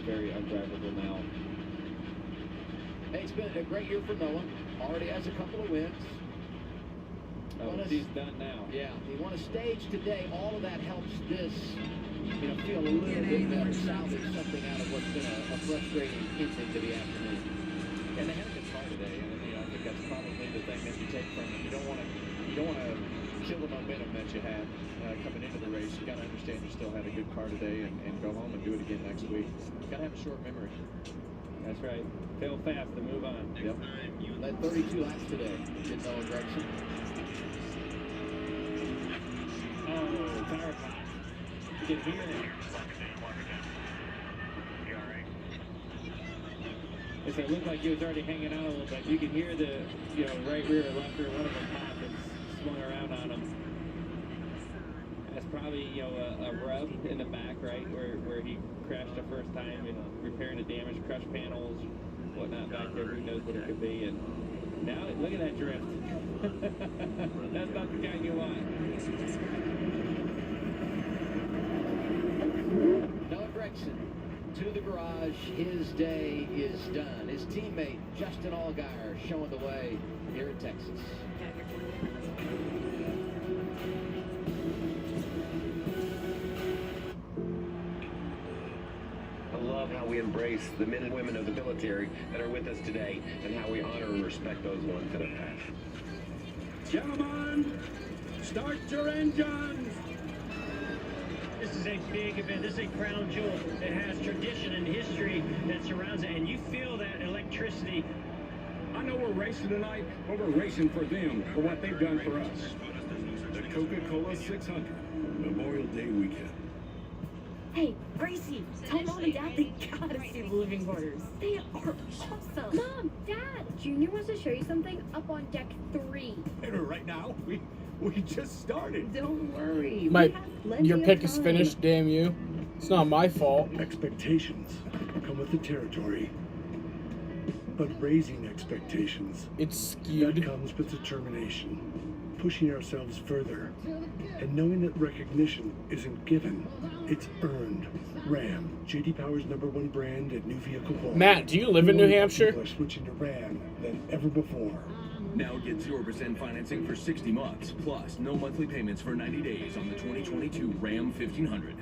very undrivable now. Hey, it's been a great year for Noah. Already has a couple of wins. He's done now. Yeah, he won a stage today. All of that helps this, feel a little bit better, salvage something out of what's been a frustrating evening to the afternoon. And they had a good car today, and I think that's probably the thing that you take from it. You don't want to kill the momentum that you had coming into the race. You got to understand you still had a good car today, and go home and do it again next week. You got to have a short memory. That's right. Fail fast and move on. Yep. Led 32 laps today. Did Noah Gregson. Oh, power pop. You can hear it. It looked like he was already hanging out a little bit. You can hear the, right rear or left rear, one of them pop and swung around on him. That's probably, a rub in the back, right, where he crashed the first time and repairing the damage, crushed panels, whatnot back there. Who knows what it could be? And now, look at that drift. That's not the kind you want. Noah Gregson to the garage. His day is done. His teammate Justin Allgaier showing the way here in Texas. I love how we embrace the men and women of the military that are with us today, and how we honor and respect those ones that have passed. Gentlemen, start your engines. This is a big event. This is a crown jewel that has tradition and history that surrounds it, and you feel that electricity. I know we're racing tonight, but we're racing for them, for what they've done for us. The Coca-Cola 600. Memorial Day weekend. Hey, Gracie, tell Mom and Dad they gotta see the living quarters. They are awesome. Mom, Dad, Junior wants to show you something up on deck 3. Right now, we just started. Don't worry. Your pick is finished, damn you. It's not my fault. Expectations come with the territory. But raising expectations, it's skewed. That comes with determination. Pushing ourselves further. And knowing that recognition isn't given, it's earned. Ram, J.D. Power's #1 brand at new vehicle quality. Matt, do you live in New Hampshire? People are switching to Ram than ever before. Now get 0% financing for 60 months, plus no monthly payments for 90 days on the 2022 Ram 1500.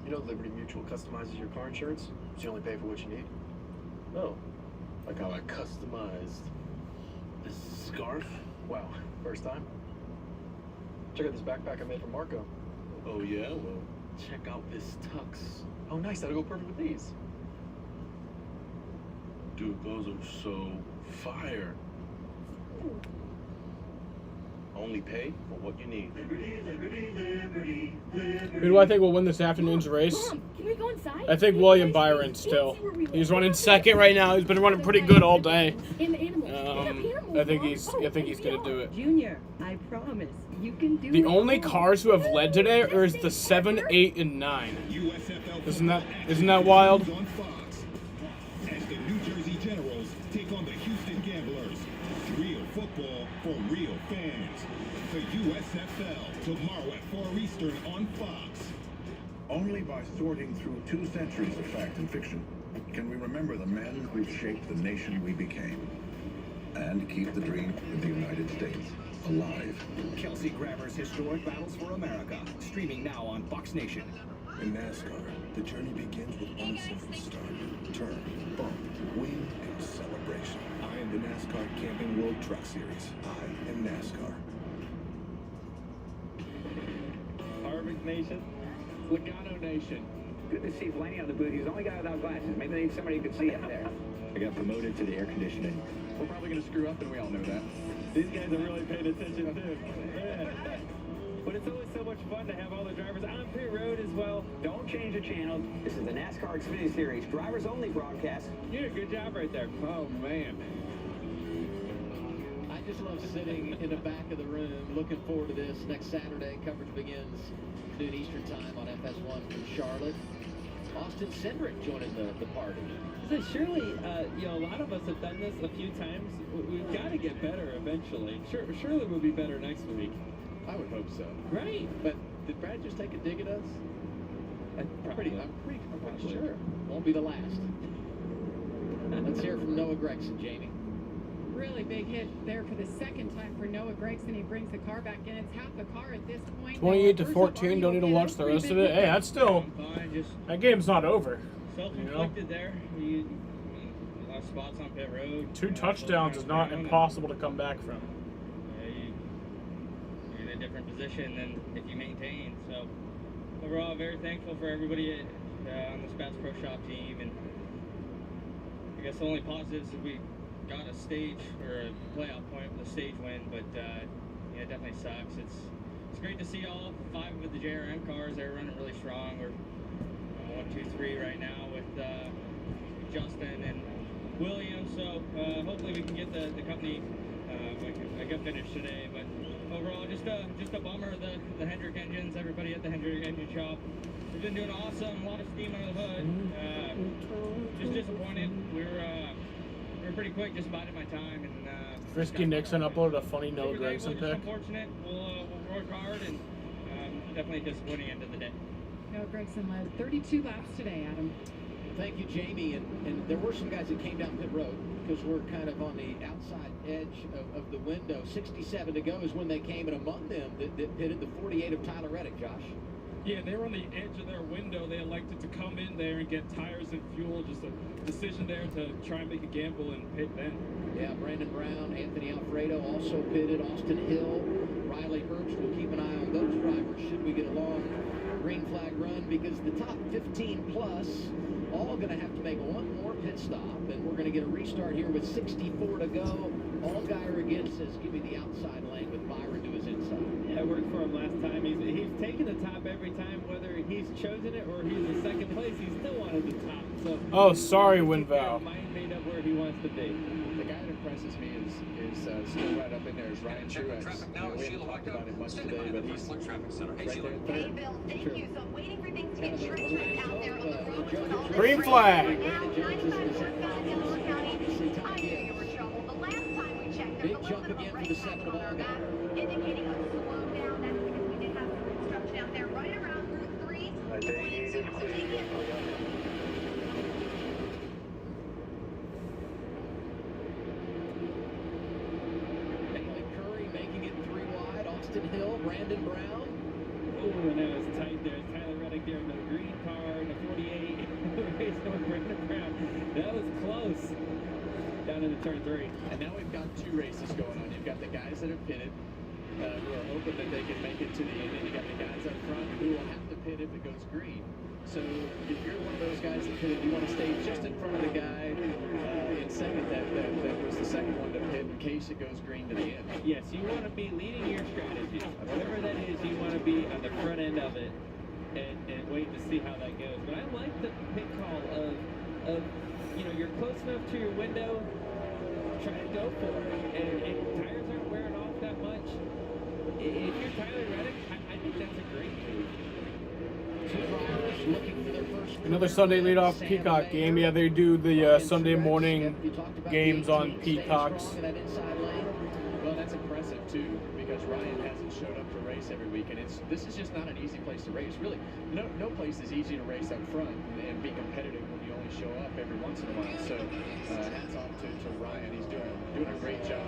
You know Liberty Mutual customizes your car insurance, so you only pay for what you need? Oh, like how I customized this scarf? Wow, first time? Check out this backpack I made for Marco. Oh yeah? Well, check out this tux. Oh nice, that'll go perfect with these. Dude, those are so fire. Only pay for what you need. Who do I think will win this afternoon's race? Mom, can we go inside? I think William Byron still. He's running second right now. He's been running pretty good all day. I think he's gonna do it. Junior, I promise you can do it. The only cars who have led today are the 7, 8, and 9. Isn't that wild? As the New Jersey Generals take on the Houston Gamblers. Real football for real fans. The USFL tomorrow at 4 Eastern on Fox. Only by sorting through 2 centuries of fact and fiction can we remember the men who shaped the nation we became and keep the dream of the United States alive. Kelsey Grammer's Historic Battles for America, streaming now on Fox Nation. In NASCAR, the journey begins with one simple start. Turn, bump, win, and celebration. I am the NASCAR Camping World Truck Series. I am NASCAR. Harvick Nation, Logano Nation. Good to see Blaney on the booth. He was the only guy without glasses. Maybe they need somebody who could see up there. I got promoted to the air conditioning. We're probably going to screw up, and we all know that. These guys are really paying attention, too. Yeah. But it's always so much fun to have all the drivers on pit road as well. Don't change the channel. This is the NASCAR Xfinity Series drivers only broadcast. You did a good job right there. Oh, man. I just love sitting in the back of the room, looking forward to this. Next Saturday, coverage begins noon Eastern time on FS1 from Charlotte. Austin Cindric joining the party. So surely, a lot of us have done this a few times. We've got to get better eventually. Surely we'll be better next week. I would hope so. Right. But did Brad just take a dig at us? I'm pretty sure. Won't be the last. Let's hear from Noah Gregson, Jamie. Really big hit there for the second time for Noah Gregson. He brings the car back in. It's half the car at this point. 28-14. Don't need to watch the rest of it. Hey, that's still. That game's not over. Self-inflicted there. You lost spots on pit road. 2 touchdowns is not impossible to come back from. You're in a different position than if you maintain. So overall, very thankful for everybody on the Spats Pro Shop team, and I guess the only positives is we got a stage or a playoff point with a stage win, but it definitely sucks. It's great to see all 5 of the JRM cars. They're running really strong. We're 1, 2, 3 right now with Justin and William. So hopefully we can get the company a good finish today. But overall, just a bummer. The Hendrick engines, everybody at the Hendrick engine shop, we've been doing awesome. A lot of steam under the hood. Just disappointed. We were pretty quick, just biding my time. And Frisky Nixon uploaded a funny Noah Gregson pick. Unfortunate. We'll work hard, and definitely a disappointing end of the day. Noah Gregson led 32 laps today, Adam. Thank you, Jamie. And there were some guys that came down pit road because we're kind of on the outside edge of the window. 67 to go is when they came, and among them that pitted the 48 of Tyler Reddick, Josh. Yeah, they were on the edge of their window. They elected to come in there and get tires and fuel. Just a decision there to try and make a gamble and pit then. Yeah, Brandon Brown, Anthony Alfredo also pitted. Austin Hill, Riley Herbst. We'll keep an eye on those drivers should we get a long green flag run, because the top 15 plus all going to have to make one more pit stop, and we're going to get a restart here with 64 to go. Allgaier again says, give me the outside lane with Byron to his inside. That worked for him last time. He's taken the top every time, whether he's chosen it or he's in second place. He still wanted the top. So Oh, sorry, Winval. Mind made up where he wants to be. The guy that impresses me is still right up in there is Ryan Truex. We haven't talked about him much today, but he's right there in third. Hey, Bill, thank you. So I'm waiting for things to get treacherous out there on the road. Green flag. Now, 95 northbound in Little County. I knew you were trouble. The last time we checked, there's a little bit of a rain pattern on our map indicating a slowdown. That's because we did have some construction out there right around Route 3. So take it. Hill, Brandon Brown. Oh, and that was tight there. Tyler Reddick there in the green car in the 48. Race over Brandon Brown. That was close. Down into turn 3. And now we've got two races going on. You've got the guys that have pitted, who are hoping that they can make it to the end, and you got the guys up front who will have to pit if it goes green. So if you're one of those guys that pitted, you want to stay just in front of the guy in second that was the second one to pit in case it goes green to the end. Yes, you want to be leading your strategy. Whatever that is, you want to be on the front end of it and wait to see how that goes. But I like the pit call of you're close enough to your window, try to go for it. And tires aren't wearing off that much. If you're Tyler Reddick, I think that's a great move. Another Sunday leadoff Peacock game. Yeah, they do the Sunday morning games on Peacocks. Well, that's impressive too, because Ryan hasn't showed up to race every week, and this is just not an easy place to race. Really, no place is easy to race up front and be competitive when you only show up every once in a while. So hats off to Ryan. He's doing a great job.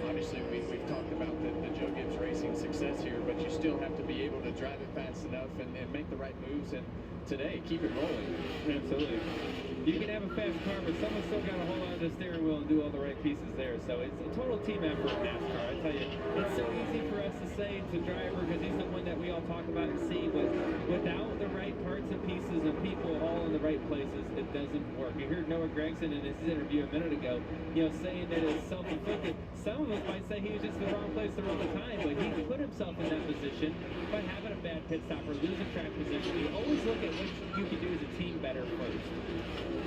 Obviously, we've talked about the Joe Gibbs Racing success here, but you still have to be able to drive it fast enough and make the right moves. And today, keep it rolling. Absolutely. You can have a fast car, but someone's still got to hold on to the steering wheel and do all the right pieces there. So it's a total team effort in NASCAR. I tell you, it's so easy for us to say to driver because he's the one that we all talk about and see, but without the right parts and pieces and people all in the right places, it doesn't work. You heard Noah Gragson in his interview a minute ago, saying that it's self-inflicted. Some of us might say he was just in the wrong place at the wrong time, but he put himself in that position by having a bad pit stop or losing track position. You always look at what you can do as a team better first.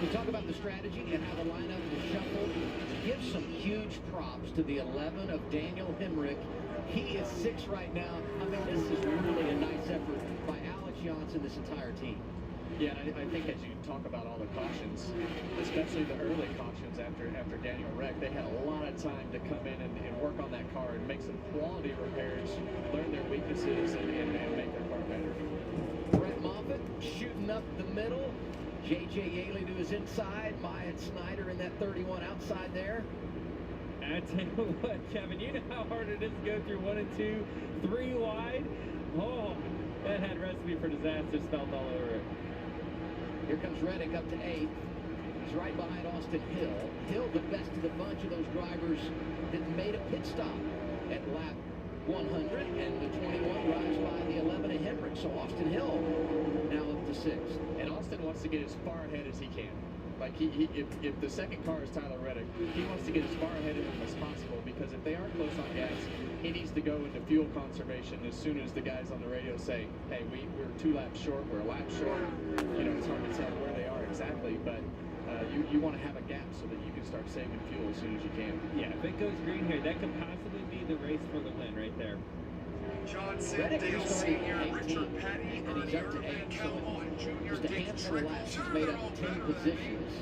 We talk about the strategy and how the lineup is shuffled. Give some huge props to the 11 of Daniel Hemrick. He is 6 right now. I mean, this is really a nice effort by Alex Johnson, this entire team. Yeah, and I think as you talk about all the cautions, especially the early cautions after Daniel wrecked, they had a lot of time to come in and work on that car and make some quality repairs, learn their weaknesses, and make their car better. Brett Moffitt shooting up the middle. J.J. Yaley to his inside. Myatt Snyder in that 31 outside there. I tell you what, Kevin, you know how hard it is to go through 1 and 2, 3 wide? Oh, that had recipe for disaster spelled all over it. Here comes Reddick up to 8th. He's right behind Austin Hill. Hill, the best of the bunch of those drivers that made a pit stop at lap 100, and the 21 rides by the 11 of Hemrick. So Austin Hill now up to 6th. And Austin wants to get as far ahead as he can. Like if the second car is Tyler Reddick, he wants to get as far ahead of him as possible, because if they are close on gas, he needs to go into fuel conservation as soon as the guys on the radio say, hey, we're 2 laps short, we're a lap short. It's hard to tell where they are exactly, but you want to have a gap so that you can start saving fuel as soon as you can. Yeah, if it goes green here, that could possibly be the race for the win right there. Johnson, Dale Sr., Richard Petty, and he's up to 8. So just a handful of laps. He's made up 10 positions.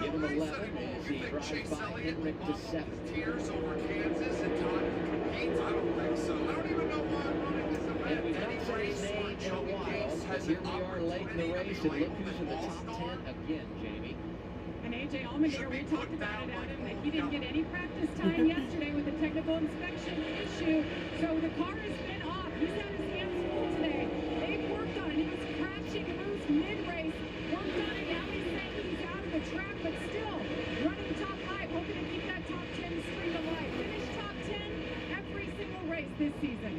Give him 11 as he drives by Hemrick to 7th. Tears over Kansas and Todd competes? I don't think so. I don't even know why I'm running this event. And we've not said his name in a while, but here we are late in the race, and look who's in the top 10 again, Jamie. And A.J. Allmendinger, we talked about it, Adam, that he didn't get any practice time yesterday with the technical inspection issue. So the car has been off. He's had his hands full today. They've worked on it. He was crashing loose mid-race. Worked on it. Now he's saying he's out of the track, but still running top 5, hoping to keep that top 10 streak alive. Finish top 10 every single race this season.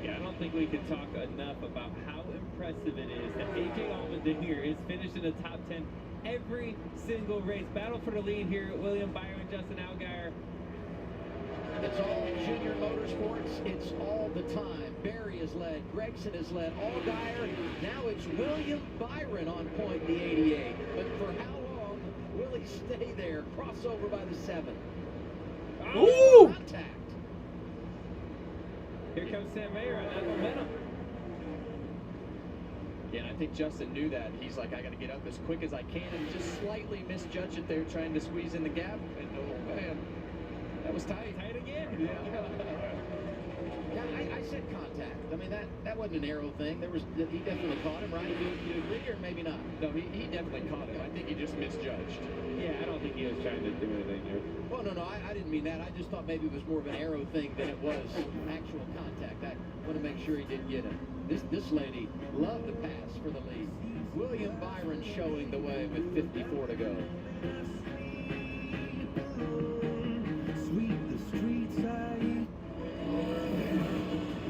Yeah, I don't think we can talk enough about how impressive it is that A.J. Allmendinger is finishing the top 10 every single race. Battle for the lead here at William Byron, Justin Allgaier. It's all Junior Motorsports. It's all the time. Barry has led. Gregson has led. Allgaier. Now it's William Byron on point in the 88. But for how long will he stay there? Crossover by the 7. Ooh! Contact. Here comes Sam Mayer on that momentum. Yeah, and I think Justin knew that. He's like, I got to get up as quick as I can, and just slightly misjudged it there, trying to squeeze in the gap. And oh man, that was tight. Tight again. Yeah, I said contact. I mean, that wasn't an arrow thing. He definitely caught him, right? You agree or maybe not? No, he definitely caught him. I think he just misjudged. Yeah, I don't think he was trying to do anything there. Well, no, I didn't mean that. I just thought maybe it was more of an arrow thing than it was actual contact. I want to make sure he didn't get it. This lady loved the pass for the lead. William Byron showing the way with 54 to go.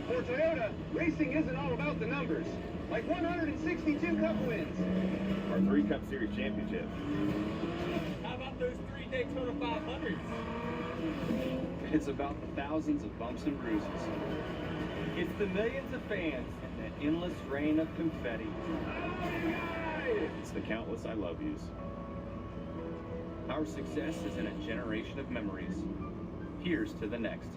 For Toyota, racing isn't all about the numbers. Like 162 Cup wins. Or 3 Cup Series championships. How about those 3 Daytona 500s? It's about the thousands of bumps and bruises. It's the millions of fans and the endless rain of confetti. It's the countless I love yous. Our success is in a generation of memories. Here's to the next.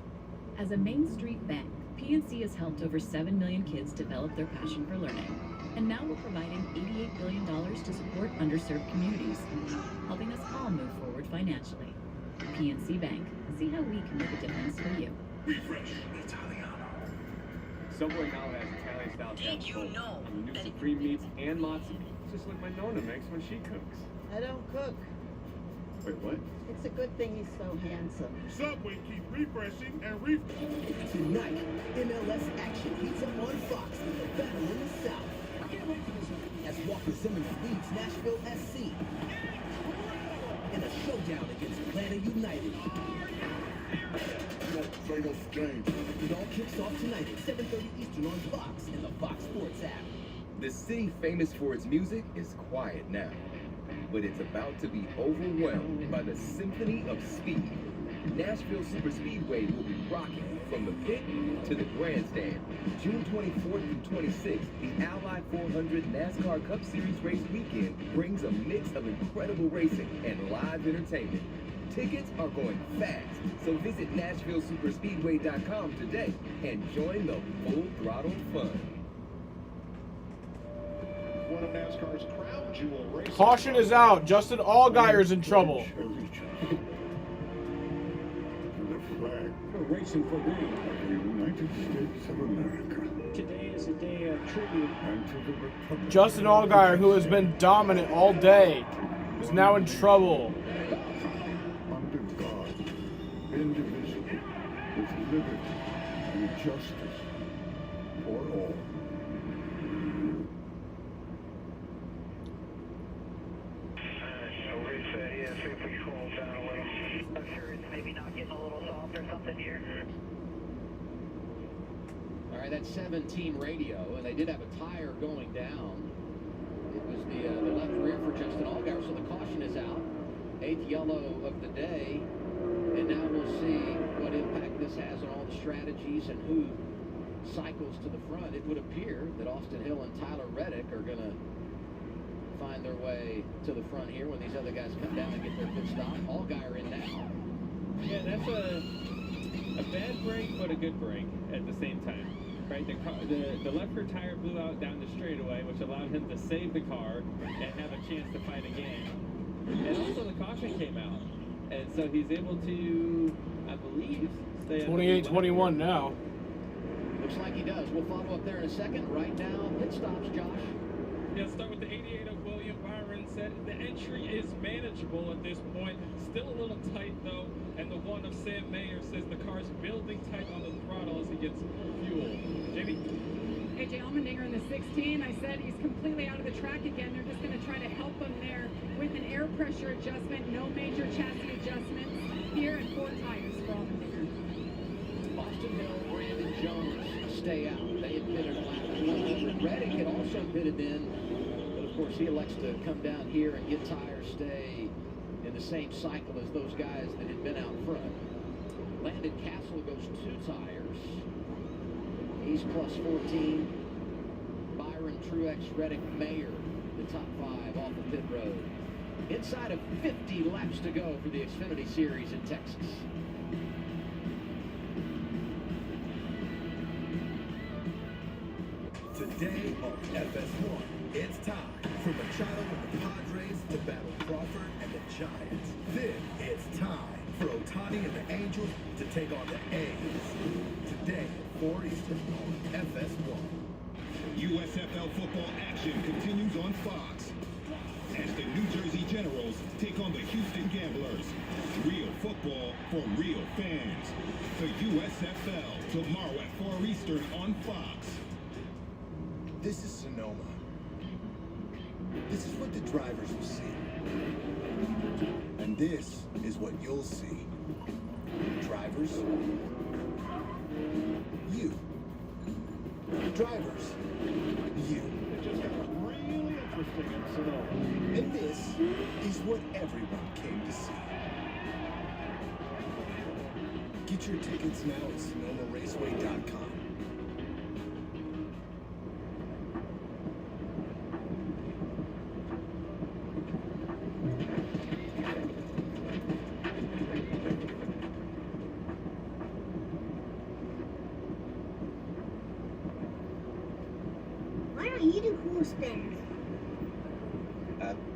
As a Main Street bank, PNC has helped over 7 million kids develop their passion for learning. And now we're providing $88 billion to support underserved communities, helping us all move forward financially. PNC Bank. See how we can make a difference for you. Refresh Italiano. Subway now has Italian-style casserole, new supreme meats, and matzo meat. Just like my Nona makes when she cooks. I don't cook. Wait, what? It's a good thing he's so handsome. Subway keep refreshing and refreshing. Tonight, MLS action heats up on Fox with a battle in the South. As Walker Simmons leads Nashville SC in a showdown against Atlanta United. Famous James. It all kicks off tonight at 7:30 Eastern on Fox and the Fox Sports app. The city famous for its music is quiet now, but it's about to be overwhelmed by the symphony of speed. Nashville Superspeedway will be rocking from the pit to the grandstand. June 24th through 26th, the Ally 400 NASCAR Cup Series race weekend brings a mix of incredible racing and live entertainment. Tickets are going fast, so visit NashvilleSuperspeedway.com today and join the full throttle fun. One of NASCAR's crown jewel races. Caution is out. Justin Allgaier's in trouble. The flag. We're racing for the United States of America. Today is a day of tribute. And to the Republic. Justin Allgaier, who has been dominant all day, is now in trouble. Under God, indivisible, with liberty and justice for all. All right, that's 17 radio, and they did have a tire going down. It was the left rear for Justin Allgaier, so the caution is out. 8th yellow of the day, and now we'll see what impact this has on all the strategies and who cycles to the front. It would appear that Austin Hill and Tyler Reddick are going to find their way to the front here when these other guys come down and get their pit stop. Allgaier in now. Yeah, that's a bad break, but a good break at the same time. Right, the left rear tire blew out down the straightaway, which allowed him to save the car and have a chance to fight again. And also the caution came out, and so he's able to, I believe, stay 28-21 now. Looks like he does. We'll follow up there in a second. Right now, pit stops, Josh. Yeah, start with the 88 of William Byron. Said the entry is manageable at this point. Still a little tight, though. And the one of Sam Mayer says the car's building tight on the throttle as he gets fuel. Jamie? AJ Allmendinger in the 16. I said he's completely out of the track again. They're just going to try to help him there with an air pressure adjustment. No major chassis adjustments here, and 4 tires for Allmendinger. Austin Hill, Brandon Jones stay out. They had pitted lap 100. Reddick had also pitted in, but of course he elects to come down here and get tires, stay in the same cycle as those guys that had been out front. Landon Castle goes 2 tires. He's Mercedes plus 14. Byron Truex, Reddick, Mayer, the top 5 off the pit road. Inside of 50 laps to go for the Xfinity Series in Texas. Today on FS1, it's time for Machado and the Padres to battle Crawford and the Giants. Then it's time for Ohtani and the Angels to take on the A's. Today at 4 Eastern on FS1. USFL football action continues on Fox as the New Jersey Generals take on the Houston Gamblers. Real football for real fans. The USFL tomorrow at 4 Eastern on Fox. This is Sonoma. This is what the drivers will see. And this is what you'll see. Drivers, you. Drivers, you. It just got really interesting in Sonoma. And this is what everyone came to see. Get your tickets now at SonomaRaceway.com. Why don't you do cool spins?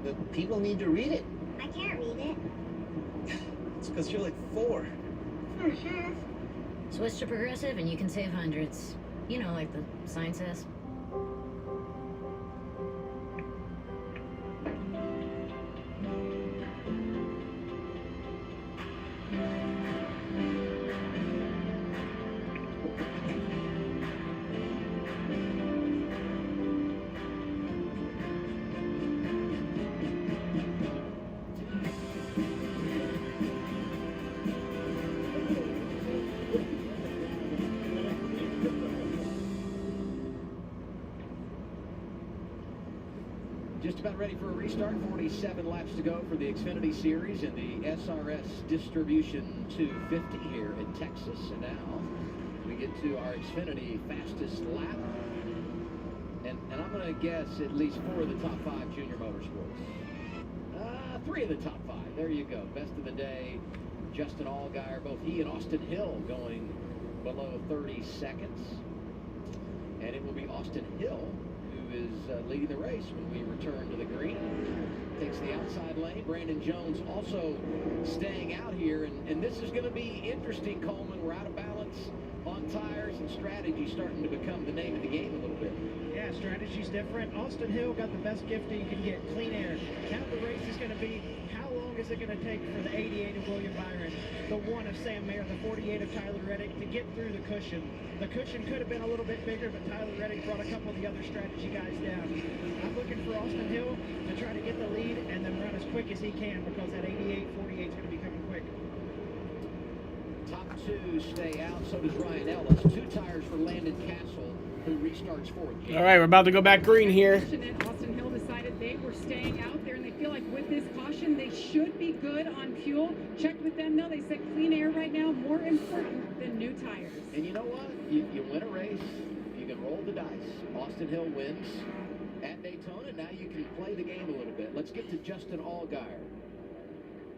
The people need to read it. I can't read it. It's because you're like 4. Switch to Progressive and you can save hundreds. You know, like the sign says. Just about ready for a restart. 47 laps to go for the Xfinity Series in the SRS Distribution 250 here in Texas. And now we get to our Xfinity fastest lap. And I'm going to guess at least 4 of the top 5 junior motorsports. 3 of the top 5. There you go. Best of the day. Justin Allgaier, both he and Austin Hill going below 30 seconds. And it will be Austin Hill who is leading the race when we return to the green. Takes the outside lane. Brandon Jones also staying out here. And this is going to be interesting, Coleman. We're out of balance on tires, and strategy starting to become the name of the game a little bit. Yeah, strategy's different. Austin Hill got the best gift you can get, clean air. Now the race is going to be, how long is it going to take for the 88 of William Byron, the 1 of Sam Mayer, the 48 of Tyler Reddick to get through the cushion? The cushion could have been a little bit bigger, but Tyler Reddick brought a couple of the other strategy guys down. I'm looking for Austin Hill to try to get the lead and then run as quick as he can, because that 88, 48 is going to be coming quick. Top 2 stay out, so does Ryan Ellis. 2 tires for Landon Castle, who restarts 4th. All right, we're about to go back green here. Austin Hill decided they were staying out there, and they feel like with this caution, they should be good on fuel. Checked with them, though. They said clean air right now more important than new tires. And you know what? You win a race, you can roll the dice. Austin Hill wins at Daytona. Now you can play the game a little bit. Let's get to Justin Allgaier.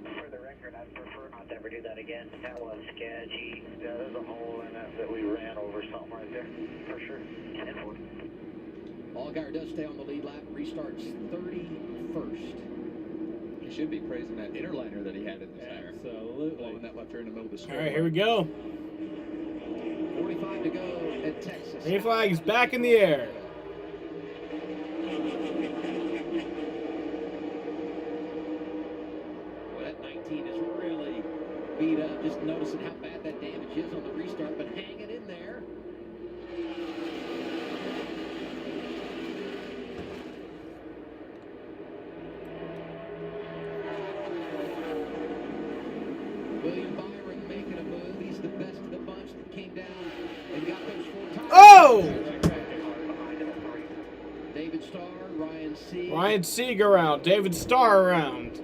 For the record, I'd prefer not to ever do that again. That was sketchy. Yeah, there's a hole in it that we ran over something right there, for sure. 10-4. Allgaier does stay on the lead lap, restarts 31st. He should be praising that inner liner that he had in the tire. Absolutely. Blowing that left there in the middle of the All straightaway. right, here we go. 45 to go at Texas. Green flag is back in the air. Well, that 19 is really beat up. Just noticing how bad that damage is on the restart, but hanging in there. William Byron making a move. He's the best of the bunch that came down and got those 4 tires. Oh! David Starr, Ryan Sieg. Ryan Sieg around. David Starr around.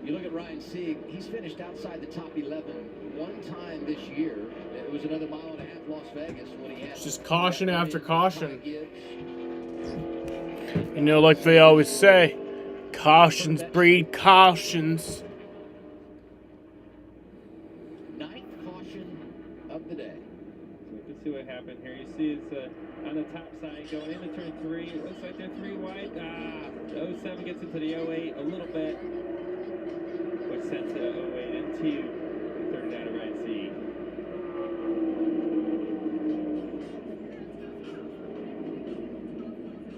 You look at Ryan Sieg, he's finished outside the top 11 one time this year. It was another mile and a half Las Vegas when he had. It's just caution after caution. You know, like they always say, cautions breed cautions. Ninth caution of the day. So we can see what happened here. You see it's on the top side going into turn 3. It looks like they're 3 wide. The 07 gets into the 08 a little bit, which sends the 08 into third down to right C.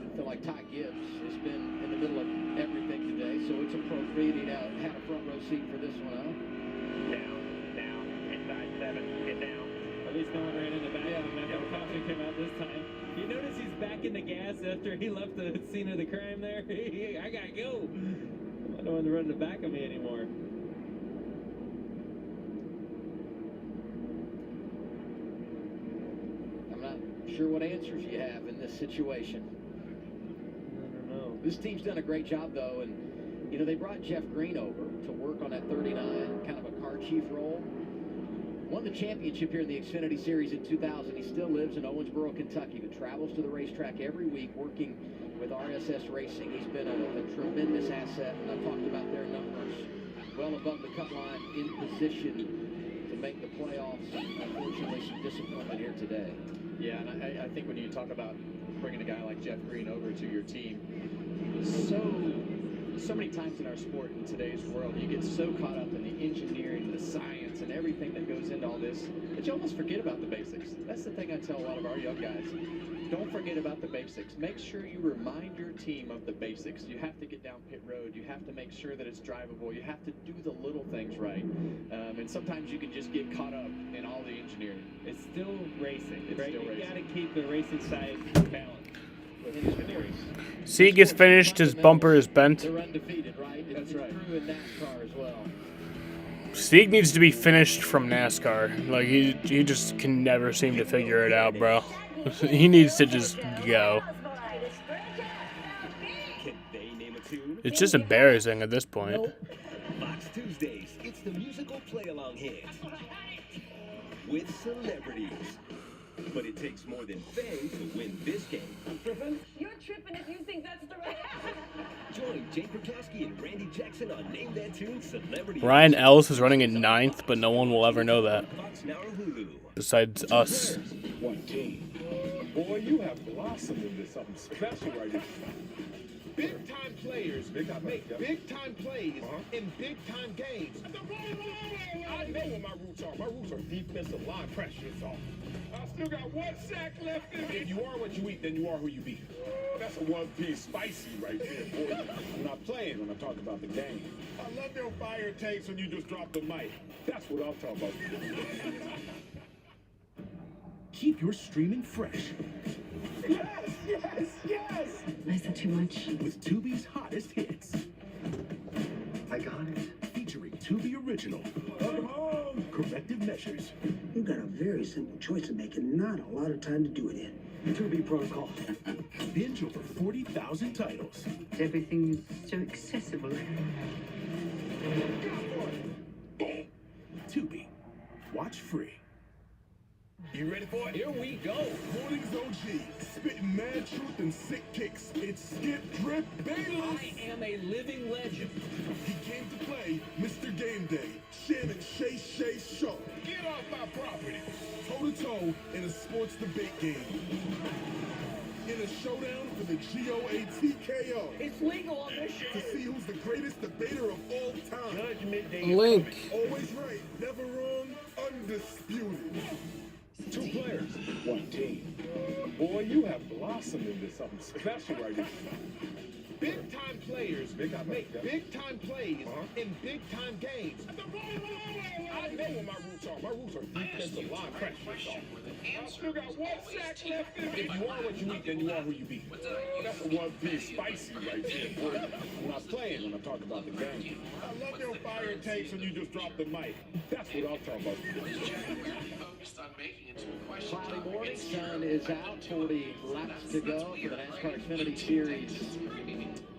I feel like Ty Gibbs has been in the middle of everything today, so it's appropriate he now had a front row seat for this one, huh? Down, inside 7, get down. At least no one ran in the back of him after the caution came out this time. You notice he's back in the gas after he left the scene of the crime there. I gotta go. I don't want to run in the back of me anymore. I'm not sure what answers you have in this situation. I don't know. This team's done a great job, though, and, you know, they brought Jeff Green over to work on that 39, kind of a car chief role. Won the championship here in the Xfinity Series in 2000. He still lives in Owensboro, Kentucky, but travels to the racetrack every week working with RSS Racing. He's been a tremendous asset, and I've talked about their numbers well above the cut line, in position to make the playoffs. Unfortunately, some disappointment here today. Yeah, and I think when you talk about bringing a guy like Jeff Green over to your team, so many times in our sport in today's world, you get so caught up in the engineering, the science, and everything that goes into all this that you almost forget about the basics. That's the thing I tell a lot of our young guys. Don't forget about the basics. Make sure you remind your team of the basics. You have to get down pit road. You have to make sure that it's drivable. You have to do the little things right. And sometimes you can just get caught up in all the engineering. It's still racing, It's right? still You racing. gotta keep the racing side balanced. Sieg is finished, his bumper is bent. They're undefeated, right? That's right. True in NASCAR as well. Sieg needs to be finished from NASCAR. Like, he just can never seem to figure it out, bro. He needs to just go. It's just embarrassing at this point. Fox Tuesdays, it's the musical play-along hit with celebrities. But it takes more than fame to win this game. You're tripping if you think that's the right. Join Jay Prokowski and Randy Jackson on Name That Tune Celebrity. Ryan Ellis is running in 9th, but no one will ever know that. Fox Now or Hulu. Besides us. One team. Boy, you have blossomed into something special right here. Big-time players make big-time plays in big-time games. I know what my roots are. My roots are defensive line pressure. I still got one sack left in me. If you are what you eat, then you are who you be. That's a one-piece spicy right there, boy. I'm not playing when I talk about the game. I love your fire takes when you just drop the mic. That's what I'm talking about. Keep your streaming fresh. Yes! I said too much. With Tubi's hottest hits. I got it. Featuring Tubi Original. Welcome home. Corrective measures. You've got a very simple choice to make and not a lot of time to do it in. Tubi Protocol. Binge over 40,000 titles. Everything is so accessible. Tubi. Watch free. You ready for it? Here we go. Morning's OG. Spitting mad truth and sick kicks. It's Skip Drip Bayless. I am a living legend. He came to play Mr. Game Day. Shannon Shay Shaw. Get off my property. Toe-to-toe in a sports debate game. In a showdown for the GOATKO. It's legal on this show. To see who's the greatest debater of all time. Judgment Day. Link. Always right, never wrong, undisputed. Two players. One team. Boy, you have blossomed into something special right here. Big-time players make big-time plays in big-time games. I know what my roots are. My roots are defensive line pressure. I still got one sack left in me. If you are what you eat, then you are who you be. That's a one-piece spicy right there, boy. I'm not playing when I talk about the game. I love your fire takes when you just drop the mic. That's what I'm talking about. Cloudy morning, sun is out, 40 laps to go for the NASCAR Xfinity Series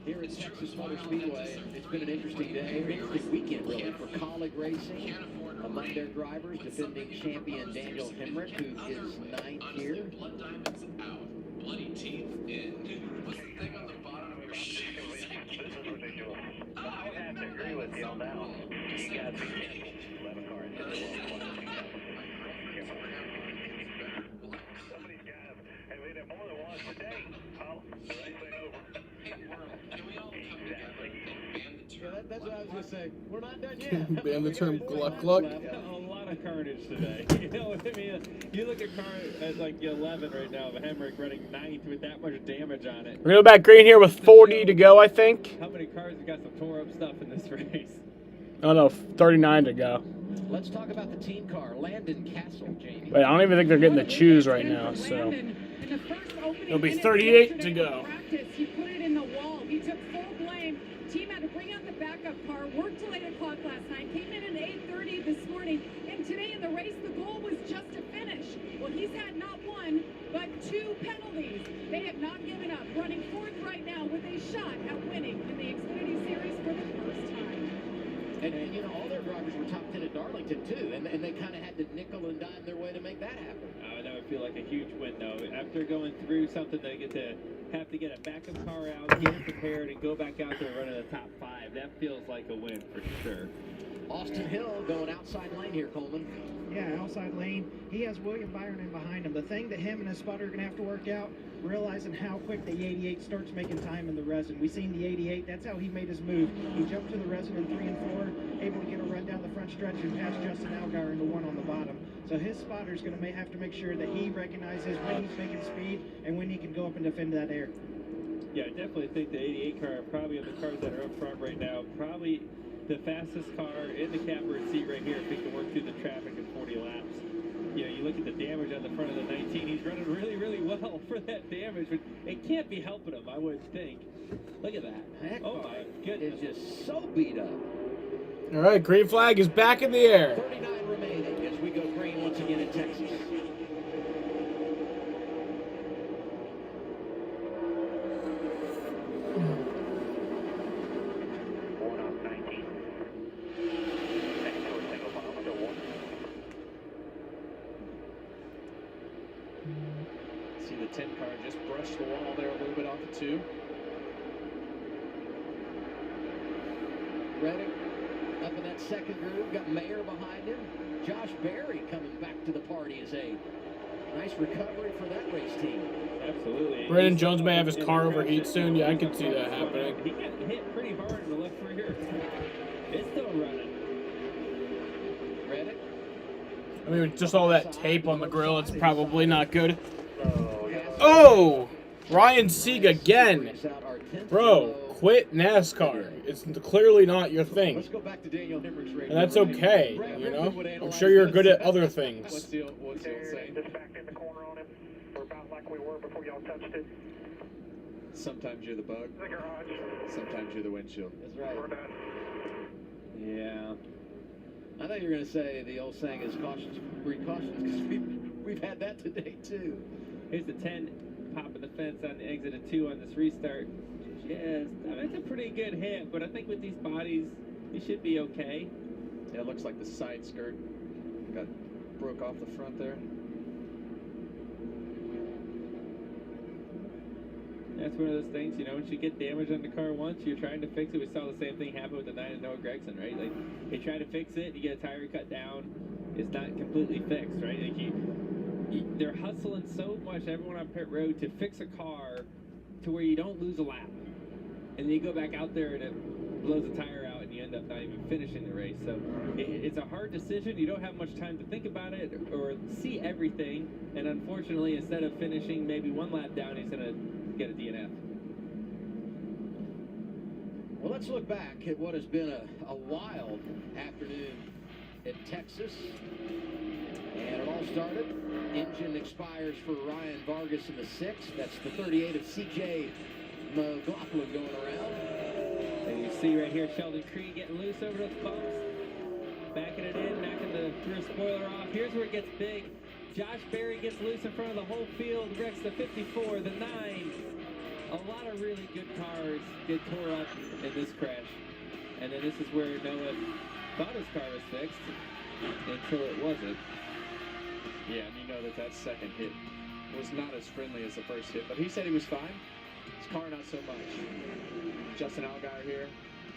here at Texas Motor Speedway. It's been an interesting day, interesting weekend really for colleague racing. Among their drivers, defending champion Daniel Hemrick, who is 9th here. Blood diamonds out. Bloody teeth in. What's the thing on the bottom of your shoe? This is ridiculous. I would have to agree with you on that one. You got to be kidding me. 11 cars in the world. Some of these guys have hit it more than once today. Oh, the race ain't over. Can we all come together and ban the term? Yeah, that's what I was going to say. We're not done yet. Ban the term gluck gluck. A lot of carnage today. You know what I mean? You look at like 11 right now, but Hemrick running 9th with that much damage on it. We're going to go back green here with 40 to go, I think. How many cars have got some tore up stuff in this race? Oh no, 39 to go. Let's talk about the team car. Landon Castle, Jamie. Wait, I don't even think they're getting to choose right now, so. It'll be 38 to go. He put it in the wall. He took full blame. Team had to bring out the backup car, worked till 8 o'clock last night, came in at 8:30 this morning, and today in the race, the goal was just to finish. Well, he's had not one, but 2 penalties. They have not given up, running 4th right now with a shot at winning in the Xfinity Series for the first time. And you know, all their drivers were top 10 at Darlington, too, and they kind of had to nickel and dime their way to make that happen. That would feel like a huge win, though. After going through something, they have to get a backup car out, get prepared, and go back out there running the top 5. That feels like a win for sure. Austin Hill going outside lane here, Coleman. Yeah, outside lane. He has William Byron in behind him. The thing that him and his spotter are going to have to work out, realizing how quick the 88 starts making time in the resin. We've seen the 88. That's how he made his move. He jumped to the resin in 3 and 4, able to get a run down the front stretch and pass Justin Allgaier in the 1 on the bottom. So his spotter's going to have to make sure that he recognizes when he's making speed and when he can go up and defend that air. Yeah, I definitely think the 88 car, probably of the cars that are up front right now, probably the fastest car in the catbird seat right here if he can work through the traffic in 40 laps. You know, you look at the damage on the front of the 19, he's running really, really well for that damage, but it can't be helping him, I would think. Look at that. Oh my goodness. It's just so beat up. All right, green flag is back in the air. 39 remaining as we go green once again in Texas. See the 10 car just brush the wall there a little bit off the 2. Reddick up in that second groove, got Mayer behind him. Josh Berry coming back to the party as a nice recovery for that race team. Absolutely. Brandon Jones may have his car overheat soon. Yeah, I can see that happening. He got hit pretty hard in the left rear. It's still running. Reddick. I mean, with just all that tape on the grill, it's probably not good. Oh! Ryan Sieg again. Bro, quit NASCAR. It's clearly not your thing. Let's go back to Daniel Hemrick's race. And that's okay, you know? I'm sure you're good at other things. What's the old saying? Just backed in the corner on him. We're about like we were before y'all touched it. Sometimes you're the bug. The garage. Sometimes you're the windshield. That's right. We're done. Yeah. I thought you were going to say the old saying is cautions breed cautions, because we've had that today too. Here's the 10 popping the fence on the exit of 2 on this restart. Just, I mean, it's a pretty good hit, but I think with these bodies, he should be okay. Yeah, it looks like the side skirt broke off the front there. That's one of those things, you know, once you get damage on the car once, you're trying to fix it. We saw the same thing happen with the 9 and Noah Gragson, right? Like, they try to fix it, you get a tire cut down, it's not completely fixed, right? Like, they're hustling so much, everyone on pit road, to fix a car to where you don't lose a lap. And then you go back out there and it blows a tire out and you end up not even finishing the race. So it's a hard decision. You don't have much time to think about it or see everything. And unfortunately, instead of finishing maybe 1 lap down, he's going to get a DNF. Well, let's look back at what has been a wild afternoon in Texas. And it all started. Engine expires for Ryan Vargas in the 6th. That's the 38 of CJ McLaughlin going around. And you see right here Sheldon Creed getting loose over those bumps. Backing it in, knocking the rear spoiler off. Here's where it gets big. Josh Berry gets loose in front of the whole field, wrecks the 54, the 9, a lot of really good cars get tore up in this crash. And then this is where Noah thought his car was fixed until it wasn't. Yeah, and you know that second hit was not as friendly as the first hit, but he said he was fine. His car not so much. Justin Allgaier here,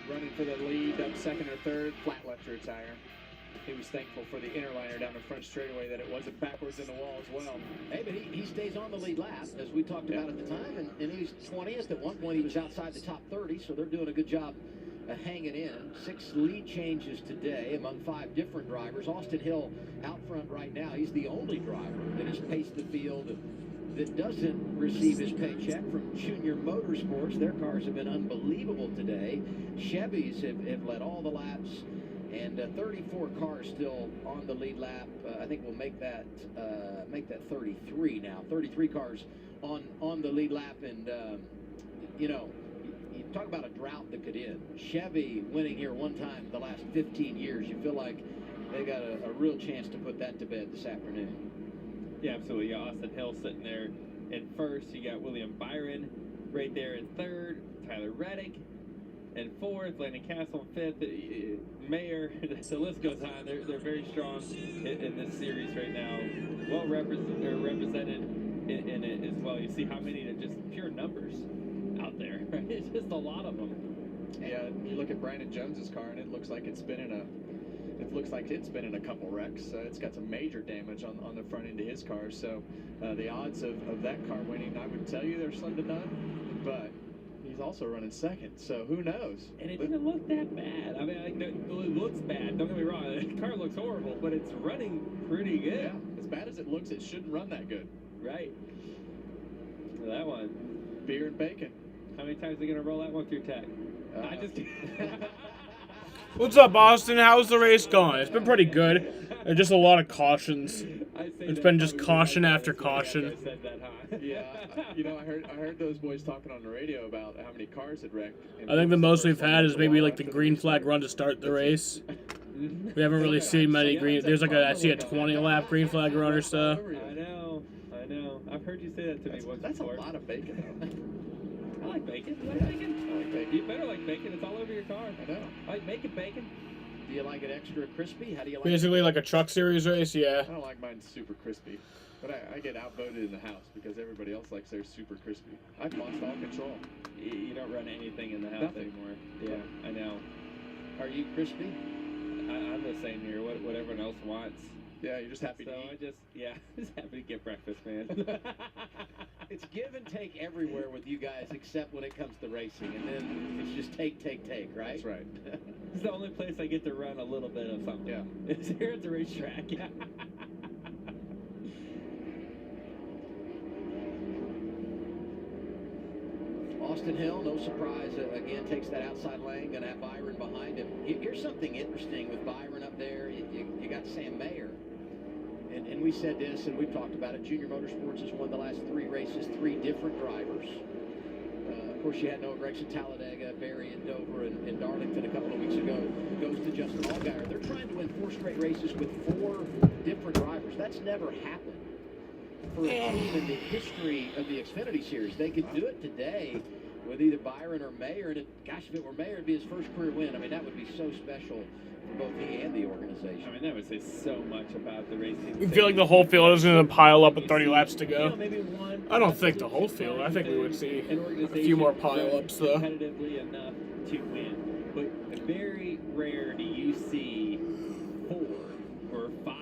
running for the lead up second or third, flat left rear tire. He was thankful for the inner liner down the front straightaway that it wasn't backwards in the wall as well. Hey, but he stays on the lead lap, as we talked about at the time, and he's 20th. At one point, he was outside the top 30, so they're doing a good job hanging in. 6 lead changes today among 5 different drivers. Austin Hill out front right now. He's the only driver that has paced the field that doesn't receive his paycheck from Junior Motorsports. Their cars have been unbelievable today. Chevys have led all the laps, and 34 cars still on the lead lap. I think we'll make that 33 now. 33 cars on the lead lap, and you know, you talk about a drought that could end. Chevy winning here one time in the last 15 years. You feel like they got a real chance to put that to bed this afternoon. Yeah, absolutely. You got Austin Hill sitting there in first. You got William Byron right there in third. Tyler Reddick in fourth. Landon Castle in fifth. Mayer. The list goes on. They're very strong in this series right now. Well represented in it as well. You see how many are just pure numbers out there. Right? It's just a lot of them. Yeah, you look at Brandon Jones's car, and it looks like it's been in a couple wrecks. It's got some major damage on the front end of his car. So the odds of that car winning, I would tell you, they're slim to none. But he's also running second, so who knows? And it didn't look that bad. I mean, it looks bad. Don't get me wrong. The car looks horrible, but it's running pretty good. Yeah, as bad as it looks, it shouldn't run that good. Right. That one. Beer and bacon. How many times are they going to roll that one through tech? I just... What's up, Austin? How's the race going? It's been pretty good. There's just a lot of cautions. It's been just caution after caution. Yeah, you know, I heard those boys talking on the radio about how many cars had wrecked. I think the most we've had is maybe like the green flag run to start the race. We haven't really seen many green. There's like I see a 20-lap green flag run or so. I know. I've heard you say that to me once before. That's a lot of bacon. I like bacon. You like bacon? I like bacon. You better like bacon. It's all over your car. I know. I like bacon. Do you like it extra crispy? How do you like Basically like a truck series race, yeah. I don't like mine super crispy. But I get outvoted in the house because everybody else likes theirs super crispy. I've lost all control. You don't run anything in the house anymore. Yeah, I know. Are you crispy? I'm the same here. What everyone else wants. Yeah, you're just happy to eat. Just happy to get breakfast, man. It's give and take everywhere with you guys, except when it comes to racing, and then it's just take, right? That's right. It's the only place I get to run a little bit of something. Yeah. It's here at the racetrack. Austin Hill, no surprise, again, takes that outside lane, going to have Byron behind him. Here's something interesting with Byron up there. You got Sam Mayer. And we said this, and we've talked about it. Junior Motorsports has won the last 3 races, 3 different drivers. Of course, you had Noah Gragson, Talladega, Barry, and Dover, and Darlington a couple of weeks ago. Goes to Justin Allgaier. They're trying to win 4 straight races with 4 different drivers. That's never happened for a team in the history of the Xfinity Series. They could do it today with either Byron or Mayer. And gosh, if it were Mayer, it'd be his first career win. I mean, that would be so special for both he and the organization. I mean, that would say so much about the racing. I feel like the whole field is going to pile up with 30 laps to go. Maybe one. I don't think the whole field. I think we would see a few more pile-ups, though. Competitively enough to win. But very rare do you see 4 or 5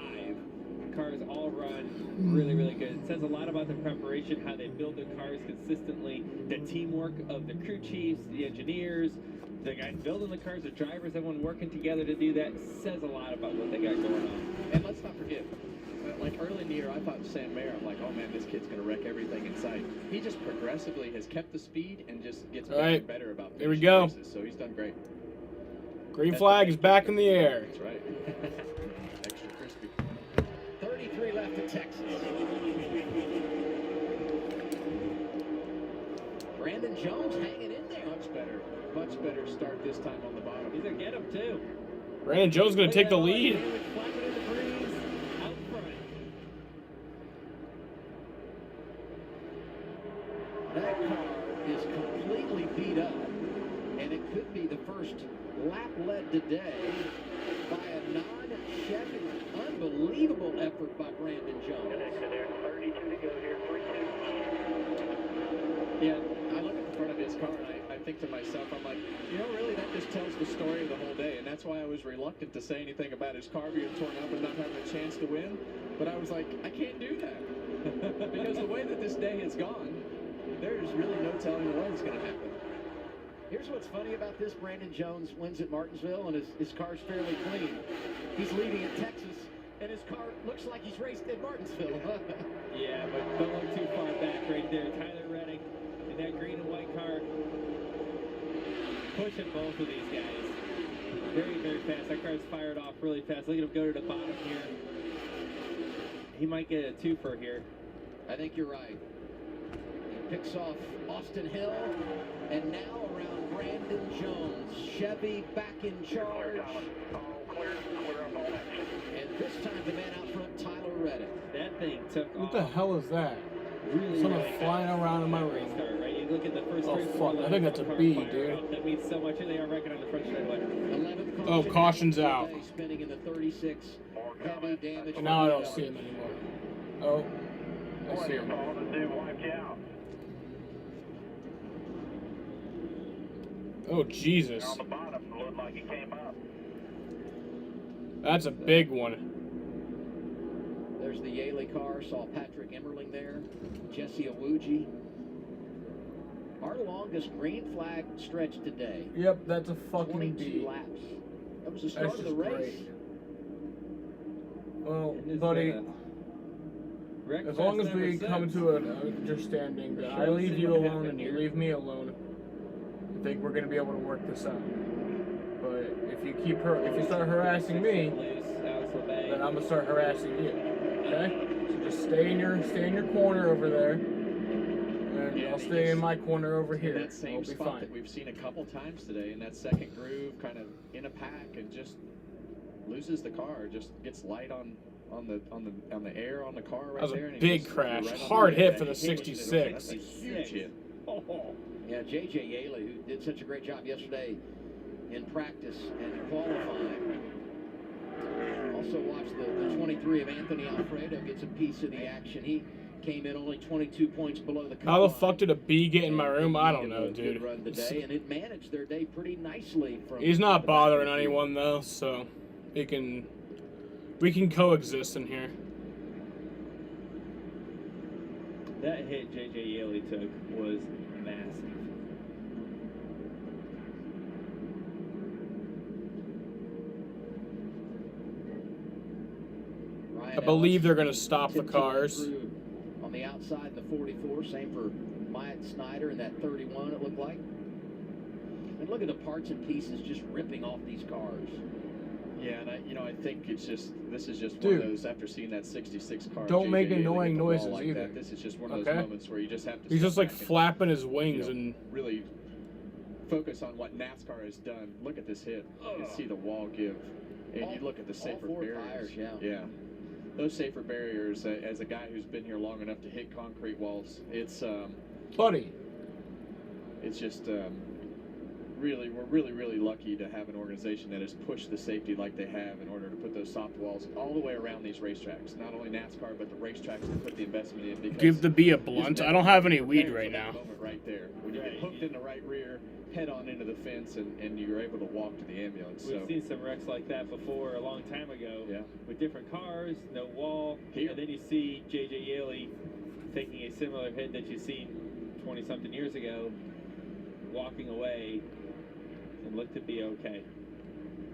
cars all run really, really good. It says a lot about the preparation, how they build their cars consistently, the teamwork of the crew chiefs, the engineers, the guys building the cars, the drivers, everyone working together to do that. Says a lot about what they got going on. And let's not forget, like early in the year, I thought Sam Mayer, I'm like, oh man, this kid's going to wreck everything in sight. He just progressively has kept the speed and just gets better and better about Here we go. Races, so he's done great. Green flag is back in the air. That's right. Extra crispy. 33 left at Texas. Brandon Jones hanging in there. Much better start this time on the bottom. He's going to get him, too. Brandon Jones is going to take the lead. That car is completely beat up, and it could be the first lap led today by a non-Chevy. Unbelievable effort by Brandon Jones. 32 to go here, 3-2. Yeah, I look at the front of his car and I think to myself, I'm like, really that just tells the story of the whole day. And that's why I was reluctant to say anything about his car being torn up and not having a chance to win. But I was like, I can't do that. Because the way that this day has gone, there's really no telling what's going to happen. Here's what's funny about this. Brandon Jones wins at Martinsville, and his car's fairly clean. He's leading at Texas, and his car looks like he's raced at Martinsville. Yeah, but don't look too far back right there. Tyler Reddick in that green and white car pushing both of these guys. Very, very fast. That car's fired off really fast. Look at him go to the bottom here. He might get a twofer here. I think you're right. He picks off Austin Hill, and now around Brandon Jones. Chevy back in charge. And this time the man out front, Tyler Reddick. That thing took off. What the hell is that? Really, Someone really flying fast. around in my room. Right? You look at the first Oh, three, fuck. four I think that's a B, fire dude. out. That means so much. Here they are wrecking on the front straightaway. 11th Oh, caution's out. Spinning in the 36. Heavy damage. Now I don't see him anymore. Oh, I see him. Oh, Jesus. On the bottom, looked like he came up. That's a big one. There's the Yaley car. Saw Patrick Emmerling there. Jesse Awuji. Our longest green flag stretch today. Yep, that's a fucking 22 B. laps. That was the start That's of the just race. great. Well, buddy, as long as we come to an understanding that I leave you alone and you leave me alone, I think we're gonna be able to work this out. But if you start harassing me, then I'm gonna start harassing you. Okay? So just stay in your corner over there, and I'll stay in my corner over here. That same I'll be spot fine. that we've seen a couple times today in that second groove, kind of in a pack, and just loses the car, just gets light on the air on the car right That was there. a and big just crash. right on Hard the hit edge. for the He pushed it. 66. That's a huge hit. Yeah, J.J. Yaley, who did such a great job yesterday in practice and qualifying. Also watched the 23 of Anthony Alfredo gets a piece of the action. He came in only 22 points below the cut How the line. fuck did a B get in my room? I don't know, Good dude. run today, and it managed their day pretty nicely. From He's not the bothering back. anyone though, so we can coexist in here. That hit J.J. Yaley took was massive. I believe they're gonna stop the cars. On the outside, the 44, same for Myatt Snyder in that 31, it looked like. And look at the parts and pieces just ripping off these cars. Yeah, and I think this is just one Dude, of those, after seeing that 66 car. don't JJ make Yaley annoying hit the wall noises like either. that, this is just one of those Okay? moments where you just have to. He's step just like back and, flapping his wings and really focus on what NASCAR has done. Look at this hit. You see the wall give, and you look at the safer four barriers. tires, Yeah. Those safer barriers. As a guy who's been here long enough to hit concrete walls, it's buddy. It's just we're really lucky to have an organization that has pushed the safety like they have in order to put those soft walls all the way around these racetracks. Not only NASCAR, but the racetracks that put the investment in. Because Give the B a blunt. I don't have any weed prepared right for that now. moment right there, when you get hooked in the right rear, head on into the fence, and you're able to walk to the ambulance. We've So seen some wrecks like that before a long time ago. Yeah. With different cars, no wall, and then you see J.J. Yaley taking a similar hit that you've seen 20-something years ago, walking away, and looked to be okay.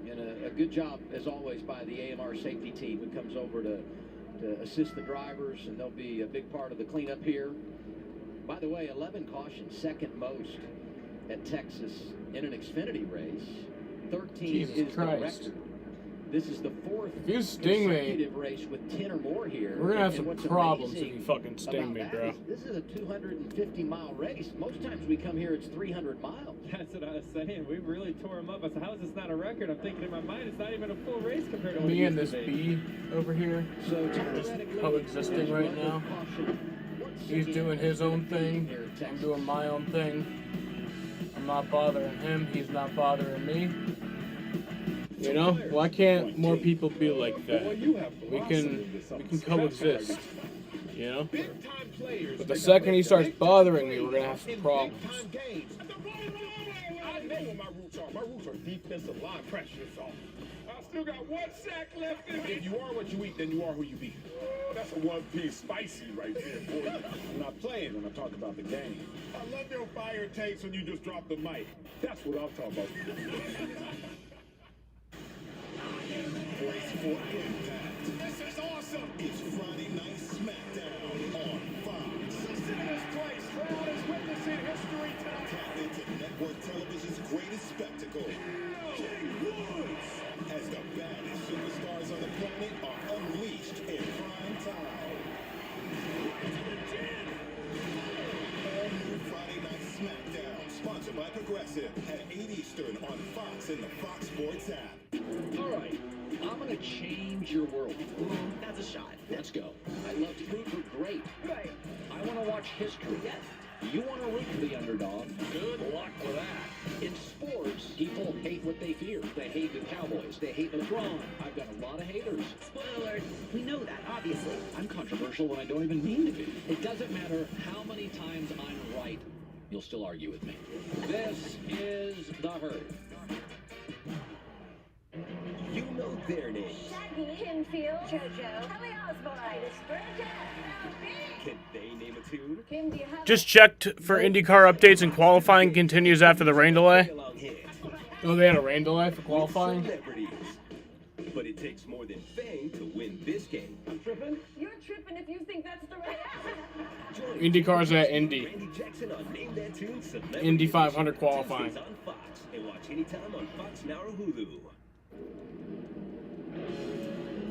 And a good job, as always, by the AMR safety team who comes over to assist the drivers, and they'll be a big part of the cleanup here. By the way, 11 cautions, second most at Texas in an Xfinity race. 13 Jesus is Christ. the record. This is the fourth If you sting me, consecutive race with 10 or more here. we're gonna have And some what's problems if amazing you fucking sting about me, that bro. is this is a 250-mile race. Most times we come here, it's 300 miles. That's what I was saying. We really tore him up. I said, how is this not a record? I'm thinking in my mind, it's not even a full race compared to what it Me and used this to be. B over here, So just coexisting right now. He's doing his own thing. I'm doing my own thing. I'm not bothering him. He's not bothering me. You know, why can't more people be like that? We can coexist. You know? But the second he starts bothering me, we're gonna have some problems. I know what my roots are. My roots are defensive line pressure, so I still got one sack left in me. If you are what you eat, then you are who you be. That's a one-piece spicy right there, boy. I'm not playing when I talk about the game. I love your fire takes when you just drop the mic. That's what I'm talking about. Brace for impact. This is awesome. It's Friday Night SmackDown on Fox. Listen to this place. Crowd is witnessing history tonight. Tap into network television's greatest spectacle. King Woods. As the baddest superstars on the planet are unleashed in prime time. All new Friday Night SmackDown, sponsored by Progressive at 8 Eastern on Fox and the Fox Sports app. All right, I'm going to change your world. That's a shot. Let's go. I loved food for great. Right. I want to watch history. Yes. You want to root for the underdog. Good luck with that. In sports, people hate what they fear. They hate the Cowboys. They hate LeBron. I've got a lot of haters. Spoiler alert. We know that, obviously. I'm controversial when I don't even mean to be. It doesn't matter how many times I'm right. You'll still argue with me. This is The Herd. You know their names. Kinfield, JoJo, Kelly Osbourne, Can they name a tune? Kim, do you have Just checked for IndyCar updates, and qualifying continues after the rain delay. Oh, they had a rain delay for qualifying? Celebrities. But it takes more than fame to win this game. I'm tripping. You're tripping if you think that's the right answer. IndyCar's at Indy. Randy Jackson on Name That Tune Celebrity Indy 500 qualifying. Tuesdays on Fox, and watch anytime on Fox Now or Hulu.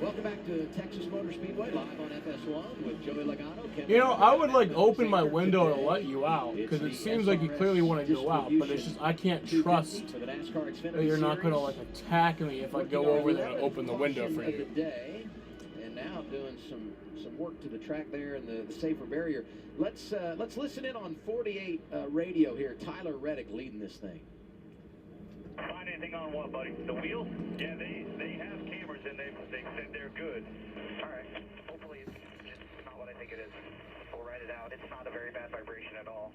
Welcome back to Texas Motor Speedway, live on FS1 with Joey Logano. You know, I would like open my window to let you out, because it seems like you clearly want to go out, but it's just I can't trust that you're not going to like attack me if I go over there and open the window for you. And now doing some work to the track there and the safer barrier. Let's listen in on 48 radio here. Tyler Reddick leading this thing. Find anything on what, buddy? The wheels? Yeah, they have cameras and they said they're good. All right. Hopefully it's not what I think it is. We'll write it out. It's not a very bad vibration at all.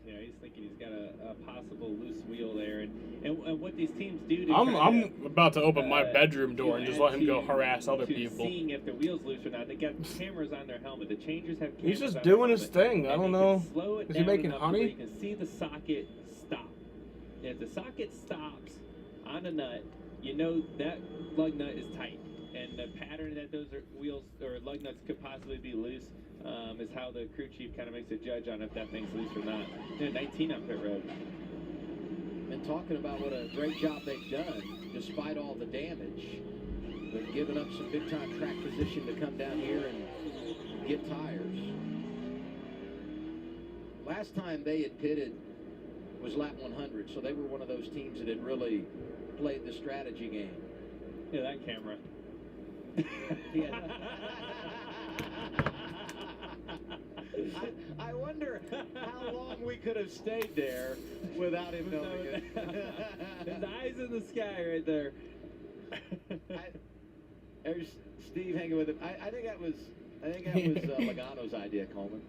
You know, he's thinking he's got a possible loose wheel there, and what these teams do to I'm about to open my bedroom door and just let him go harass other people. Seeing if the wheel's loose or not. They got cameras on their helmet. The changers have cameras. He's just on doing their his helmet, thing. I and don't they know. can slow it Is he down making enough to where honey? you can see the socket stop. If the socket stops on a nut, you know that lug nut is tight. And the pattern that those wheels or lug nuts could possibly be loose is how the crew chief kind of makes a judge on if that thing's loose or not. They're 19 on pit road. Been talking about what a great job they've done, despite all the damage. They've given up some big-time track position to come down here and get tires. Last time they had pitted was lap 100, so they were one of those teams that had really played the strategy game. Yeah, that camera. I wonder how long we could have stayed there without him knowing it. His eyes in the sky right there. There's Steve hanging with him. I think that was Logano's idea, Coleman.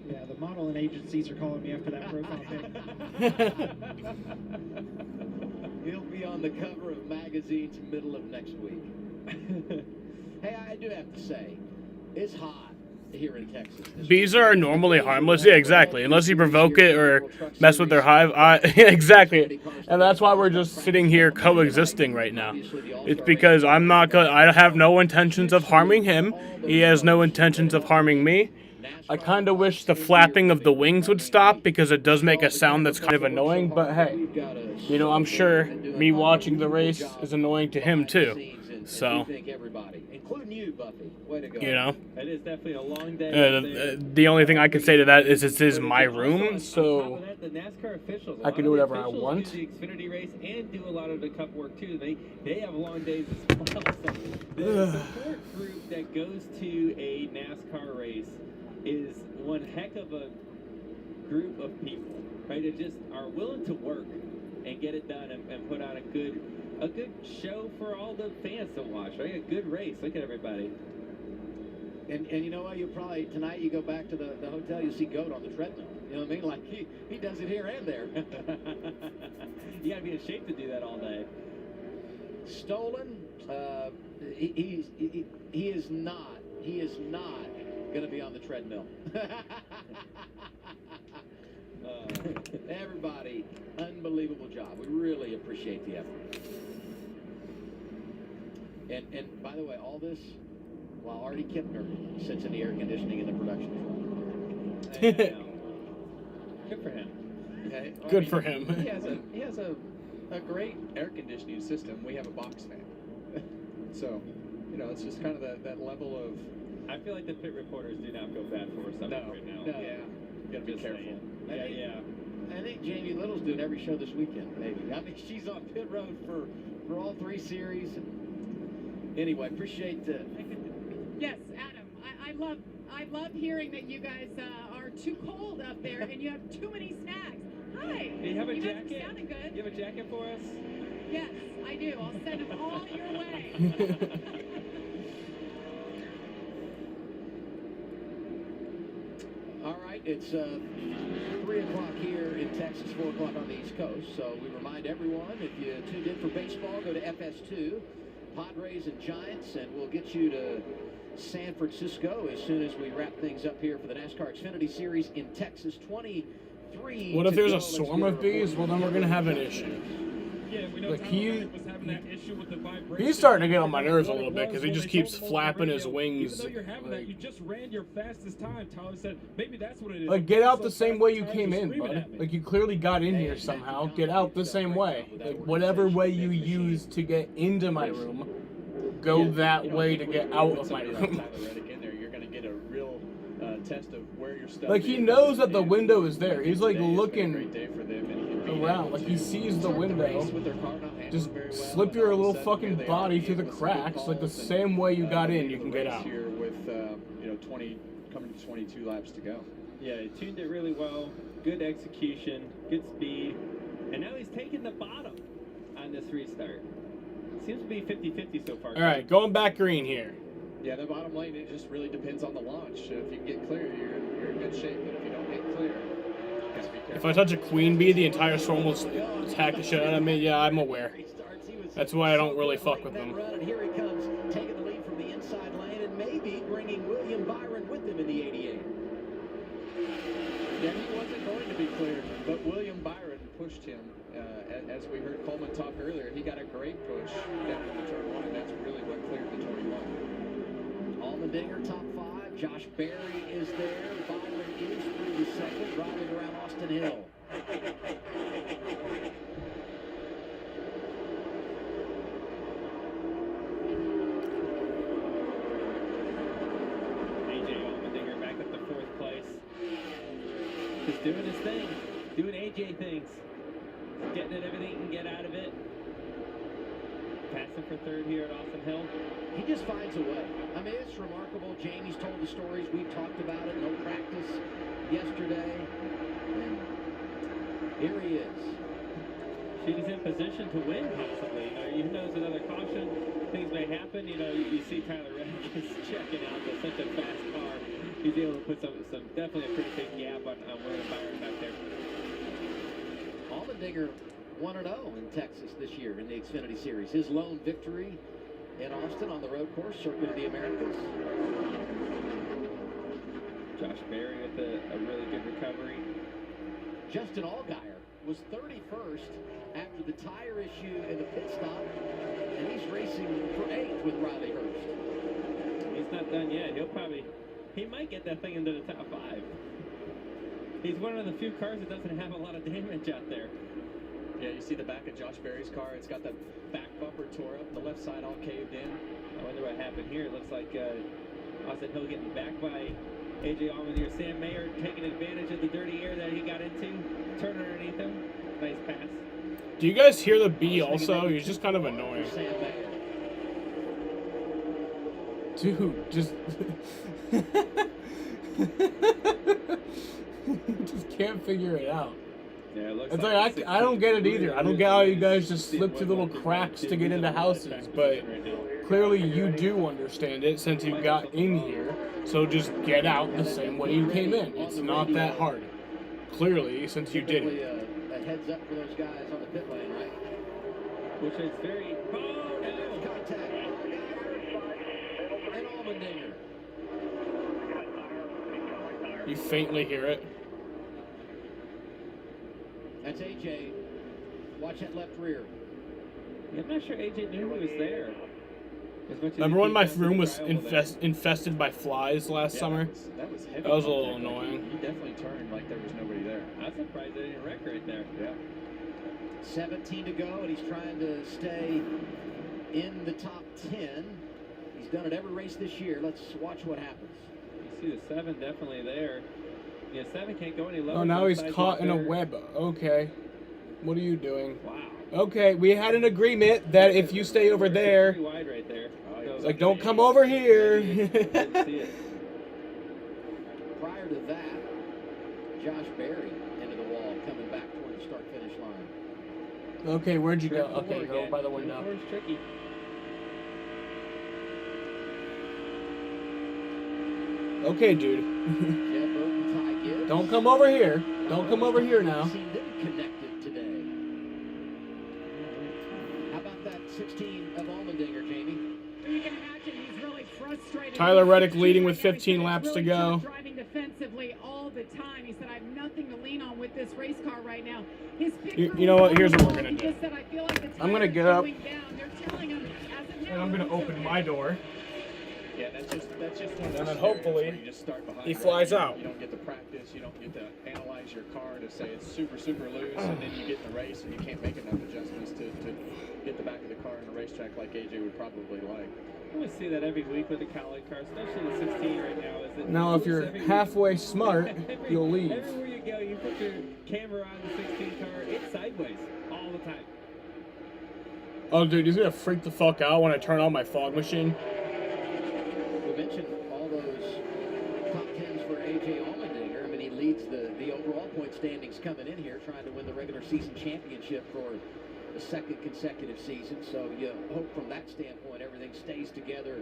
Yeah, the modeling agencies are calling me after that profile pic. He'll be on the cover of magazines middle of next week. Hey, I do have to say, it's hot here in Texas. Bees are normally harmless. Yeah, exactly. Unless you provoke it or mess with their hive. Exactly. And that's why we're just sitting here coexisting right now. It's because I have no intentions of harming him. He has no intentions of harming me. I kind of wish the flapping of the wings would stop because it does make a sound that's kind of annoying, but hey, you know, I'm sure me watching the race is annoying to him too. and So, we thank everybody, including you, Buffy. Way to go. you know. It is definitely a long day. The only thing I can say to that is this is my room, On top so of that, the NASCAR officials, I can do whatever I do want. the Xfinity race and do a lot of the Cup work too. They have long days as well. So the support group that goes to a NASCAR race is one heck of a group of people, right? That just are willing to work and get it done and put on a good show for all the fans to watch, right? A good race. Look at everybody. And you know what? You'll probably, tonight you go back to the hotel, you'll see Goat on the treadmill. You know what I mean? Like, he does it here and there. You got to be in shape to do that all day. Stolen, he is not going to be on the treadmill. Everybody, unbelievable job. We really appreciate the effort. And by the way, all this while Artie Kipner sits in the air conditioning in the production truck. Good for him. Okay? Good for him. He has a great air conditioning system. We have a box fan. So, you know, it's just kind of that level of... I feel like the pit reporters do not feel bad for us right now. No. Yeah. You gotta be careful. I think Jamie Little's doing every show this weekend, maybe. I mean, she's on pit road for all 3 series. Anyway, appreciate the... Yes, Adam, I love hearing that you guys are too cold up there and you have too many snacks. Hi. Do you have a guys jacket? are sounding good. You have a jacket for us? Yes, I do. I'll send them all your way. All right, it's 3 o'clock here in Texas, 4 o'clock on the East Coast. So we remind everyone, if you tuned in for baseball, go to FS2, Padres and Giants, and we'll get you to San Francisco as soon as we wrap things up here for the NASCAR Xfinity Series in Texas. 23. What if there's a swarm of bees? Well, then we're going to have an issue. Yeah, we know Like Tyler Reddick was having that issue with the vibration. He's starting to get on my nerves a little bit because he just keeps flapping his wings. Even though you're having that, you just ran your fastest time. Tyler said, maybe that's what it is. Like, get out the same way you came in, bud. Like, you clearly got in here somehow. Get out the same way. Like, whatever way you use to get into my room, go that way to get out of my room. You're going to get a real test of where your stuff Like, he knows that the window is there. He's, like, looking around. Like, he sees the window. Just slip your little fucking body through the cracks. Like, the same way you got in, you can get out. Here with, coming to 22 laps to go. Yeah, he tuned it really well. Good execution, good speed. And now he's taking the bottom on this restart. Seems to be 50-50 so far. All right, going back green here. Yeah, the bottom lane, it just really depends on the launch. If you can get clear, you're in good shape. But if you don't get clear, you gotta be careful. If I touch a queen bee, the entire storm will attack the shit out of me. Yeah, I'm aware. That's why I don't really fuck with them. And here he comes, taking the lead from the inside lane and maybe bringing William Byron with him in the 88. Yeah, he wasn't going to be clear, but William Byron pushed him. As we heard Coleman talk earlier, he got a great push down in the turn 1, and that's really what cleared the 21. Allmendinger, top 5. Josh Berry is there. Byron is through the second, driving around Austin Hill. AJ Allmendinger back up to 4th place. Just doing his thing. Doing AJ things. Getting at everything he can get out of it. Passing for 3rd here at Austin Hill. He just finds a way. I mean, it's remarkable. Jamie's told the stories. We've talked about it. No practice yesterday. And here he is. She's in position to win, possibly. Even though there's another caution, things may happen. You see Tyler Reddick is checking out with such a fast car. He's able to put some definitely a pretty big gap on William Byron back there. Allmendinger 1-0 in Texas this year in the Xfinity Series. His lone victory in Austin on the road course, Circuit of the Americas. Josh Berry with a really good recovery. Justin Allgaier was 31st after the tire issue in the pit stop, and he's racing for 8th with Riley Hurst. He's not done yet. He might get that thing into the top 5. He's one of the few cars that doesn't have a lot of damage out there. Yeah, you see the back of Josh Berry's car. It's got the back bumper tore up, the left side all caved in. I wonder what happened here. It looks like Austin Hill getting back by AJ Allmendinger. Sam Mayer taking advantage of the dirty air that he got into. Turn underneath him. Nice pass. Do you guys hear the bee also? He's just kind of annoying. Dude, just... just can't figure it out. Yeah, it looks It's like I don't get it either. I don't get how you guys just slip through little cracks to get into houses, but clearly you do understand it since you got in here. So just get out the same way you came in. It's not that hard. Clearly, since you did it. A heads up for those guys on the pit lane, right? Which is very... Oh, no! Contact. And Allmendinger. You faintly hear it. That's AJ. Watch that left rear. I'm not sure AJ knew he was there. Remember when my room was infested by flies last summer? That was heavy. That was a little annoying. He definitely turned like there was nobody there. I'm surprised they didn't wreck right there. Yeah. 17 to go, and he's trying to stay in the top 10. He's done it every race this year. Let's watch what happens. You see the 7 definitely there. Yeah, 7 can't go any lower. Oh, now he's caught in a web. Okay. What are you doing? Wow. Okay, we had an agreement that if you stay over there... Pretty wide right there. Like, don't come over here. Prior to that, Josh Berry into the wall, coming back toward the start-finish line. Okay, where'd you go? Okay, go by the window. Tricky. Okay, dude. Don't come over here. Don't come over here now. Connected today. How about that 16 of Allmendinger, Jamie? You can imagine he's really frustrated. Tyler Reddick leading with 15 laps to go. Driving defensively all the time. He said, I have nothing to lean on with this race car right now. His you know what? Here's what we're going to do. Said, I feel like the I'm going to get up. And I'm going to open my door. Yeah, that's just one of those And then hopefully where you just start behind he flies out. You don't get to practice, you don't get to analyze your car to say it's super loose, and then you get in the race and you can't make enough adjustments to get the back of the car in a racetrack like AJ would probably like. We see that every week with the Cali car, especially the 16 right now. Is it Now, if you're halfway smart, you'll leave. Everywhere you go, you put your camera on the 16 car, it's sideways all the time. Oh, dude, he's going to freak the fuck out when I turn on my fog machine. We mentioned all those top 10s for AJ Allmendinger. I mean, he leads the overall point standings coming in here, trying to win the regular season championship for the second consecutive season. So you hope from that standpoint everything stays together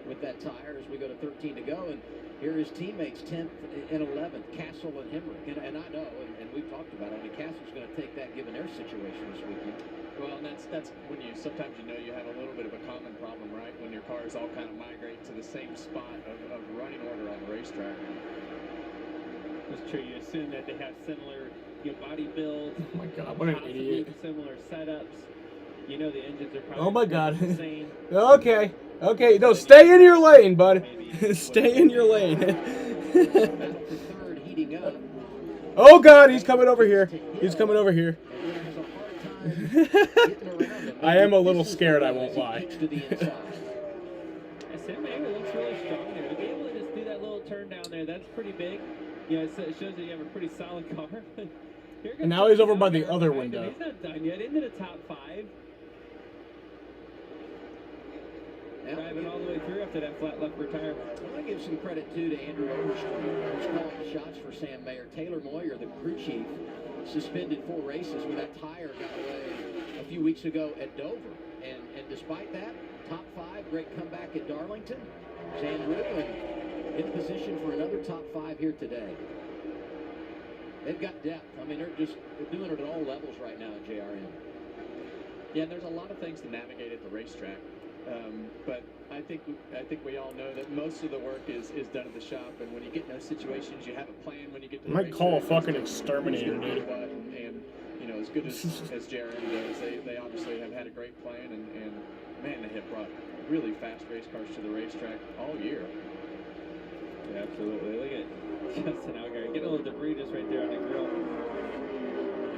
with that tire as we go to 13 to go. And here are his teammates, 10th and 11th, Castle and Hemrick. And I know, and we've talked about it, I mean, Castle's going to take that given their situation this weekend. Well, and that's when sometimes you know you have a little bit of a common problem, right? When your cars all kind of migrate to the same spot of running order on the racetrack. That's true. You assume that they have similar body builds. Oh my God, what an idiot. Similar setups. You know the engines are probably Oh my God. insane. Okay. No, stay in your lane, bud. Stay in your lane. Oh God, he's coming over here. He's coming over here. I am a little scared, I won't lie. Sam Mayer looks really strong there. To be able to just do that little turn down there, that's pretty big. You know, it shows that you have a pretty solid car. And now he's over by the other window. He's not done yet. Into the top 5. Driving all the way through after that flat left rear. I want to give some credit, too, to Andrew Overstreet, who's calling the shots for Sam Mayer. Taylor Moyer, the crew chief, suspended 4 races when that tire got away a few weeks ago at Dover. And despite that, top 5, great comeback at Darlington. Andrew in position for another top 5 here today. They've got depth. I mean, they're doing it at all levels right now in JRM. Yeah, and there's a lot of things to navigate at the racetrack. But I think we all know that most of the work is done at the shop, and when you get in those situations, you have a plan when you get to the I might racetrack. call a fucking exterminator, dude. And you know, as good as JRM does, they obviously have had a great plan, and man, they have brought really fast race cars to the racetrack all year. Yeah, absolutely. Look at Justin Allgaier. Get a little debris just right there on the grill.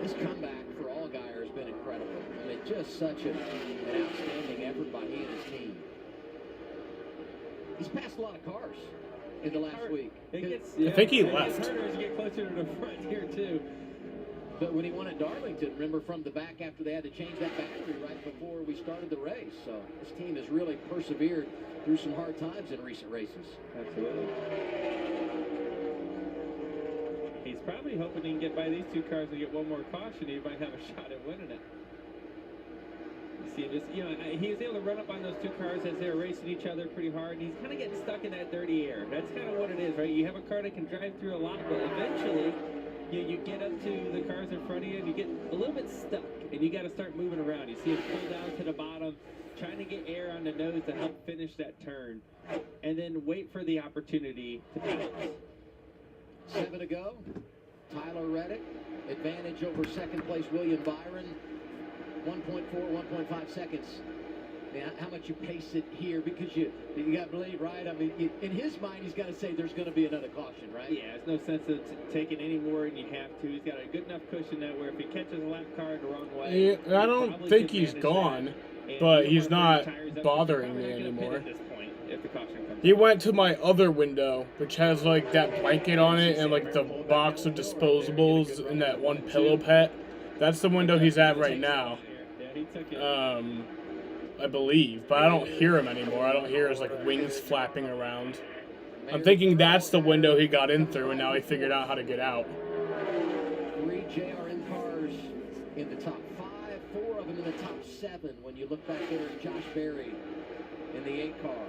This comeback for Allgaier has been incredible. I mean, Just such an outstanding effort by he and his team. He's passed a lot of cars in the last week. I think he left. It's harder as you get closer to the front here, too. But when he won at Darlington, remember from the back after they had to change that battery right before we started the race. So this team has really persevered through some hard times in recent races. Absolutely. He's probably hoping he can get by these two cars and get one more caution. He might have a shot at winning it. You see him just, he was able to run up on those two cars as they were racing each other pretty hard. And he's kind of getting stuck in that dirty air. That's kind of what it is, right? You have a car that can drive through a lot, but eventually you get up to the cars in front of you and you get a little bit stuck. And you got to start moving around. You see him pull down to the bottom, trying to get air on the nose to help finish that turn. And then wait for the opportunity to pass. 7 to go. Tyler Reddick, advantage over second place William Byron. 1.4, 1.5 seconds. Man, how much you pace it here, because you got to believe, right? I mean, in his mind, he's got to say there's going to be another caution, right? Yeah, there's no sense of taking any more than you have to. He's got a good enough cushion that where if he catches a lap car the wrong way, I don't think he's gone, but he's not bothering me anymore. He went to my other window, which has like that blanket on it and like the box of disposables and that one pillow pet. That's the window he's at right now. I believe, but I don't hear him anymore. I don't hear his like wings flapping around. I'm thinking that's the window he got in through, and now he figured out how to get out. 3 JRM cars in the top 5, 4 of them in the top 7 when you look back there at Josh Berry in the 8 car.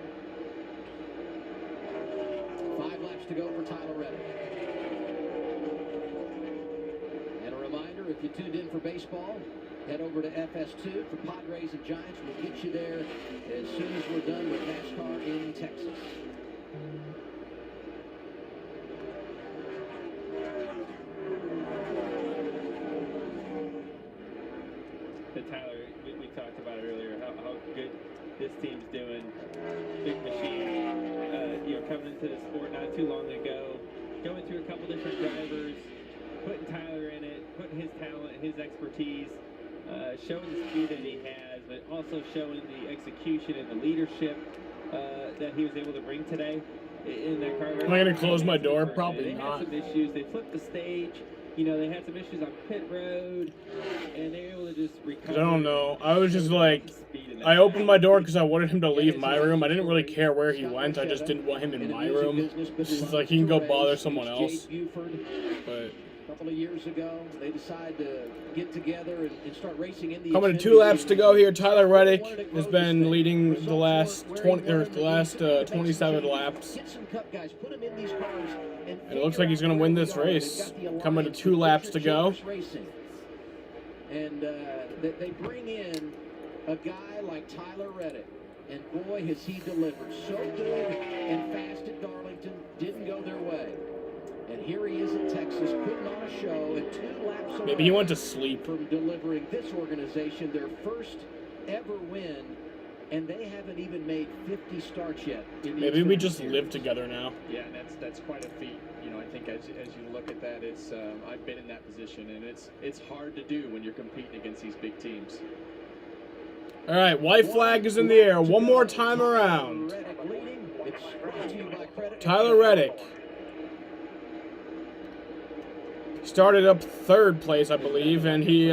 5 laps to go for Tyler Reddick. And a reminder, if you tuned in for baseball, head over to FS2 for Padres and Giants. We'll get you there as soon as we're done with NASCAR in Texas. Tyler, we talked about it earlier, how good this team's doing. Big machine. Coming into the sport not too long ago, going through a couple different drivers, putting Tyler in it, putting his talent, his expertise, showing the speed that he has, but also showing the execution and the leadership that he was able to bring today in that car. Am I going to close my door? Probably not. They had some issues. They flipped the stage. They had some issues on pit road, and they were able to just recover. I don't know. I was just like, I opened my door because I wanted him to leave my room. I didn't really care where he went. I just didn't want him in my room. It's like he can go bother someone else. But a couple of years ago, they decided to get together and start racing in the coming to 2 laps to go here. Tyler Reddick has been leading the last 27 laps. And it looks like he's going to win this race. Coming to 2 laps to go. And they bring in a guy like Tyler Reddick. And boy, has he delivered. So good and fast at Darlington. Didn't go their way. And here he is in Texas, putting on a show at 2 laps away. Maybe he went to sleep. From delivering this organization their first ever win, and they haven't even made 50 starts yet. Maybe we just live together now. Yeah, and that's quite a feat. I think as you look at that, it's I've been in that position, and it's hard to do when you're competing against these big teams. All right, white flag is in the air. One more time around. Tyler Reddick started up 3rd place, I believe, and he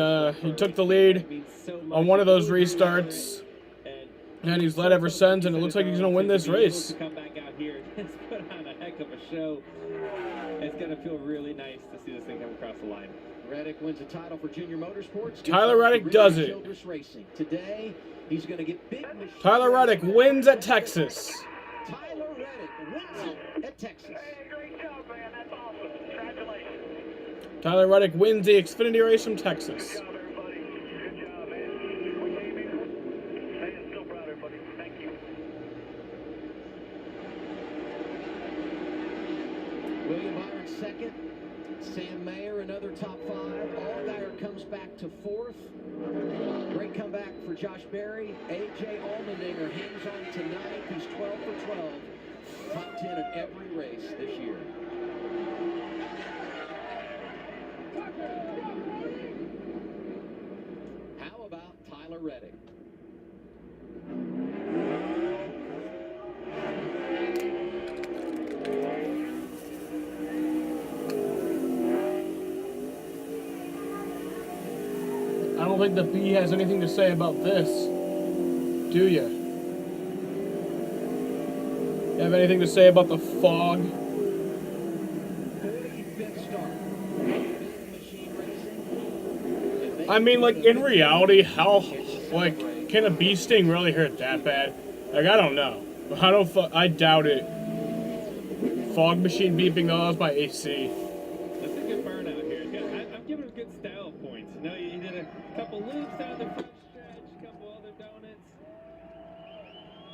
took the lead on one of those restarts, and he's led ever since, and it looks like he's going to win this race. Come back out here and put on a heck of a show. It's going to feel really nice to see this thing come across the line. Reddick wins the title for Junior Motorsports. Tyler Reddick does it. Racing. Today, he's going to get big. Tyler Reddick wins at Texas. Tyler Reddick wins at Texas. Hey, great job, man. That's awesome. Congratulations. Tyler Reddick wins the Xfinity race from Texas. Good job, everybody. Good job, man. We came in. Hey, I'm so proud, everybody. Thank you. William Byron 2nd. Sam Mayer, another top 5. Allgaier comes back to 4th. Great comeback for Josh Berry. A.J. Allmendinger hangs on to 9th. He's 12 for 12. Top 10 in every race this year. How about Tyler Reddick. I don't think the B has anything to say about this. Do you? You have anything to say about the fog? 45th start. Machine Racing. I mean, like, in reality, how, like, can a bee sting really hurt that bad? Like, I don't know. I doubt it. Fog machine beeping, though, that was my AC. That's a good burnout here. I'm giving him good style points. You know, he did a couple loops down the front stretch, a couple other donuts.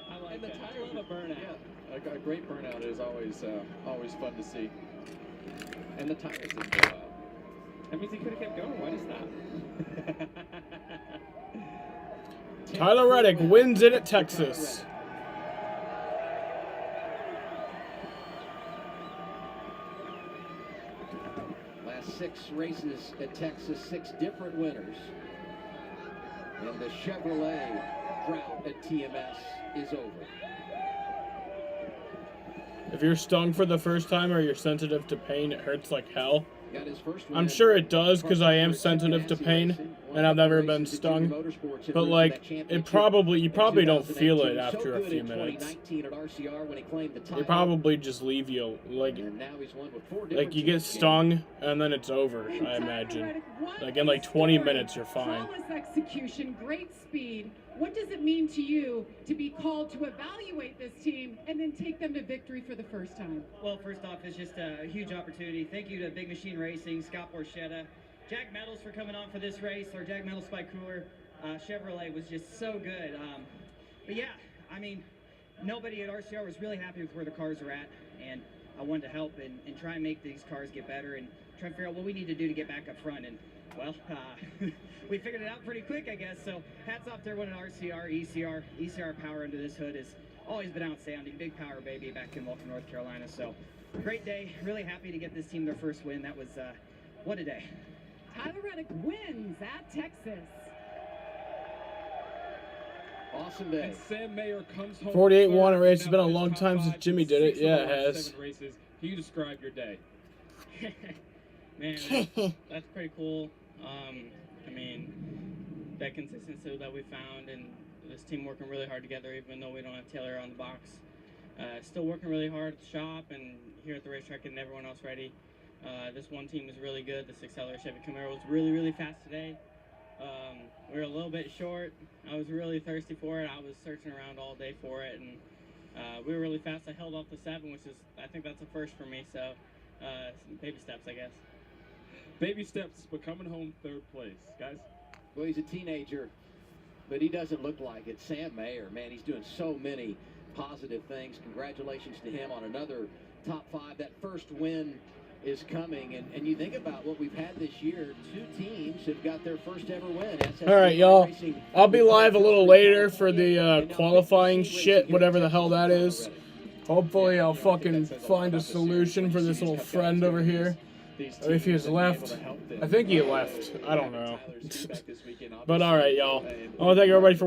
I like that. I love a burnout. Yeah, a great burnout is always fun to see. And the tires didn't go out. That means he could have kept going. Why did he stop? Tyler Reddick wins it at Texas. Last 6 races at Texas, 6 different winners. And the Chevrolet drought at TMS is over. If you're stung for the first time or you're sensitive to pain, it hurts like hell. Got his first win. I'm sure it does because I am sensitive to pain and I've never been stung. But like, you probably don't feel it after a few minutes. They probably just leave you like you get stung and then it's over. I imagine. Like in like 20 minutes you're fine. Flawless execution, great speed. What does it mean to you to be called to evaluate this team and then take them to victory for the first time? Well, first off, it's just a huge opportunity. Thank you to Big Machine Racing, Scott Borchetta, Jack Metals for coming on for this race, or Jack Metals Spike Cooler. Chevrolet was just so good. But yeah, I mean, nobody at RCR was really happy with where the cars are at, and I wanted to help and try and make these cars get better and try and figure out what we need to do to get back up front. And well, we figured it out pretty quick, I guess. So hats off to everyone at RCR, ECR power under this hood has always been outstanding. Big power, baby, back in Walker, North Carolina. So great day. Really happy to get this team their first win. That was, what a day. Tyler Reddick wins at Texas. Awesome day. And Sam Mayer comes home. 48-1 race. It's been a long time since Jimmy did it. Yeah, it has. 7 races. Can you describe your day? Man, that's pretty cool. I mean, that consistency that we found and this team working really hard together, even though we don't have Taylor on the box. Still working really hard at the shop and here at the racetrack getting everyone else ready. This one team is really good. This Accelerator Chevy Camaro was really, really fast today. We were a little bit short. I was really thirsty for it. I was searching around all day for it, and we were really fast. I held off the 7, which is, I think that's a first for me, so some baby steps, I guess. Baby steps, but coming home 3rd place, guys. Well, he's a teenager, but he doesn't look like it. Sam Mayer, man, he's doing so many positive things. Congratulations to him on another top 5. That first win is coming, and you think about what we've had this year. 2 teams have got their first ever win. All right, y'all. I'll be live a little later for the qualifying shit, whatever the hell that is. Hopefully I'll fucking find a solution for this little friend over here. If he's left. I think he left. I don't know. But alright, y'all. I want to thank everybody for